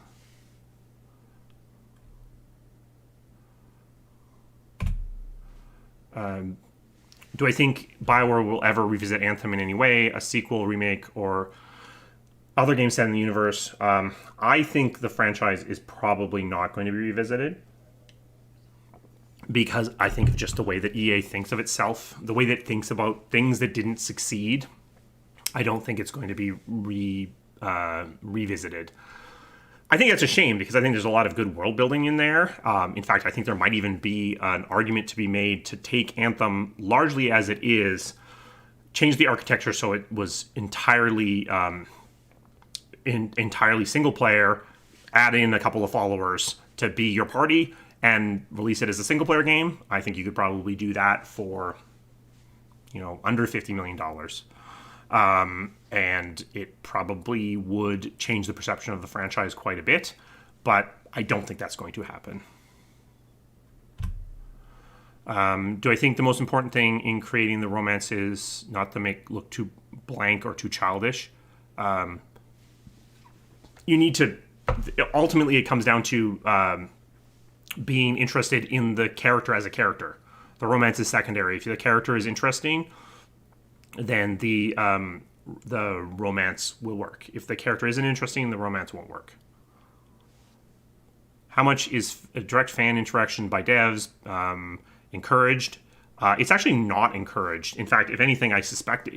Do I think BioWare will ever revisit Anthem in any way, a sequel, remake, or other games set in the universe? I think the franchise is probably not going to be revisited, because I think of just the way that EA thinks of itself, the way that it thinks about things that didn't succeed. I don't think it's going to be revisited. I think that's a shame, because I think there's a lot of good world building in there. In fact, I think there might even be an argument to be made to take Anthem largely as it is, change the architecture so it was entirely single player, add in a couple of followers to be your party, and release it as a single player game. I think you could probably do that for, under $50 million. And it probably would change the perception of the franchise quite a bit, but I don't think that's going to happen. Do I think the most important thing in creating the romance is not to make look too blank or too childish? You need to, ultimately it comes down to being interested in the character as a character. The romance is secondary. If the character is interesting, then the romance will work. If the character isn't interesting, the romance won't work. How much is a direct fan interaction by devs encouraged? It's actually not encouraged. In fact, if anything, I suspect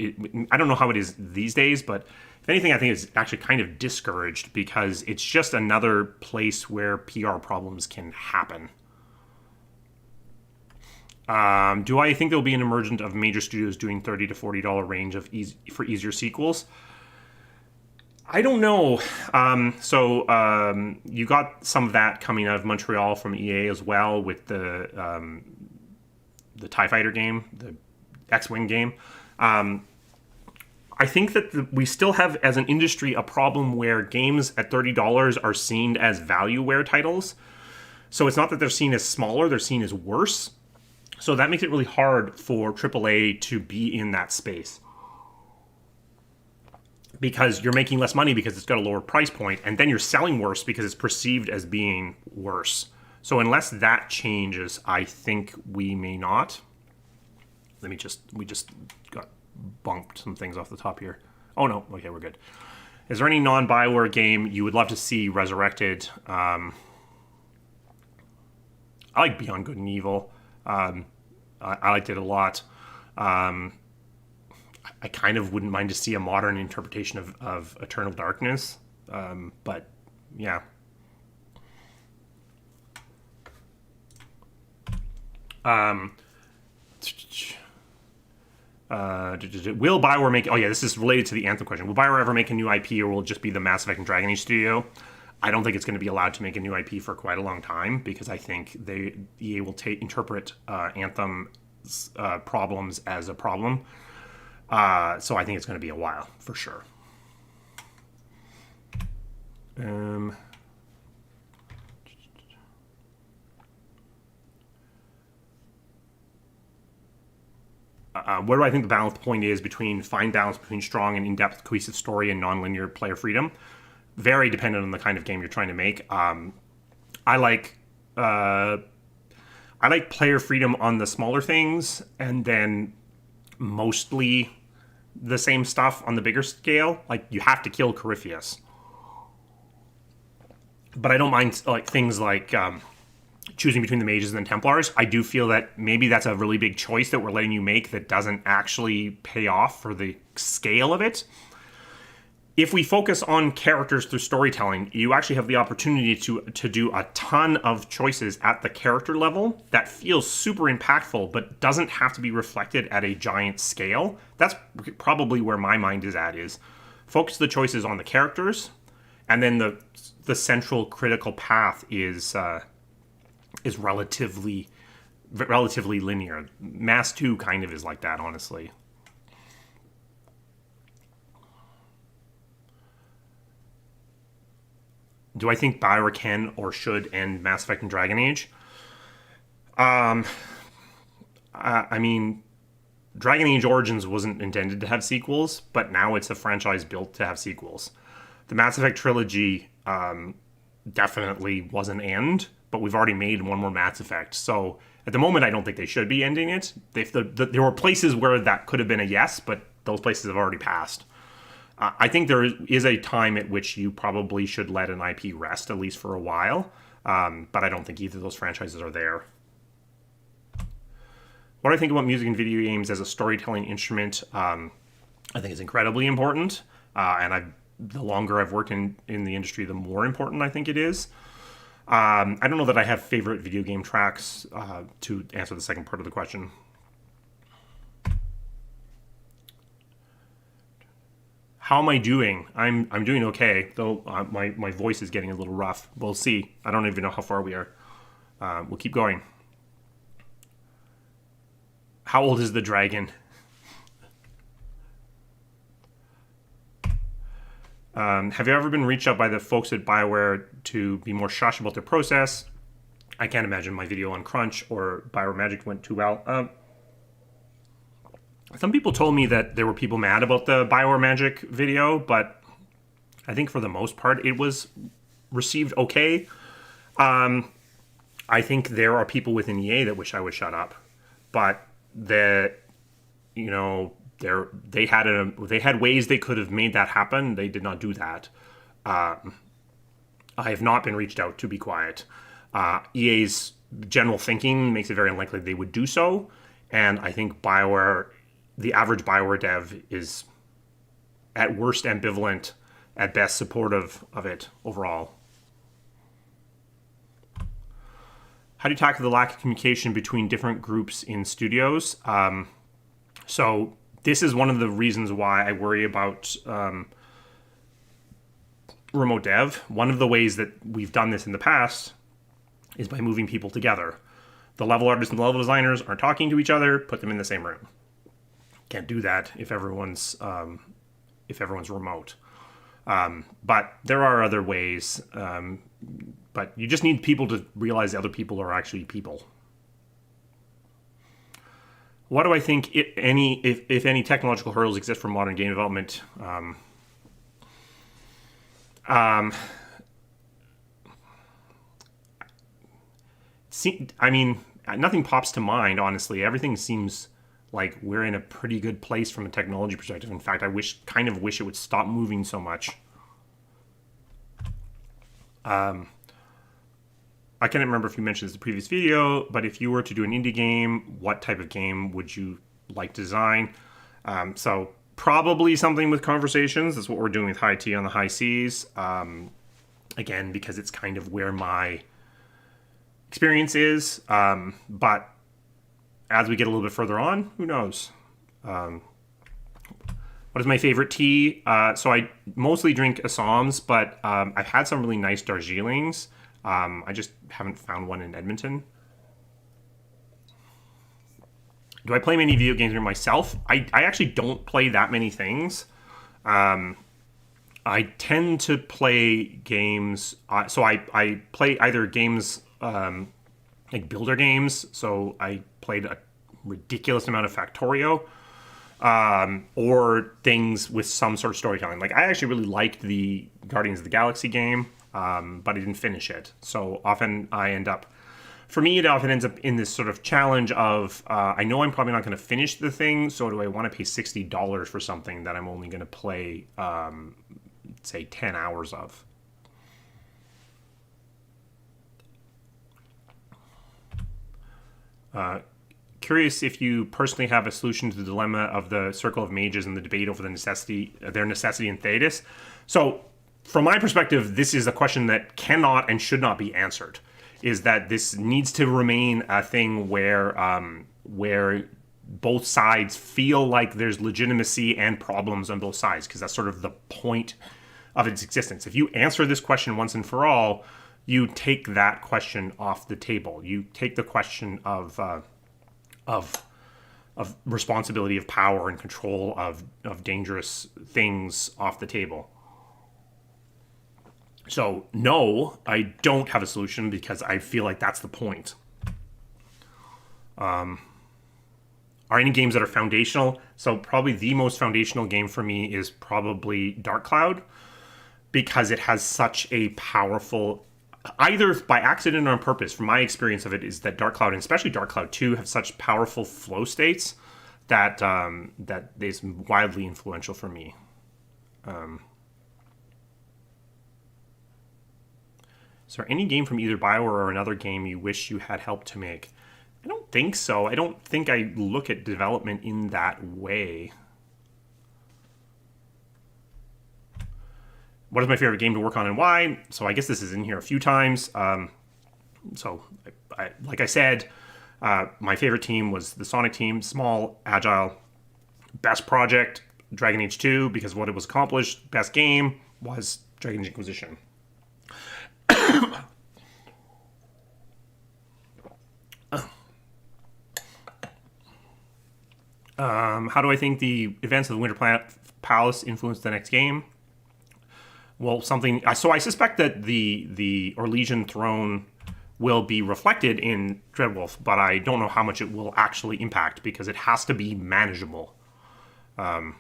I don't know how it is these days, but if anything, I think it's actually kind of discouraged, because it's just another place where PR problems can happen. Do I think there'll be an emergence of major studios doing $30 to $40 range for easier sequels? I don't know. You got some of that coming out of Montreal from EA as well, with the TIE Fighter game, the X-Wing game. I think that we still have, as an industry, a problem where games at $30 are seen as valueware titles. So it's not that they're seen as smaller, they're seen as worse. So that makes it really hard for AAA to be in that space, because you're making less money because it's got a lower price point, and then you're selling worse because it's perceived as being worse. So unless that changes, I think we may not. We just got bumped some things off the top here. Oh no, okay, we're good. Is there any non-BioWare game you would love to see resurrected? I like Beyond Good and Evil. I liked it a lot. I kind of wouldn't mind to see a modern interpretation of Eternal Darkness. But yeah. Will BioWare make... Oh yeah, this is related to the Anthem question. Will BioWare ever make a new IP, or will it just be the Mass Effect and Dragon Age studio? I don't think it's going to be allowed to make a new IP for quite a long time, because I think EA will interpret Anthem's problems as a problem. So I think it's going to be a while, for sure. Where do I think the balance point is between fine balance between strong and in-depth cohesive story and non-linear player freedom? Very dependent on the kind of game you're trying to make. I like player freedom on the smaller things, and then mostly the same stuff on the bigger scale. Like, you have to kill Corypheus. but I don't mind like things like choosing between the mages and the Templars. I do feel that maybe that's a really big choice that we're letting you make that doesn't actually pay off for the scale of it. If we focus on characters through storytelling, you actually have the opportunity to do a ton of choices at the character level that feels super impactful, but doesn't have to be reflected at a giant scale. That's probably where my mind is at, is focus the choices on the characters, and then the central critical path is relatively linear. Mass 2 kind of is like that, honestly. Do I think BioWare can or should end Mass Effect and Dragon Age? I mean, Dragon Age Origins wasn't intended to have sequels, but now it's a franchise built to have sequels. The Mass Effect trilogy definitely was an end, but we've already made one more Mass Effect. So at the moment, I don't think they should be ending it. There were places where that could have been a yes, but those places have already passed. I think there is a time at which you probably should let an IP rest, at least for a while. But I don't think either of those franchises are there. What I think about music and video games as a storytelling instrument, I think is incredibly important. And the longer I've worked in the industry, the more important I think it is. I don't know that I have favorite video game tracks to answer the second part of the question. How am I doing? I'm doing okay, though my voice is getting a little rough. We'll see. I don't even know how far we are. We'll keep going. How old is the dragon? Have you ever been reached out by the folks at BioWare to be more shush about their process? I can't imagine my video on Crunch or BioWare Magic went too well. Some people told me that there were people mad about the BioWare Magic video, but I think for the most part it was received okay. I think there are people within EA that wish I would shut up, but they had ways they could have made that happen. They did not do that. I have not been reached out to be quiet. EA's general thinking makes it very unlikely they would do so, and I think the average BioWare dev is at worst ambivalent, at best supportive of it overall. How do you tackle the lack of communication between different groups in studios? So this is one of the reasons why I worry about remote dev. One of the ways that we've done this in the past is by moving people together. The level artists and the level designers aren't talking to each other, put them in the same room. Can't do that if everyone's remote. But there are other ways. But you just need people to realize other people are actually people. What do I think, if any technological hurdles exist for modern game development? Nothing pops to mind, honestly. Everything seems like we're in a pretty good place from a technology perspective. In fact, I wish it would stop moving so much. I can't remember if you mentioned this in the previous video, but if you were to do an indie game, what type of game would you like to design? So probably something with conversations. That's what we're doing with High T on the High Seas. Again, because it's kind of where my experience is. But as we get a little bit further on, who knows? What is my favorite tea? So I mostly drink Assams, but I've had some really nice Darjeelings. I just haven't found one in Edmonton. Do I play many video games myself? I actually don't play that many things. I tend to play games. So I play either games like builder games. So I played a ridiculous amount of Factorio. Or things with some sort of storytelling. Like I actually really liked the Guardians of the Galaxy game. But I didn't finish it. So often it often ends up in this sort of challenge of, I know I'm probably not going to finish the thing, so do I want to pay $60 for something that I'm only going to play, say, 10 hours of? Curious if you personally have a solution to the dilemma of the Circle of Mages and the debate over their necessity and thetis. So, from my perspective, this is a question that cannot and should not be answered. Is that this needs to remain a thing where both sides feel like there's legitimacy and problems on both sides, because that's sort of the point of its existence. If you answer this question once and for all, you take that question off the table. You take the question of responsibility, of power and control of dangerous things off the table. So no, I don't have a solution because I feel like that's the point. Are any games that are foundational? So probably the most foundational game for me is probably Dark Cloud, because it has such a powerful, either by accident or on purpose, from my experience of it, is that Dark Cloud, and especially Dark Cloud 2, have such powerful flow states that that is wildly influential for me. Is there any game from either BioWare or another game you wish you had helped to make? I don't think so. I don't think I look at development in that way. What is my favorite game to work on and why? So I guess this is in here a few times. So like I said, my favorite team was the Sonic team, small, agile. Best project, Dragon Age 2, because what it was accomplished. Best game was Dragon Age Inquisition. How do I think the events of the Winter Palace influenced the next game? Well, something. So I suspect that the Orlesian throne will be reflected in Dreadwolf, but I don't know how much it will actually impact, because it has to be manageable. Do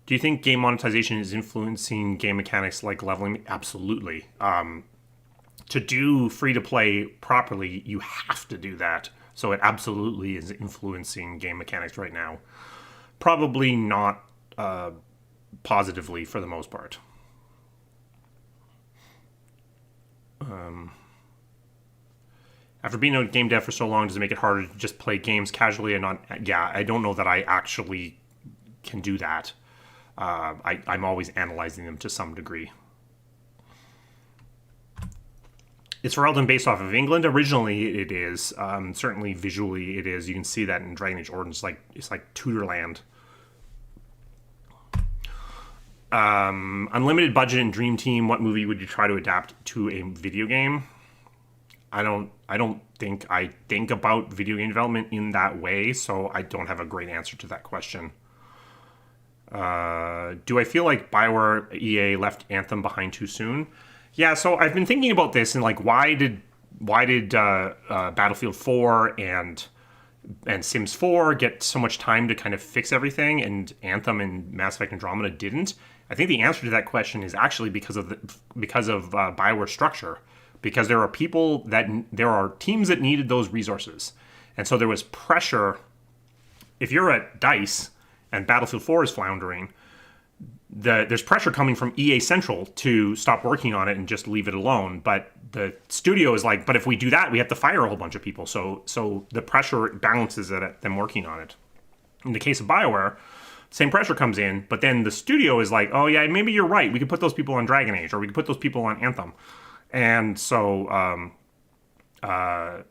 you think game monetization is influencing game mechanics like leveling? Absolutely. To do free-to-play properly, you have to do that. So it absolutely is influencing game mechanics right now. Probably not positively for the most part. After being a game dev for so long, does it make it harder to just play games casually and not? Yeah, I don't know that I actually can do that. I'm always analyzing them to some degree. It's Ferelden based off of England. Originally, it is. Certainly, visually, it is. You can see that in Dragon Age Origins. It's like Tudorland. Unlimited budget and dream team. What movie would you try to adapt to a video game? I don't think I think about video game development in that way, so I don't have a great answer to that question. Do I feel like BioWare EA left Anthem behind too soon? Yeah, so I've been thinking about this, and like, why did Battlefield 4 and Sims 4 get so much time to kind of fix everything, and Anthem and Mass Effect Andromeda didn't? I think the answer to that question is actually because of BioWare structure, because there are teams that needed those resources, and so there was pressure. If you're at DICE and Battlefield 4 is floundering, there's pressure coming from EA Central to stop working on it and just leave it alone. But the studio is like, but if we do that, we have to fire a whole bunch of people. So the pressure balances at them working on it. In the case of BioWare, same pressure comes in, but then the studio is like, oh yeah, maybe you're right. We could put those people on Dragon Age, or we could put those people on Anthem. And so I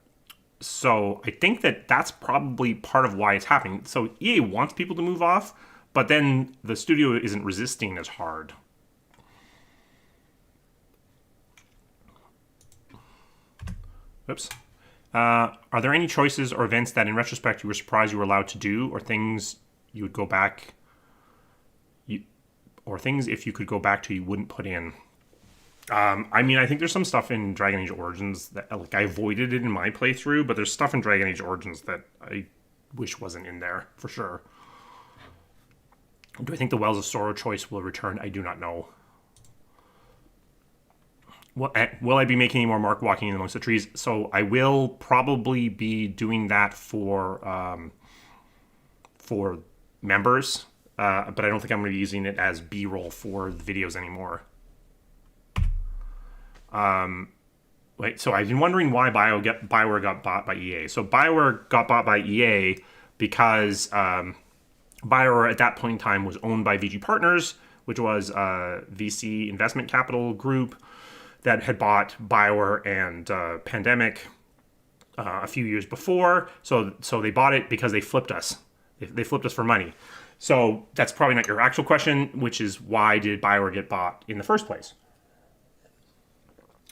think that's probably part of why it's happening. So EA wants people to move off, but then the studio isn't resisting as hard. Oops. Are there any choices or events that in retrospect you were surprised you were allowed to do, or things you would go back, or things if you could go back to you wouldn't put in? I mean, I think there's some stuff in Dragon Age Origins that like I avoided it in my playthrough, but there's stuff in Dragon Age Origins that I wish wasn't in there, for sure. Do I think the Wells of Sorrow choice will return? I do not know. Will I be making any more Mark walking amongst the trees? So I will probably be doing that for members, but I don't think I'm going to be using it as B-roll for the videos anymore. Wait, so I've been wondering why BioWare got bought by EA. So BioWare got bought by EA because BioWare at that point in time was owned by VG Partners, which was a VC investment capital group that had bought BioWare and Pandemic a few years before. So they bought it because they flipped us. They flipped us for money. So that's probably not your actual question, which is why did BioWare get bought in the first place?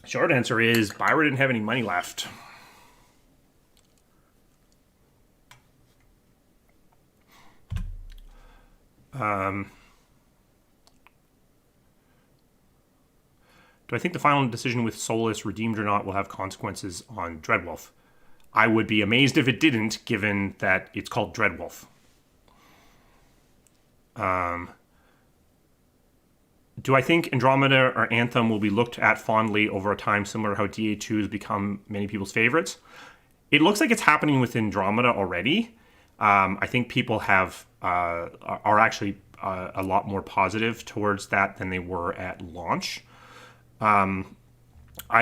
Short answer is BioWare didn't have any money left. Do I think the final decision with Solus redeemed or not will have consequences on Dreadwolf? I would be amazed if it didn't, given that it's called Dreadwolf. Do I think Andromeda or Anthem will be looked at fondly over a time similar to how DA2 has become many people's favorites? It looks like it's happening with Andromeda already. I think people are actually a lot more positive towards that than they were at launch. I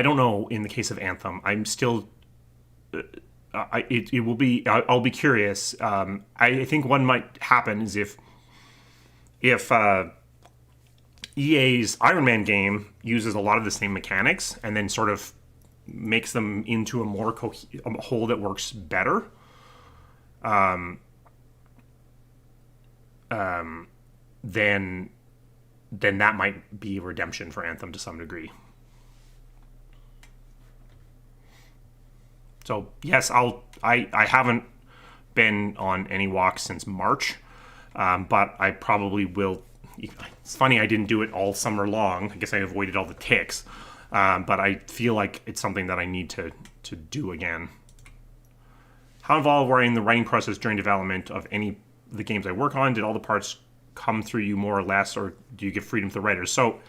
don't know in the case of Anthem. I'm still... it will be... I'll be curious. I think what might happen is if EA's Iron Man game uses a lot of the same mechanics and then sort of makes them into a more a whole that works better. Then that might be redemption for Anthem to some degree. So yes, I haven't been on any walks since March, but I probably will. It's funny I didn't do it all summer long. I guess I avoided all the ticks, but I feel like it's something that I need to do again. How involved were you in the writing process during development of any of the games I work on? Did all the parts come through you more or less, or do you give freedom to the writers? So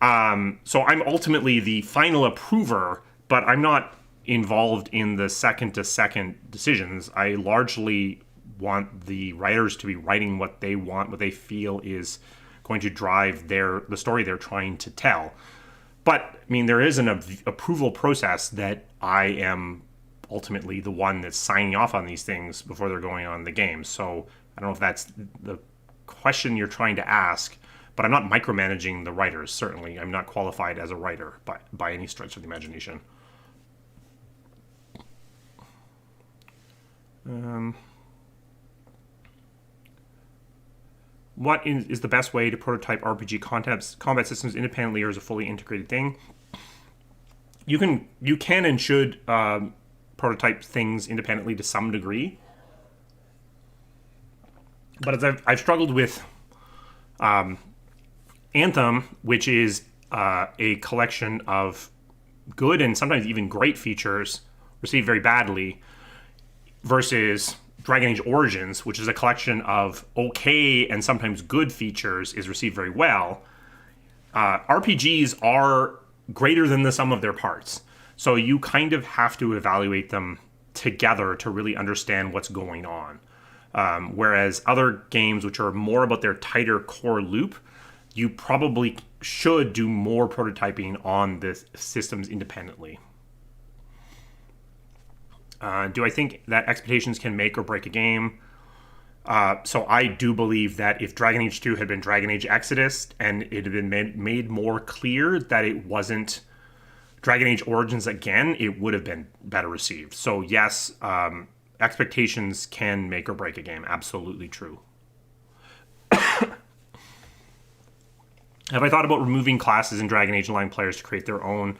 I'm ultimately the final approver, but I'm not involved in the second-to-second decisions. I largely want the writers to be writing what they want, what they feel is going to drive the story they're trying to tell. But, I mean, there is an approval process that I am ultimately the one that's signing off on these things before they're going on the game. So I don't know if that's the question you're trying to ask, but I'm not micromanaging the writers, certainly. I'm not qualified as a writer by any stretch of the imagination. What is the best way to prototype RPG combat systems independently or as a fully integrated thing? You can and should prototype things independently to some degree. But as I've struggled with Anthem, which is a collection of good and sometimes even great features received very badly, versus Dragon Age Origins, which is a collection of okay and sometimes good features, is received very well. RPGs are greater than the sum of their parts. So you kind of have to evaluate them together to really understand what's going on. Whereas other games, which are more about their tighter core loop, you probably should do more prototyping on the systems independently. Do I think that expectations can make or break a game? So I do believe that if Dragon Age 2 had been Dragon Age Exodus and it had been made more clear that it wasn't Dragon Age Origins again, it would have been better received. So yes, expectations can make or break a game. Absolutely true. Have I thought about removing classes in Dragon Age and allowing players to create their own?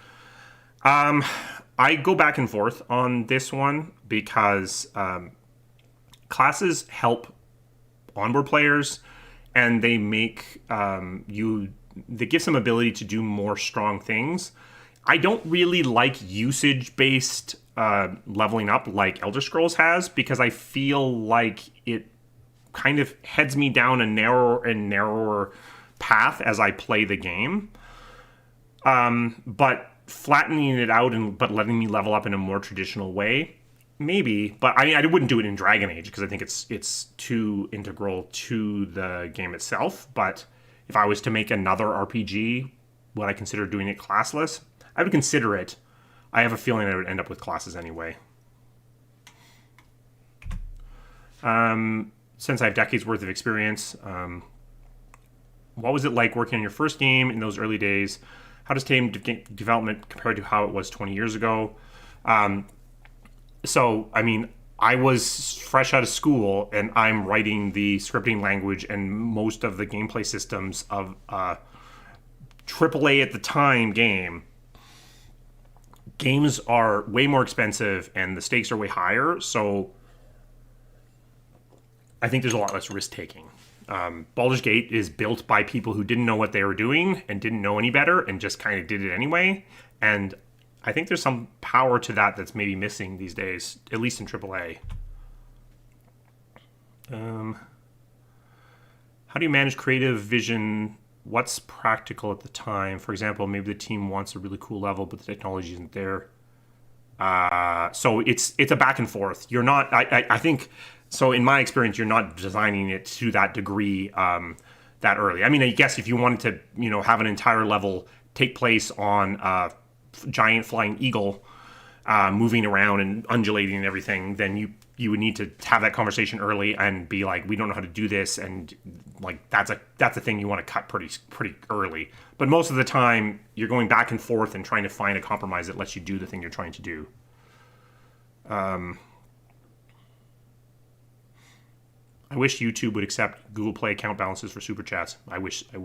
I go back and forth on this one because classes help onboard players, and they make they give some ability to do more strong things. I don't really like usage-based leveling up like Elder Scrolls has, because I feel like it kind of heads me down a narrower and narrower path as I play the game. But flattening it out but letting me level up in a more traditional way, maybe. But I wouldn't do it in Dragon Age because I think it's too integral to the game itself. But if I was to make another RPG, would I consider doing it classless? I would consider it. I have a feeling I would end up with classes anyway. Since I have decades worth of experience, what was it like working on your first game in those early days? How does game development compare to how it was 20 years ago? So, I mean, I was fresh out of school, and I'm writing the scripting language and most of the gameplay systems of AAA at the time game. Games are way more expensive, and the stakes are way higher, so I think there's a lot less risk-taking. Baldur's Gate is built by people who didn't know what they were doing and didn't know any better and just kind of did it anyway. And I think there's some power to that that's maybe missing these days, at least in AAA. How do you manage creative vision? What's practical at the time? For example, maybe the team wants a really cool level, but the technology isn't there. So it's a back and forth. You're not, I think... So in my experience, you're not designing it to that degree that early. I mean, I guess if you wanted to, have an entire level take place on a giant flying eagle moving around and undulating and everything, then you would need to have that conversation early and be like, we don't know how to do this, and like that's a thing you want to cut pretty early. But most of the time, you're going back and forth and trying to find a compromise that lets you do the thing you're trying to do. I wish YouTube would accept Google Play account balances for super chats. I wish it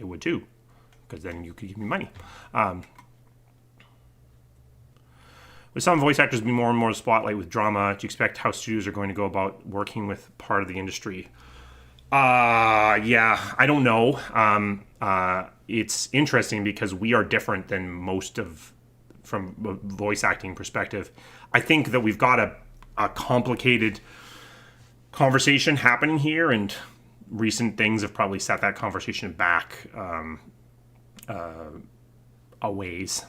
would too, because then you could give me money. With some voice actors being more and more spotlight with drama, do you expect how studios are going to go about working with part of the industry? Yeah, I don't know. It's interesting because we are different than most from a voice acting perspective. I think that we've got a complicated conversation happening here, and recent things have probably set that conversation back a ways.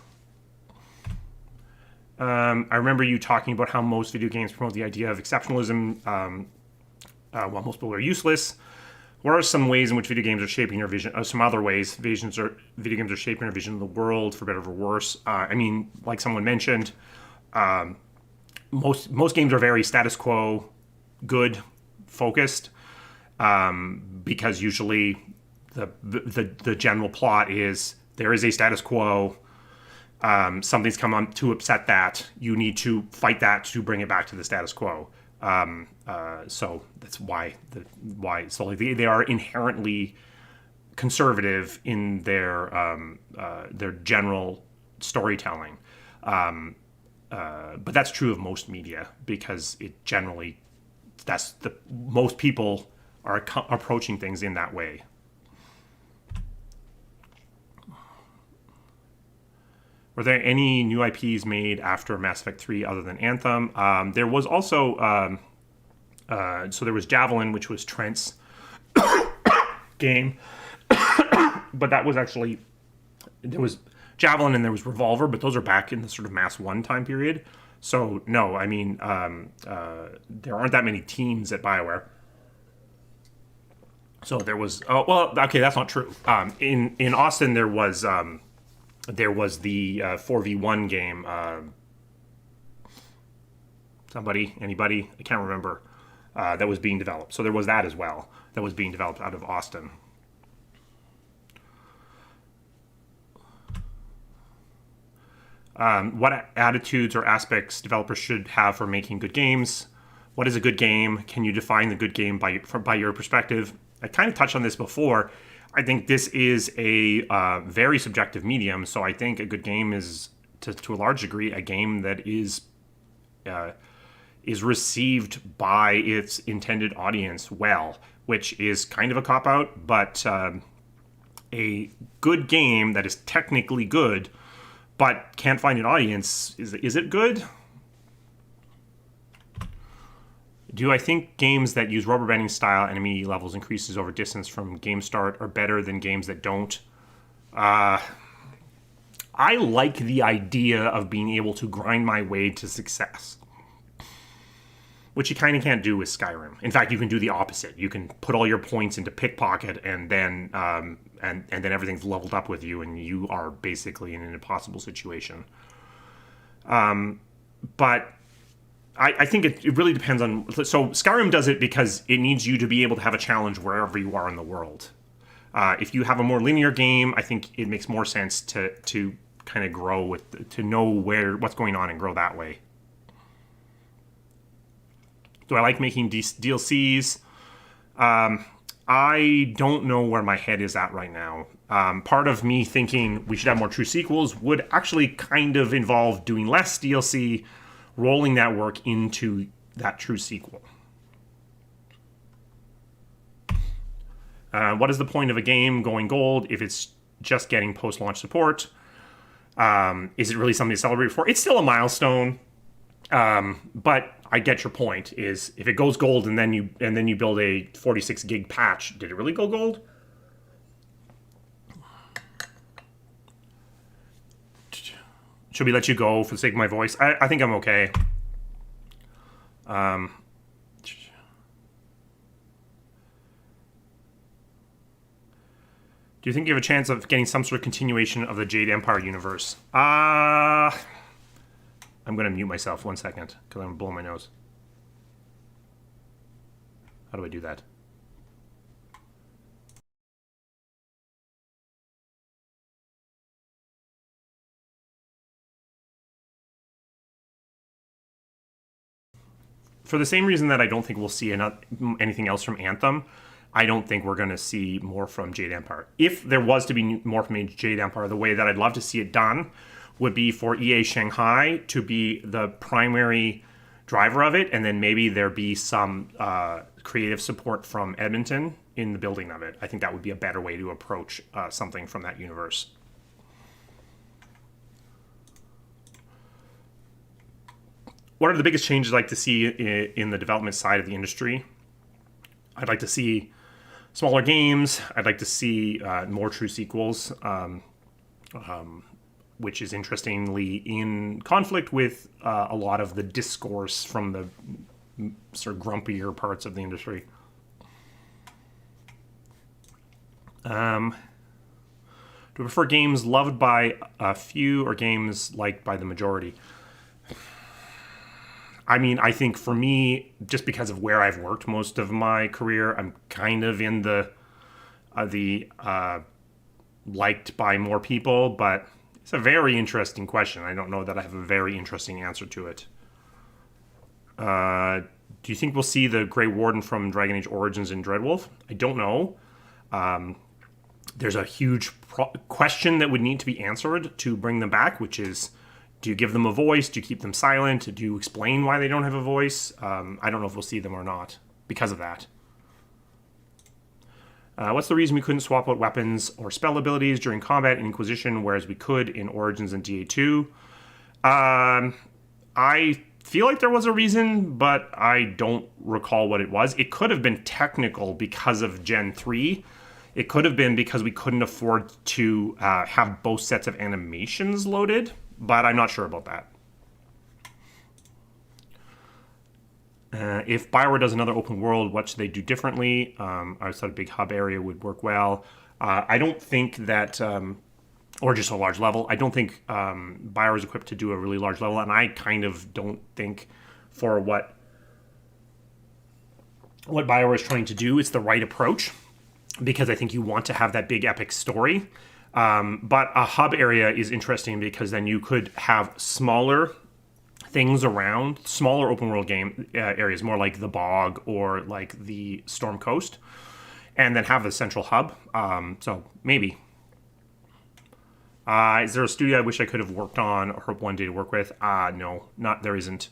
I remember you talking about how most video games promote the idea of exceptionalism, while most people are useless. What are some ways in which video games are shaping your vision? Some other ways video games are shaping your vision of the world, for better or for worse. I mean, like someone mentioned, most games are very status quo, good focused, because usually the general plot is there is a status quo. Something's come up to upset that. You need to fight that to bring it back to the status quo. So that's why so like they are inherently conservative in their general storytelling. But that's true of most media, because it generally most people are approaching things in that way. Were there any new IPs made after Mass Effect 3 other than Anthem? There was also so there was Javelin, which was Trent's game, but that was actually, there was Javelin and there was Revolver, but those are back in the sort of Mass 1 time period. So no, I mean, there aren't that many teams at BioWare. So there was, well, okay, that's not true. In Austin there was the 4v1 game. Anybody? I can't remember. That was being developed. So there was that as well. That was being developed out of Austin. What attitudes or aspects developers should have for making good games? What is a good game? Can you define the good game by your perspective? I kind of touched on this before. I think this is a very subjective medium, so I think a good game is, to a large degree, a game that is received by its intended audience well, which is kind of a cop-out, but a good game that is technically good but can't find an audience, is it good? Do I think games that use rubber banding style enemy levels increases over distance from game start are better than games that don't? I like the idea of being able to grind my way to success. which you kind of can't do with Skyrim. In fact, you can do the opposite. You can put all your points into pickpocket, and then and then everything's leveled up with you, and you are basically in an impossible situation. But I think it really depends on... So Skyrim does it because it needs you to be able to have a challenge wherever you are in the world. If you have a more linear game, I think it makes more sense to kind of grow with... to know what's going on and grow that way. Do I like making DLCs? I don't know where my head is at right now. Part of me thinking we should have more true sequels would actually kind of involve doing less DLC, rolling that work into that true sequel. What is the point of a game going gold if it's just getting post-launch support? Is it really something to celebrate for? It's still a milestone, but I get your point. Is if it goes gold and then you build a 46 gig patch, did it really go gold? Should we let you go for the sake of my voice? I think I'm okay. Do you think you have a chance of getting some sort of continuation of the Jade Empire universe? I'm going to mute myself 1 second because I'm blowing my nose. How do I do that? For the same reason that I don't think we'll see anything else from Anthem, I don't think we're going to see more from Jade Empire. If there was to be more from Jade Empire, the way that I'd love to see it done would be for EA Shanghai to be the primary driver of it, and then maybe there be some creative support from Edmonton in the building of it. I think that would be a better way to approach something from that universe. What are the biggest changes I'd like to see in the development side of the industry? I'd like to see smaller games. I'd like to see more true sequels, which is interestingly in conflict with a lot of the discourse from the sort of grumpier parts of the industry. Do you prefer games loved by a few or games liked by the majority? I mean, I think for me, just because of where I've worked most of my career, I'm kind of in the liked by more people, but it's a very interesting question. I don't know that I have a very interesting answer to it. Do you think we'll see the Grey Warden from Dragon Age Origins in Dreadwolf? I don't know. There's a huge question that would need to be answered to bring them back, which is, do you give them a voice? Do you keep them silent? Do you explain why they don't have a voice? I don't know if we'll see them or not because of that. What's the reason we couldn't swap out weapons or spell abilities during combat in Inquisition, whereas we could in Origins and DA2? I feel like there was a reason, but I don't recall what it was. It could have been technical because of Gen 3. It could have been because we couldn't afford to have both sets of animations loaded, but I'm not sure about that. If BioWare does another open world, what should they do differently? I thought a big hub area would work well. I don't think that, or just a large level, I don't think BioWare is equipped to do a really large level, and I kind of don't think for what BioWare is trying to do, it's the right approach, because I think you want to have that big epic story. But a hub area is interesting because then you could have smaller things around, smaller open world game areas, more like the Bog or like the Storm Coast, and then have the central hub. So maybe. Is there a studio I wish I could have worked on or hope one day to work with? No, there isn't.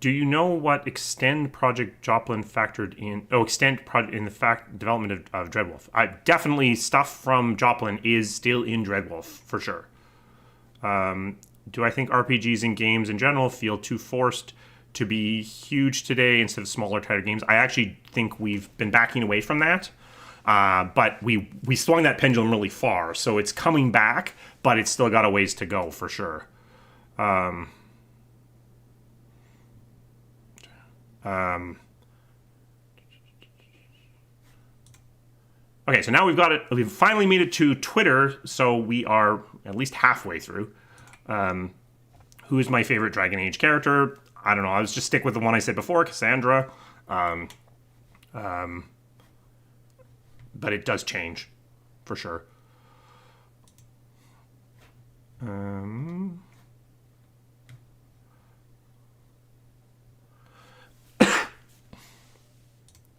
Do you know what Extend Project Joplin factored in? Oh, Extend project in the development of Dreadwolf. Definitely stuff from Joplin is still in Dreadwolf for sure. Do I think RPGs and games in general feel too forced to be huge today instead of smaller, tighter games? I actually think we've been backing away from that. But we swung that pendulum really far, so it's coming back, but it's still got a ways to go for sure. Okay, so now we've got it. We've finally made it to Twitter, so we are at least halfway through. Who is my favorite Dragon Age character? I don't know. I'll just stick with the one I said before, Cassandra. But it does change, for sure.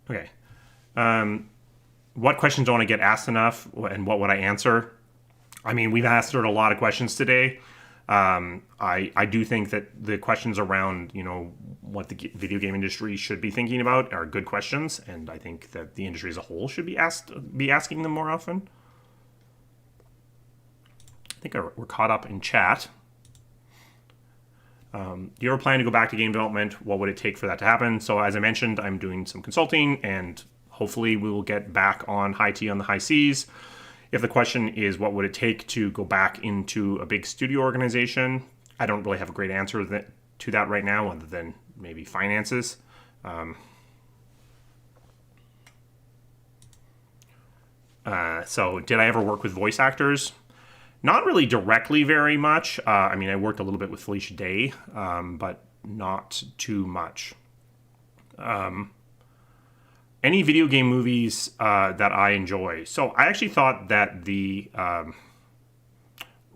Okay. What questions don't I get asked enough, and what would I answer? I mean, we've answered a lot of questions today. I do think that the questions around, what the video game industry should be thinking about are good questions, and I think that the industry as a whole should be asking them more often. I think we're caught up in chat. Do you ever plan to go back to game development? What would it take for that to happen? So as I mentioned, I'm doing some consulting, and hopefully we will get back on high T on the high Cs. If the question is what would it take to go back into a big studio organization, I don't really have a great answer to that right now, other than maybe finances. So did I ever work with voice actors? Not really directly very much. I mean, I worked a little bit with Felicia Day, but not too much. Any video game movies that I enjoy. So I actually thought that the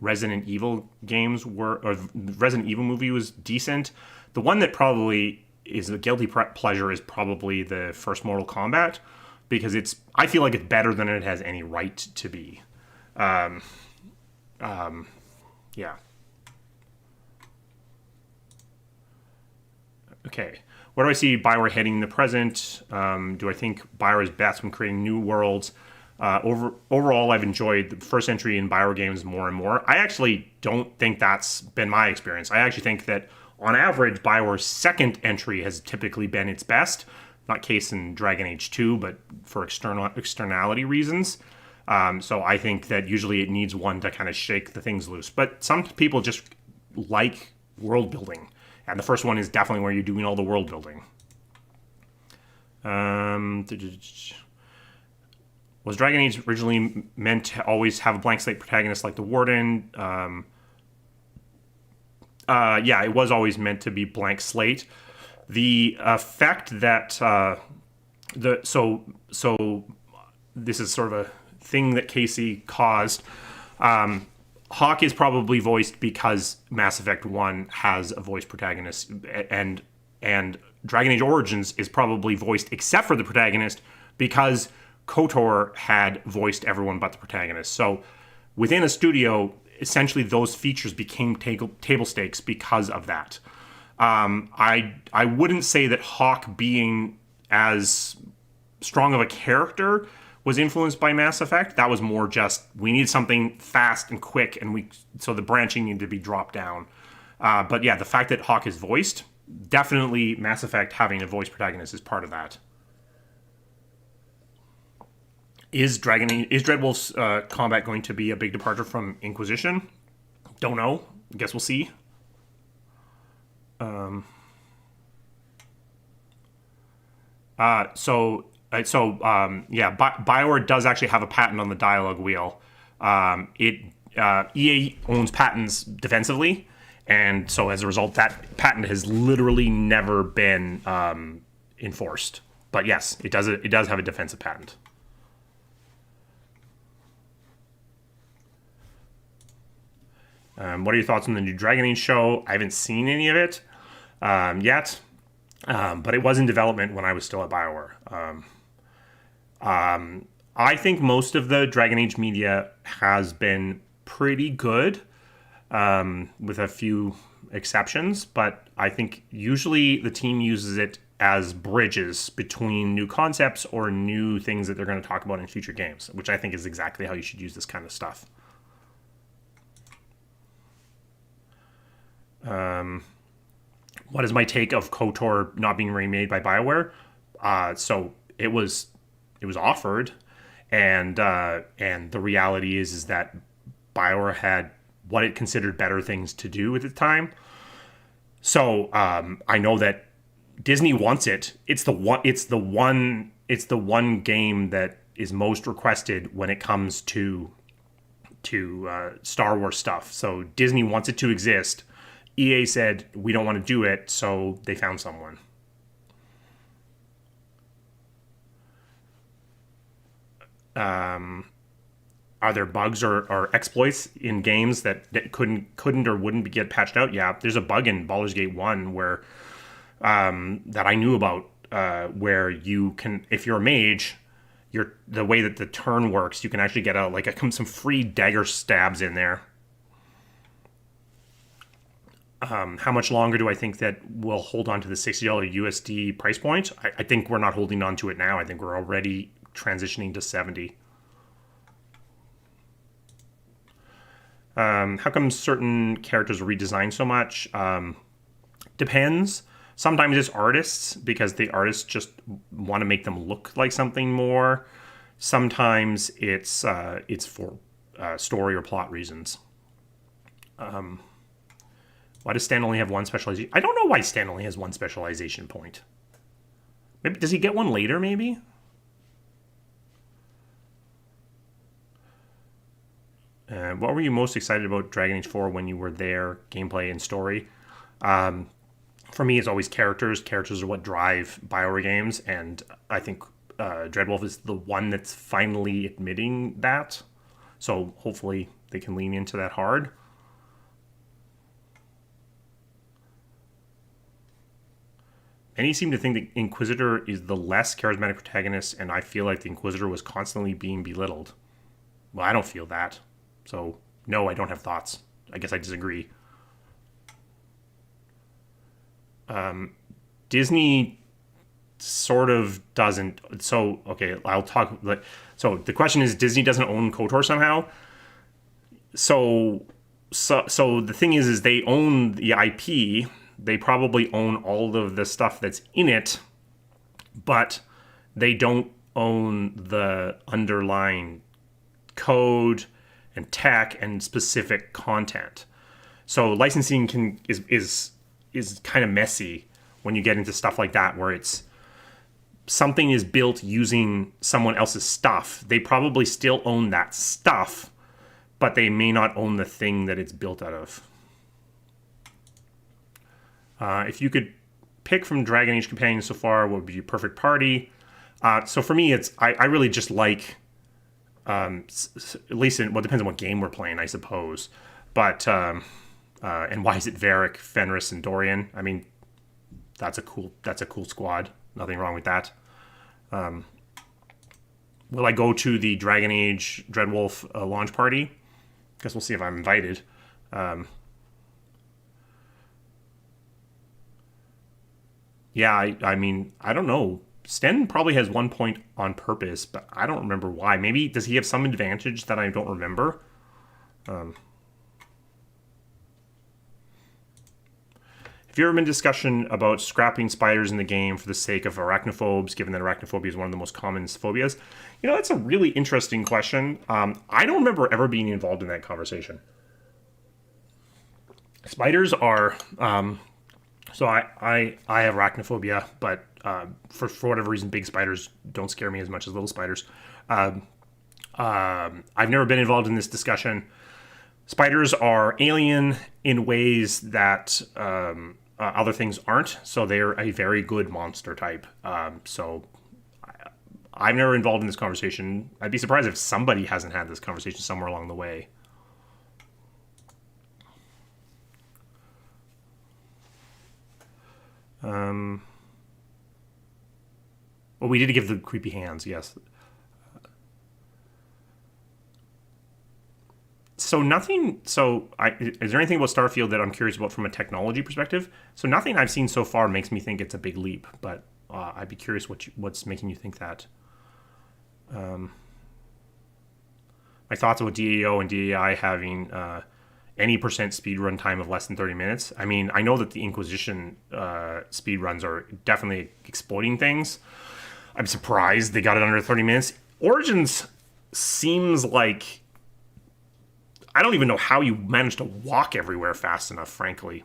Resident Evil games or Resident Evil movie was decent. The one that probably is a guilty pleasure is probably the first Mortal Kombat, because I feel like it's better than it has any right to be. Yeah. Okay. Where do I see BioWare heading in the present? Do I think BioWare is best when creating new worlds? Overall, I've enjoyed the first entry in BioWare games more and more. I actually don't think that's been my experience. I actually think that, on average, BioWare's second entry has typically been its best. Not case in Dragon Age 2, but for externality reasons. So I think that usually it needs one to kind of shake the things loose. But some people just like world building. And the first one is definitely where you're doing all the world building. Was Dragon Age originally meant to always have a blank slate protagonist like the Warden? Yeah, it was always meant to be blank slate. The fact that so this is sort of a thing that Casey caused. Hawk is probably voiced because Mass Effect 1 has a voice protagonist, and Dragon Age Origins is probably voiced, except for the protagonist, because KOTOR had voiced everyone but the protagonist. So within a studio, essentially those features became table stakes because of that. I wouldn't say that Hawk being as strong of a character was influenced by Mass Effect. That was more just, we need something fast and quick, and so the branching needed to be dropped down. But yeah, the fact that Hawk is voiced, definitely Mass Effect having a voice protagonist is part of that. Is Dreadwolf's combat going to be a big departure from Inquisition? Don't know. Guess we'll see. BioWare does actually have a patent on the dialogue wheel. EA owns patents defensively, and so as a result, that patent has literally never been enforced. But yes, it does have a defensive patent. What are your thoughts on the new Dragon Age show? I haven't seen any of it yet, but it was in development when I was still at BioWare. I think most of the Dragon Age media has been pretty good, with a few exceptions, but I think usually the team uses it as bridges between new concepts or new things that they're going to talk about in future games, which I think is exactly how you should use this kind of stuff. What is my take of KOTOR not being remade by BioWare? So it was offered, and the reality is that BioWare had what it considered better things to do at the time. So I know that Disney wants it. It's the one. It's the one. It's the one game that is most requested when it comes to Star Wars stuff. So Disney wants it to exist. EA said we don't want to do it, so they found someone. Are there bugs or exploits in games that couldn't or wouldn't get patched out? Yeah, there's a bug in Baldur's Gate 1 where that I knew about, where you can, if you're a mage, the way that the turn works, you can actually get some free dagger stabs in there. How much longer do I think that we'll hold on to the $60 USD price point? I think we're not holding on to it now. I think we're already transitioning to 70. How come certain characters are redesigned so much? Depends. Sometimes it's artists, because the artists just want to make them look like something more. Sometimes it's for story or plot reasons. Why does Stan only have one specialization? I don't know why Stan only has one specialization point. Maybe, does he get one later, maybe? What were you most excited about Dragon Age 4 when you were there, gameplay and story? For me, it's always characters. Characters are what drive BioWare games, and I think Dreadwolf is the one that's finally admitting that. So hopefully they can lean into that hard. Many seem to think the Inquisitor is the less charismatic protagonist, and I feel like the Inquisitor was constantly being belittled. Well, I don't feel that. So, no, I don't have thoughts. I guess I disagree. Disney sort of doesn't. So, okay, I'll talk. So, the question is, Disney doesn't own KOTOR somehow? So the thing is they own the IP. They probably own all of the stuff that's in it, but they don't own the underlying code and tech and specific content. So licensing is kind of messy when you get into stuff like that, where it's something is built using someone else's stuff. They probably still own that stuff, but they may not own the thing that it's built out of. If you could pick from Dragon Age companions so far, what would be your perfect party? So for me, I really just like, at least it depends on what game we're playing, I suppose. But and why is it Varric, Fenris, and Dorian? I mean, that's a cool squad. Nothing wrong with that. Will I go to the Dragon Age Dreadwolf launch party? Guess we'll see if I'm invited. Yeah, I mean, I don't know. Sten probably has 1 point on purpose, but I don't remember why. Maybe, does he have some advantage that I don't remember? If you're in discussion about scrapping spiders in the game for the sake of arachnophobes, given that arachnophobia is one of the most common phobias, that's a really interesting question. I don't remember ever being involved in that conversation. Spiders are... So I have arachnophobia, but for whatever reason, big spiders don't scare me as much as little spiders. I've never been involved in this discussion. Spiders are alien in ways that other things aren't, so they're a very good monster type. So I've never involved in this conversation. I'd be surprised if somebody hasn't had this conversation somewhere along the way. Well, we did give the creepy hands, yes. So nothing. So is there anything about Starfield that I'm curious about from a technology perspective? So nothing I've seen so far makes me think it's a big leap, but I'd be curious what's making you think that. My thoughts about DAO and DAI having any percent speedrun time of less than 30 minutes. I mean, I know that the Inquisition speedruns are definitely exploiting things. I'm surprised they got it under 30 minutes. Origins seems like... I don't even know how you manage to walk everywhere fast enough, frankly.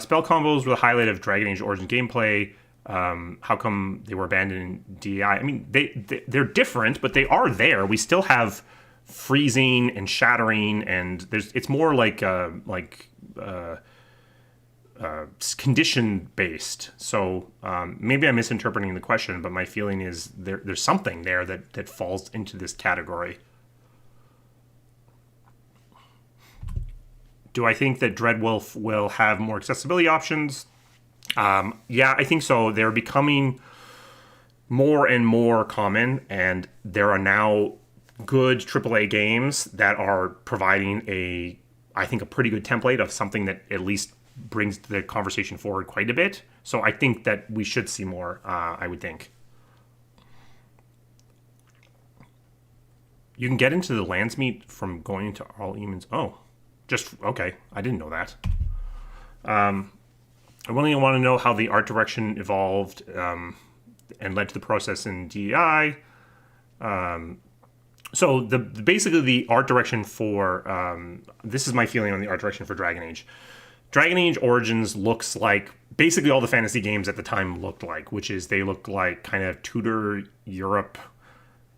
Spell combos were the highlight of Dragon Age Origins gameplay. How come they were abandoned in DEI? I mean, they're different, but they are there. We still have freezing and shattering, and it's more like condition based. So maybe I'm misinterpreting the question, but my feeling is there's something there that falls into this category. Do I think that Dreadwolf will have more accessibility options? Yeah, I think so. They're becoming more and more common, and there are now good AAA games that are providing I think, a pretty good template of something that at least brings the conversation forward quite a bit. So I think that we should see more, I would think. You can get into the Landsmeet from going into all humans. Oh, okay. I didn't know that. I really want to know how the art direction evolved and led to the process in DEI. So basically the art direction for this is my feeling on the art direction for Dragon Age. Dragon Age Origins looks like basically all the fantasy games at the time looked like, which is they look like kind of Tudor Europe,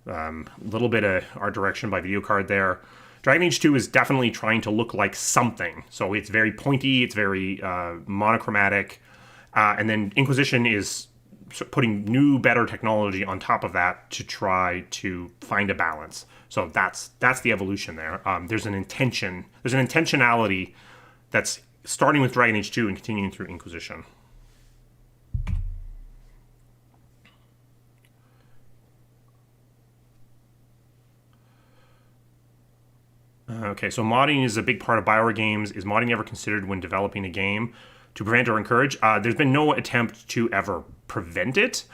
little bit of art direction by video card there. Dragon Age 2 is definitely trying to look like something. So it's very pointy, it's very monochromatic. And then Inquisition is putting new, better technology on top of that to try to find a balance. So that's the evolution there. There's an intentionality that's starting with Dragon Age 2 and continuing through Inquisition. Okay, so modding is a big part of BioWare games. Is modding ever considered when developing a game to prevent or encourage? There's been no attempt to ever prevent it.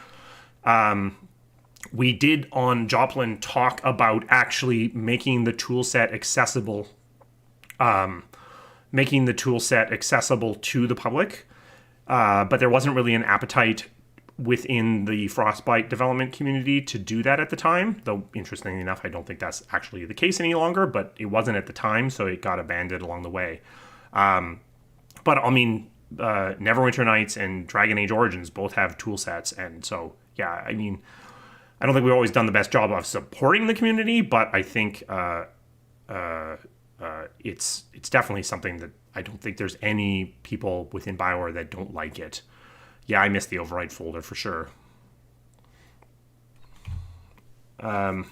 We did on Joplin talk about actually making the tool set accessible, to the public, but there wasn't really an appetite within the Frostbite development community to do that at the time. Though, interestingly enough, I don't think that's actually the case any longer, but it wasn't at the time, so it got abandoned along the way. But, I mean, Neverwinter Nights and Dragon Age Origins both have tool sets, and so, yeah, I mean, I don't think we've always done the best job of supporting the community, but I think it's definitely something that I don't think there's any people within BioWare that don't like it. Yeah, I missed the override folder for sure. When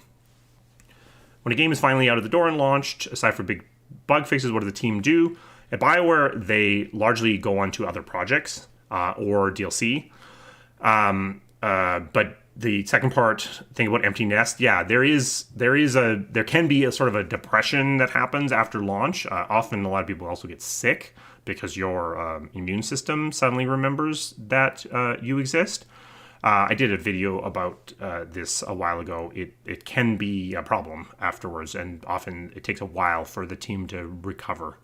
a game is finally out of the door and launched, aside from big bug fixes, what does the team do? At BioWare, they largely go on to other projects or DLC. But the second part, think about empty nest. Yeah, there can be a sort of a depression that happens after launch. Often, a lot of people also get sick because your immune system suddenly remembers that you exist. I did a video about this a while ago. It can be a problem afterwards, and often it takes a while for the team to recover.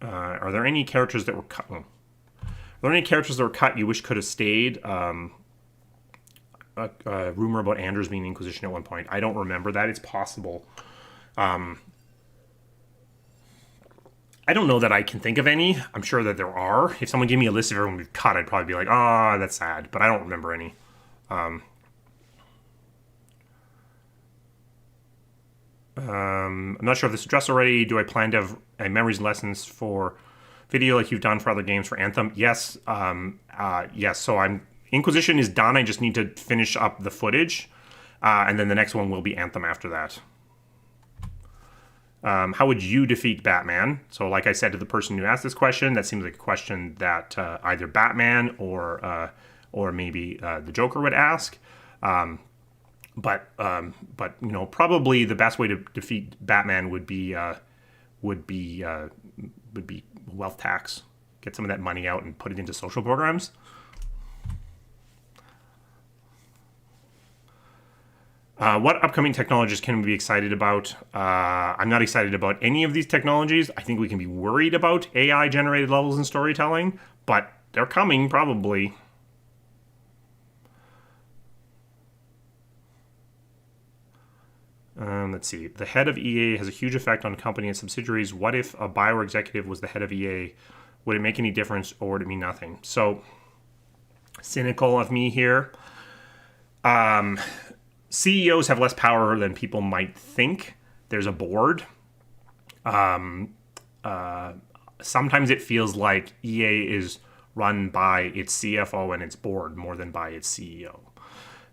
Are there any characters that were cut? Are there any characters that were cut you wish could have stayed? A rumor about Anders being Inquisition at one point. I don't remember that. It's possible. I don't know that I can think of any. I'm sure that there are. If someone gave me a list of everyone we've cut, I'd probably be like, that's sad. But I don't remember any. I'm not sure if this is addressed already. Do I plan to have memories and lessons for video like you've done for other games for Anthem? Yes. Yes. So Inquisition is done. I just need to finish up the footage. And then the next one will be Anthem after that. How would you defeat Batman? So like I said to the person who asked this question, that seems like a question that either Batman or maybe the Joker would ask. But probably the best way to defeat Batman would be wealth tax. Get some of that money out and put it into social programs. What upcoming technologies can we be excited about? I'm not excited about any of these technologies. I think we can be worried about AI-generated levels in storytelling, but they're coming probably. Let's see. The head of EA has a huge effect on company and subsidiaries. What if a BioWare executive was the head of EA? Would it make any difference, or would it mean nothing? So, cynical of me here. CEOs have less power than people might think. There's a board. Sometimes it feels like EA is run by its CFO and its board more than by its CEO.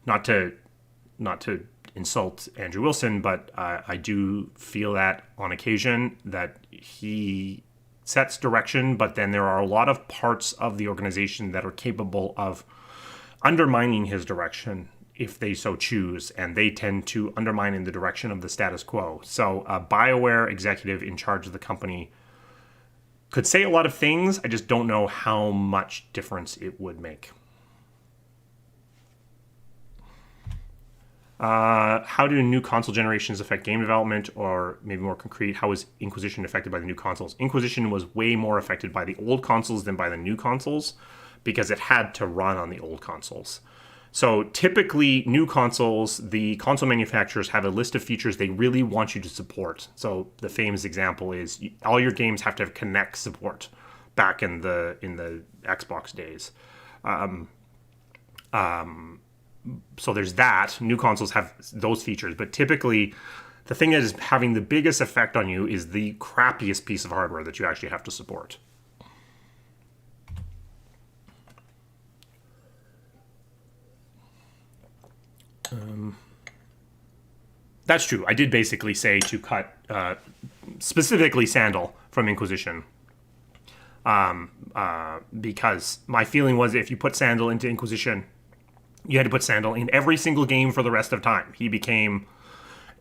Not to insult Andrew Wilson, but I do feel that on occasion that he sets direction, but then there are a lot of parts of the organization that are capable of undermining his direction if they so choose, and they tend to undermine in the direction of the status quo. So a BioWare executive in charge of the company could say a lot of things. I just don't know how much difference it would make. How do new console generations affect game development, or maybe more concrete, how is Inquisition affected by the new consoles? Inquisition was way more affected by the old consoles than by the new consoles because it had to run on the old consoles. So typically, new consoles, the console manufacturers have a list of features they really want you to support. So the famous example is all your games have to have Kinect support back in the Xbox days. So there's that. New consoles have those features, but typically the thing that is having the biggest effect on you is the crappiest piece of hardware that you actually have to support. That's true. I did basically say to cut specifically Sandal from Inquisition. Because my feeling was if you put Sandal into Inquisition, you had to put Sandal in every single game for the rest of time. He became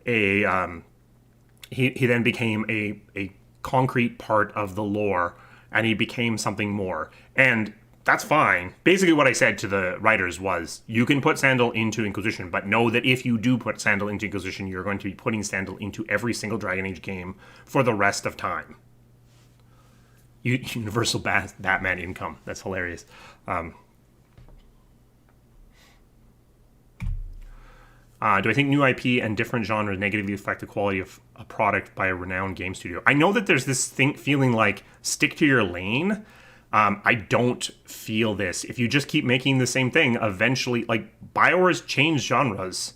he then became a concrete part of the lore, and he became something more. And that's fine. Basically what I said to the writers was, you can put Sandal into Inquisition, but know that if you do put Sandal into Inquisition, you're going to be putting Sandal into every single Dragon Age game for the rest of time. Universal Batman income. That's hilarious. Do I think new IP and different genres negatively affect the quality of a product by a renowned game studio? I know that there's this feeling like stick to your lane. I don't feel this. If you just keep making the same thing, eventually, like BioWare's changed genres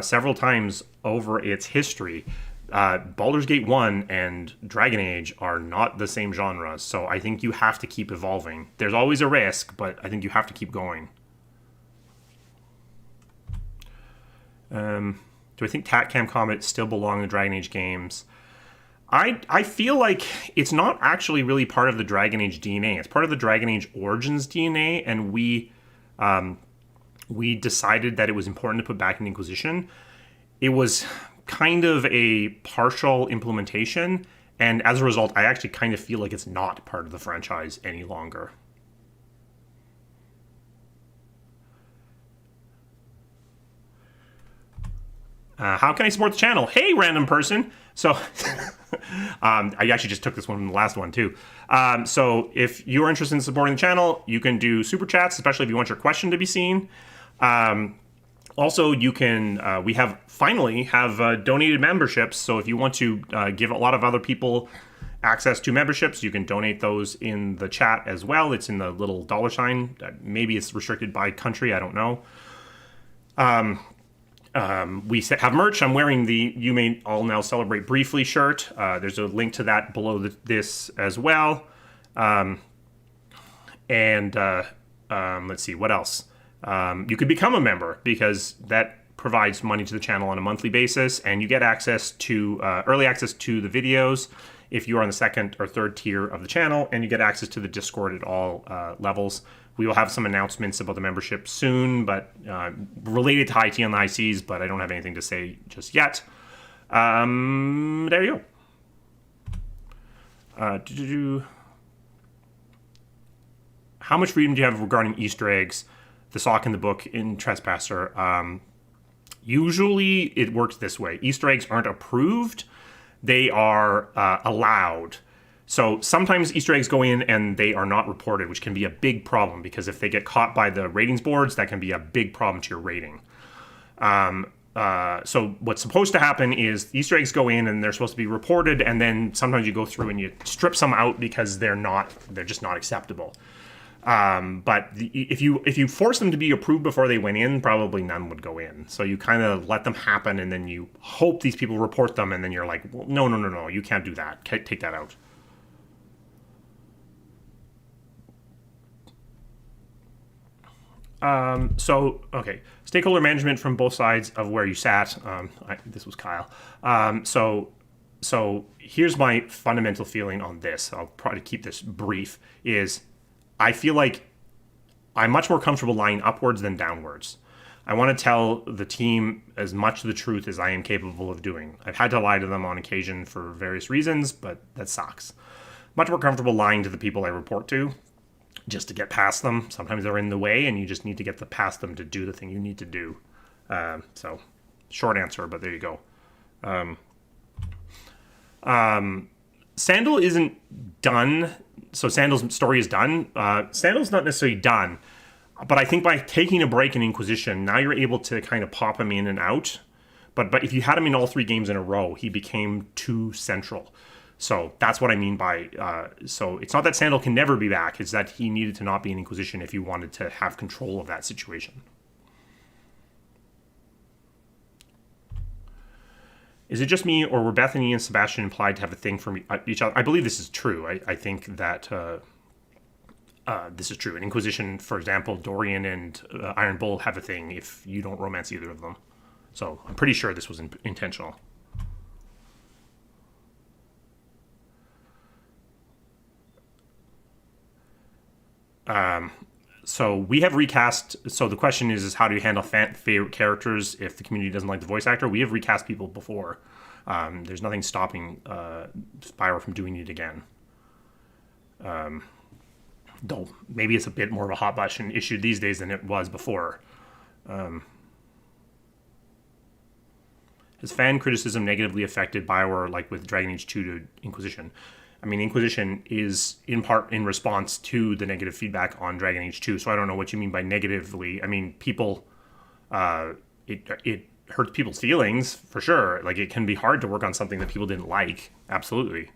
several times over its history. Baldur's Gate 1 and Dragon Age are not the same genre, so I think you have to keep evolving. There's always a risk, but I think you have to keep going. Do I think TACAM Combat still belong in the Dragon Age games? I feel like it's not actually really part of the Dragon Age DNA. It's part of the Dragon Age Origins DNA, and we decided that it was important to put back in Inquisition. It was kind of a partial implementation, and as a result, I actually kind of feel like it's not part of the franchise any longer. How can I support the channel? Hey, random person. So I actually just took this one from the last one too. So if you're interested in supporting the channel, you can do super chats, especially if you want your question to be seen. Also, you can, we finally have donated memberships. So if you want to give a lot of other people access to memberships, you can donate those in the chat as well. It's in the little $sign. Maybe it's restricted by country. I don't know. We have merch. I'm wearing the You May All Now Celebrate Briefly shirt. There's a link to that below this as well. Let's see, what else? You could become a member because that provides money to the channel on a monthly basis, and you get access to early access to the videos if you are on the second or third tier of the channel, and you get access to the Discord at all levels. We will have some announcements about the membership soon, but related to IT on the ICs, but I don't have anything to say just yet. There you go. How much freedom do you have regarding Easter eggs, the sock in the book, in Trespasser? Usually it works this way. Easter eggs aren't approved. They are allowed. So sometimes Easter eggs go in and they are not reported, which can be a big problem because if they get caught by the ratings boards, that can be a big problem to your rating. so what's supposed to happen is Easter eggs go in and they're supposed to be reported, and then sometimes you go through and you strip some out because they're just not acceptable. But if you force them to be approved before they went in, probably none would go in. So you kind of let them happen, and then you hope these people report them, and then you're like, well, no, you can't do that. Take that out. Okay, stakeholder management from both sides of where you sat. This was Kyle. So here's my fundamental feeling on this. I'll try to keep this brief. Is I feel like I'm much more comfortable lying upwards than downwards. I want to tell the team as much of the truth as I am capable of doing. I've had to lie to them on occasion for various reasons, but that sucks. Much more comfortable lying to the people I report to, just to get past them. Sometimes they're in the way, and you just need to get past them to do the thing you need to do. So, short answer, but there you go. Sandal isn't done. So Sandal's story is done. Sandal's not necessarily done, but I think by taking a break in Inquisition, now you're able to kind of pop him in and out. But if you had him in all 3 games in a row, he became too central. So that's what I mean by, so it's not that Sandal can never be back, it's that he needed to not be in Inquisition if you wanted to have control of that situation. Is it just me, or were Bethany and Sebastian implied to have a thing for each other? I believe this is true. I think that this is true. In Inquisition, for example, Dorian and Iron Bull have a thing if you don't romance either of them. So I'm pretty sure this was intentional. So we have recast. So the question is how do you handle favorite characters if the community doesn't like the voice actor? We have recast people before. There's nothing stopping BioWare from doing it again. Though maybe it's a bit more of a hot button issue these days than it was before. Has fan criticism negatively affected BioWare, like with Dragon Age 2 to Inquisition? I mean, Inquisition is in part in response to the negative feedback on Dragon Age 2, so I don't know what you mean by negatively. I mean, people, it hurts people's feelings, for sure. Like, it can be hard to work on something that people didn't like. Absolutely.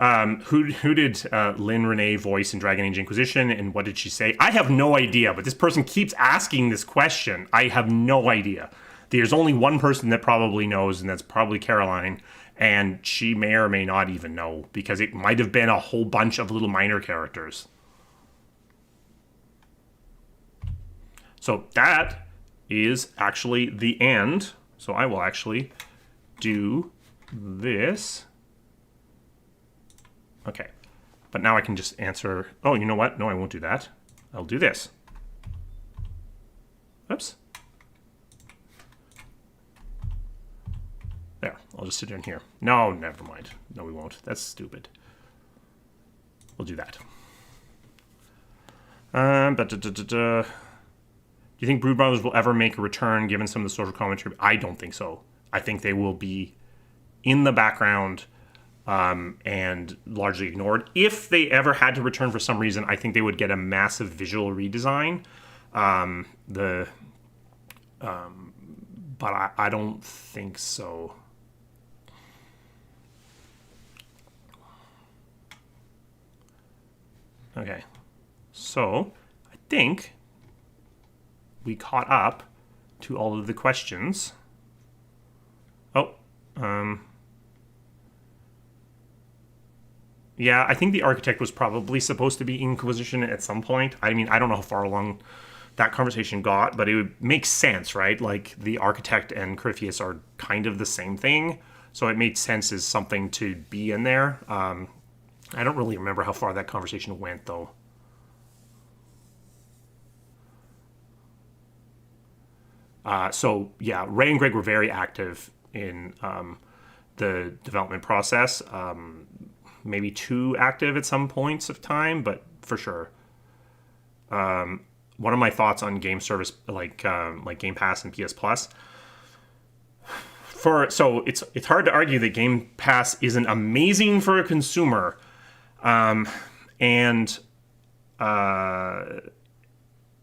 Who did Lynn Renee voice in Dragon Age Inquisition, and what did she say? I have no idea, but this person keeps asking this question. I have no idea. There's only one person that probably knows, and that's probably Caroline. And she may or may not even know, because it might have been a whole bunch of little minor characters. So that is actually the end. So I will actually do this. Okay. But now I can just answer. Oh, you know what? No, I won't do that. I'll do this. Oops. There, I'll just sit in here. No, never mind. No, we won't. That's stupid. We'll do that. Do you think Brood Brothers will ever make a return given some of the social commentary? I don't think so. I think they will be in the background and largely ignored. If they ever had to return for some reason, I think they would get a massive visual redesign. But I don't think so. Okay, so I think we caught up to all of the questions. Oh, yeah, I think the architect was probably supposed to be Inquisition at some point. I mean, I don't know how far along that conversation got, but it would make sense, right? Like, the architect and Corypheus are kind of the same thing, so it made sense as something to be in there. I don't really remember how far that conversation went, though. So, yeah, Ray and Greg were very active in the development process. Maybe too active at some points of time, but for sure. One of my thoughts on game service, like Game Pass and PS Plus. So it's hard to argue that Game Pass isn't amazing for a consumer. And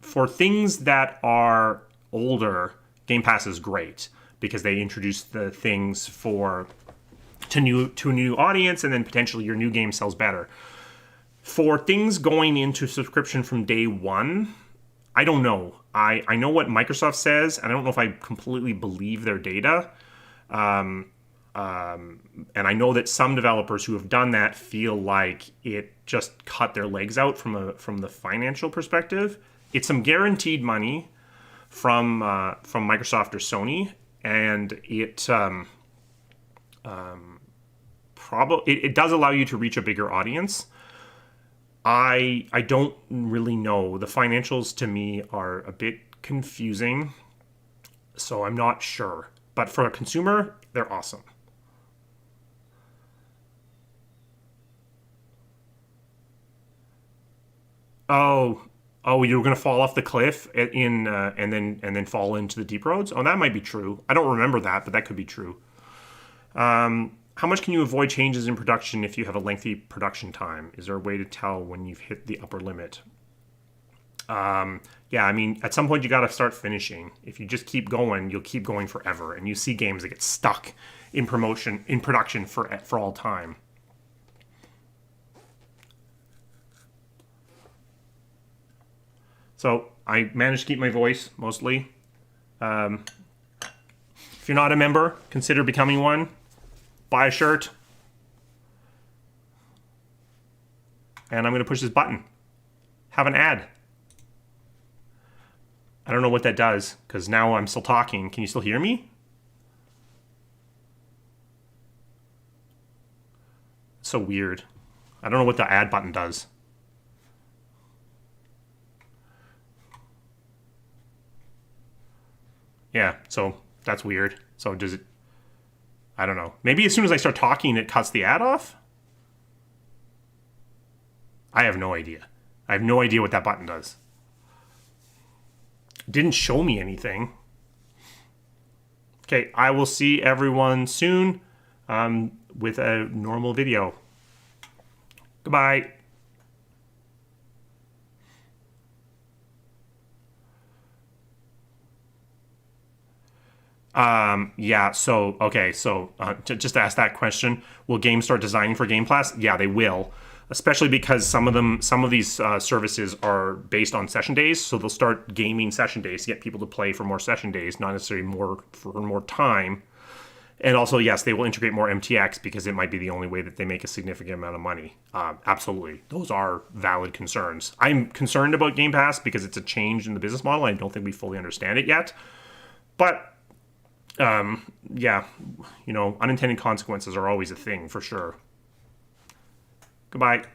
for things that are older, Game Pass is great because they introduce the things to a new audience, and then potentially your new game sells better. For things going into subscription from day one, I don't know. I know what Microsoft says, and I don't know if I completely believe their data. And I know that some developers who have done that feel like it just cut their legs out from the financial perspective. It's some guaranteed money from Microsoft or Sony, and it does allow you to reach a bigger audience. I don't really know. The financials to me are a bit confusing, so I'm not sure. But for a consumer, they're awesome. Oh, you're gonna fall off the cliff and then fall into the deep roads. Oh, that might be true. I don't remember that, but that could be true. How much can you avoid changes in production if you have a lengthy production time? Is there a way to tell when you've hit the upper limit? Yeah, I mean, at some point you got to start finishing. If you just keep going, you'll keep going forever, and you see games that get stuck in production for all time. So I managed to keep my voice mostly. If you're not a member, consider becoming one. Buy a shirt. And I'm going to push this button. Have an ad. I don't know what that does, because now I'm still talking. Can you still hear me? It's so weird. I don't know what the ad button does. Yeah, so that's weird. So does it... I don't know. Maybe as soon as I start talking, it cuts the ad off? I have no idea. I have no idea what that button does. It didn't show me anything. Okay, I will see everyone soon with a normal video. Goodbye. Yeah, so, okay, so just to ask that question, will games start designing for Game Pass? Yeah, they will, especially because some of these services are based on session days, so they'll start gaming session days to get people to play for more session days, not necessarily for more time. And also, yes, they will integrate more MTX because it might be the only way that they make a significant amount of money. Absolutely. Those are valid concerns. I'm concerned about Game Pass because it's a change in the business model. I don't think we fully understand it yet. But yeah, unintended consequences are always a thing for sure. Goodbye.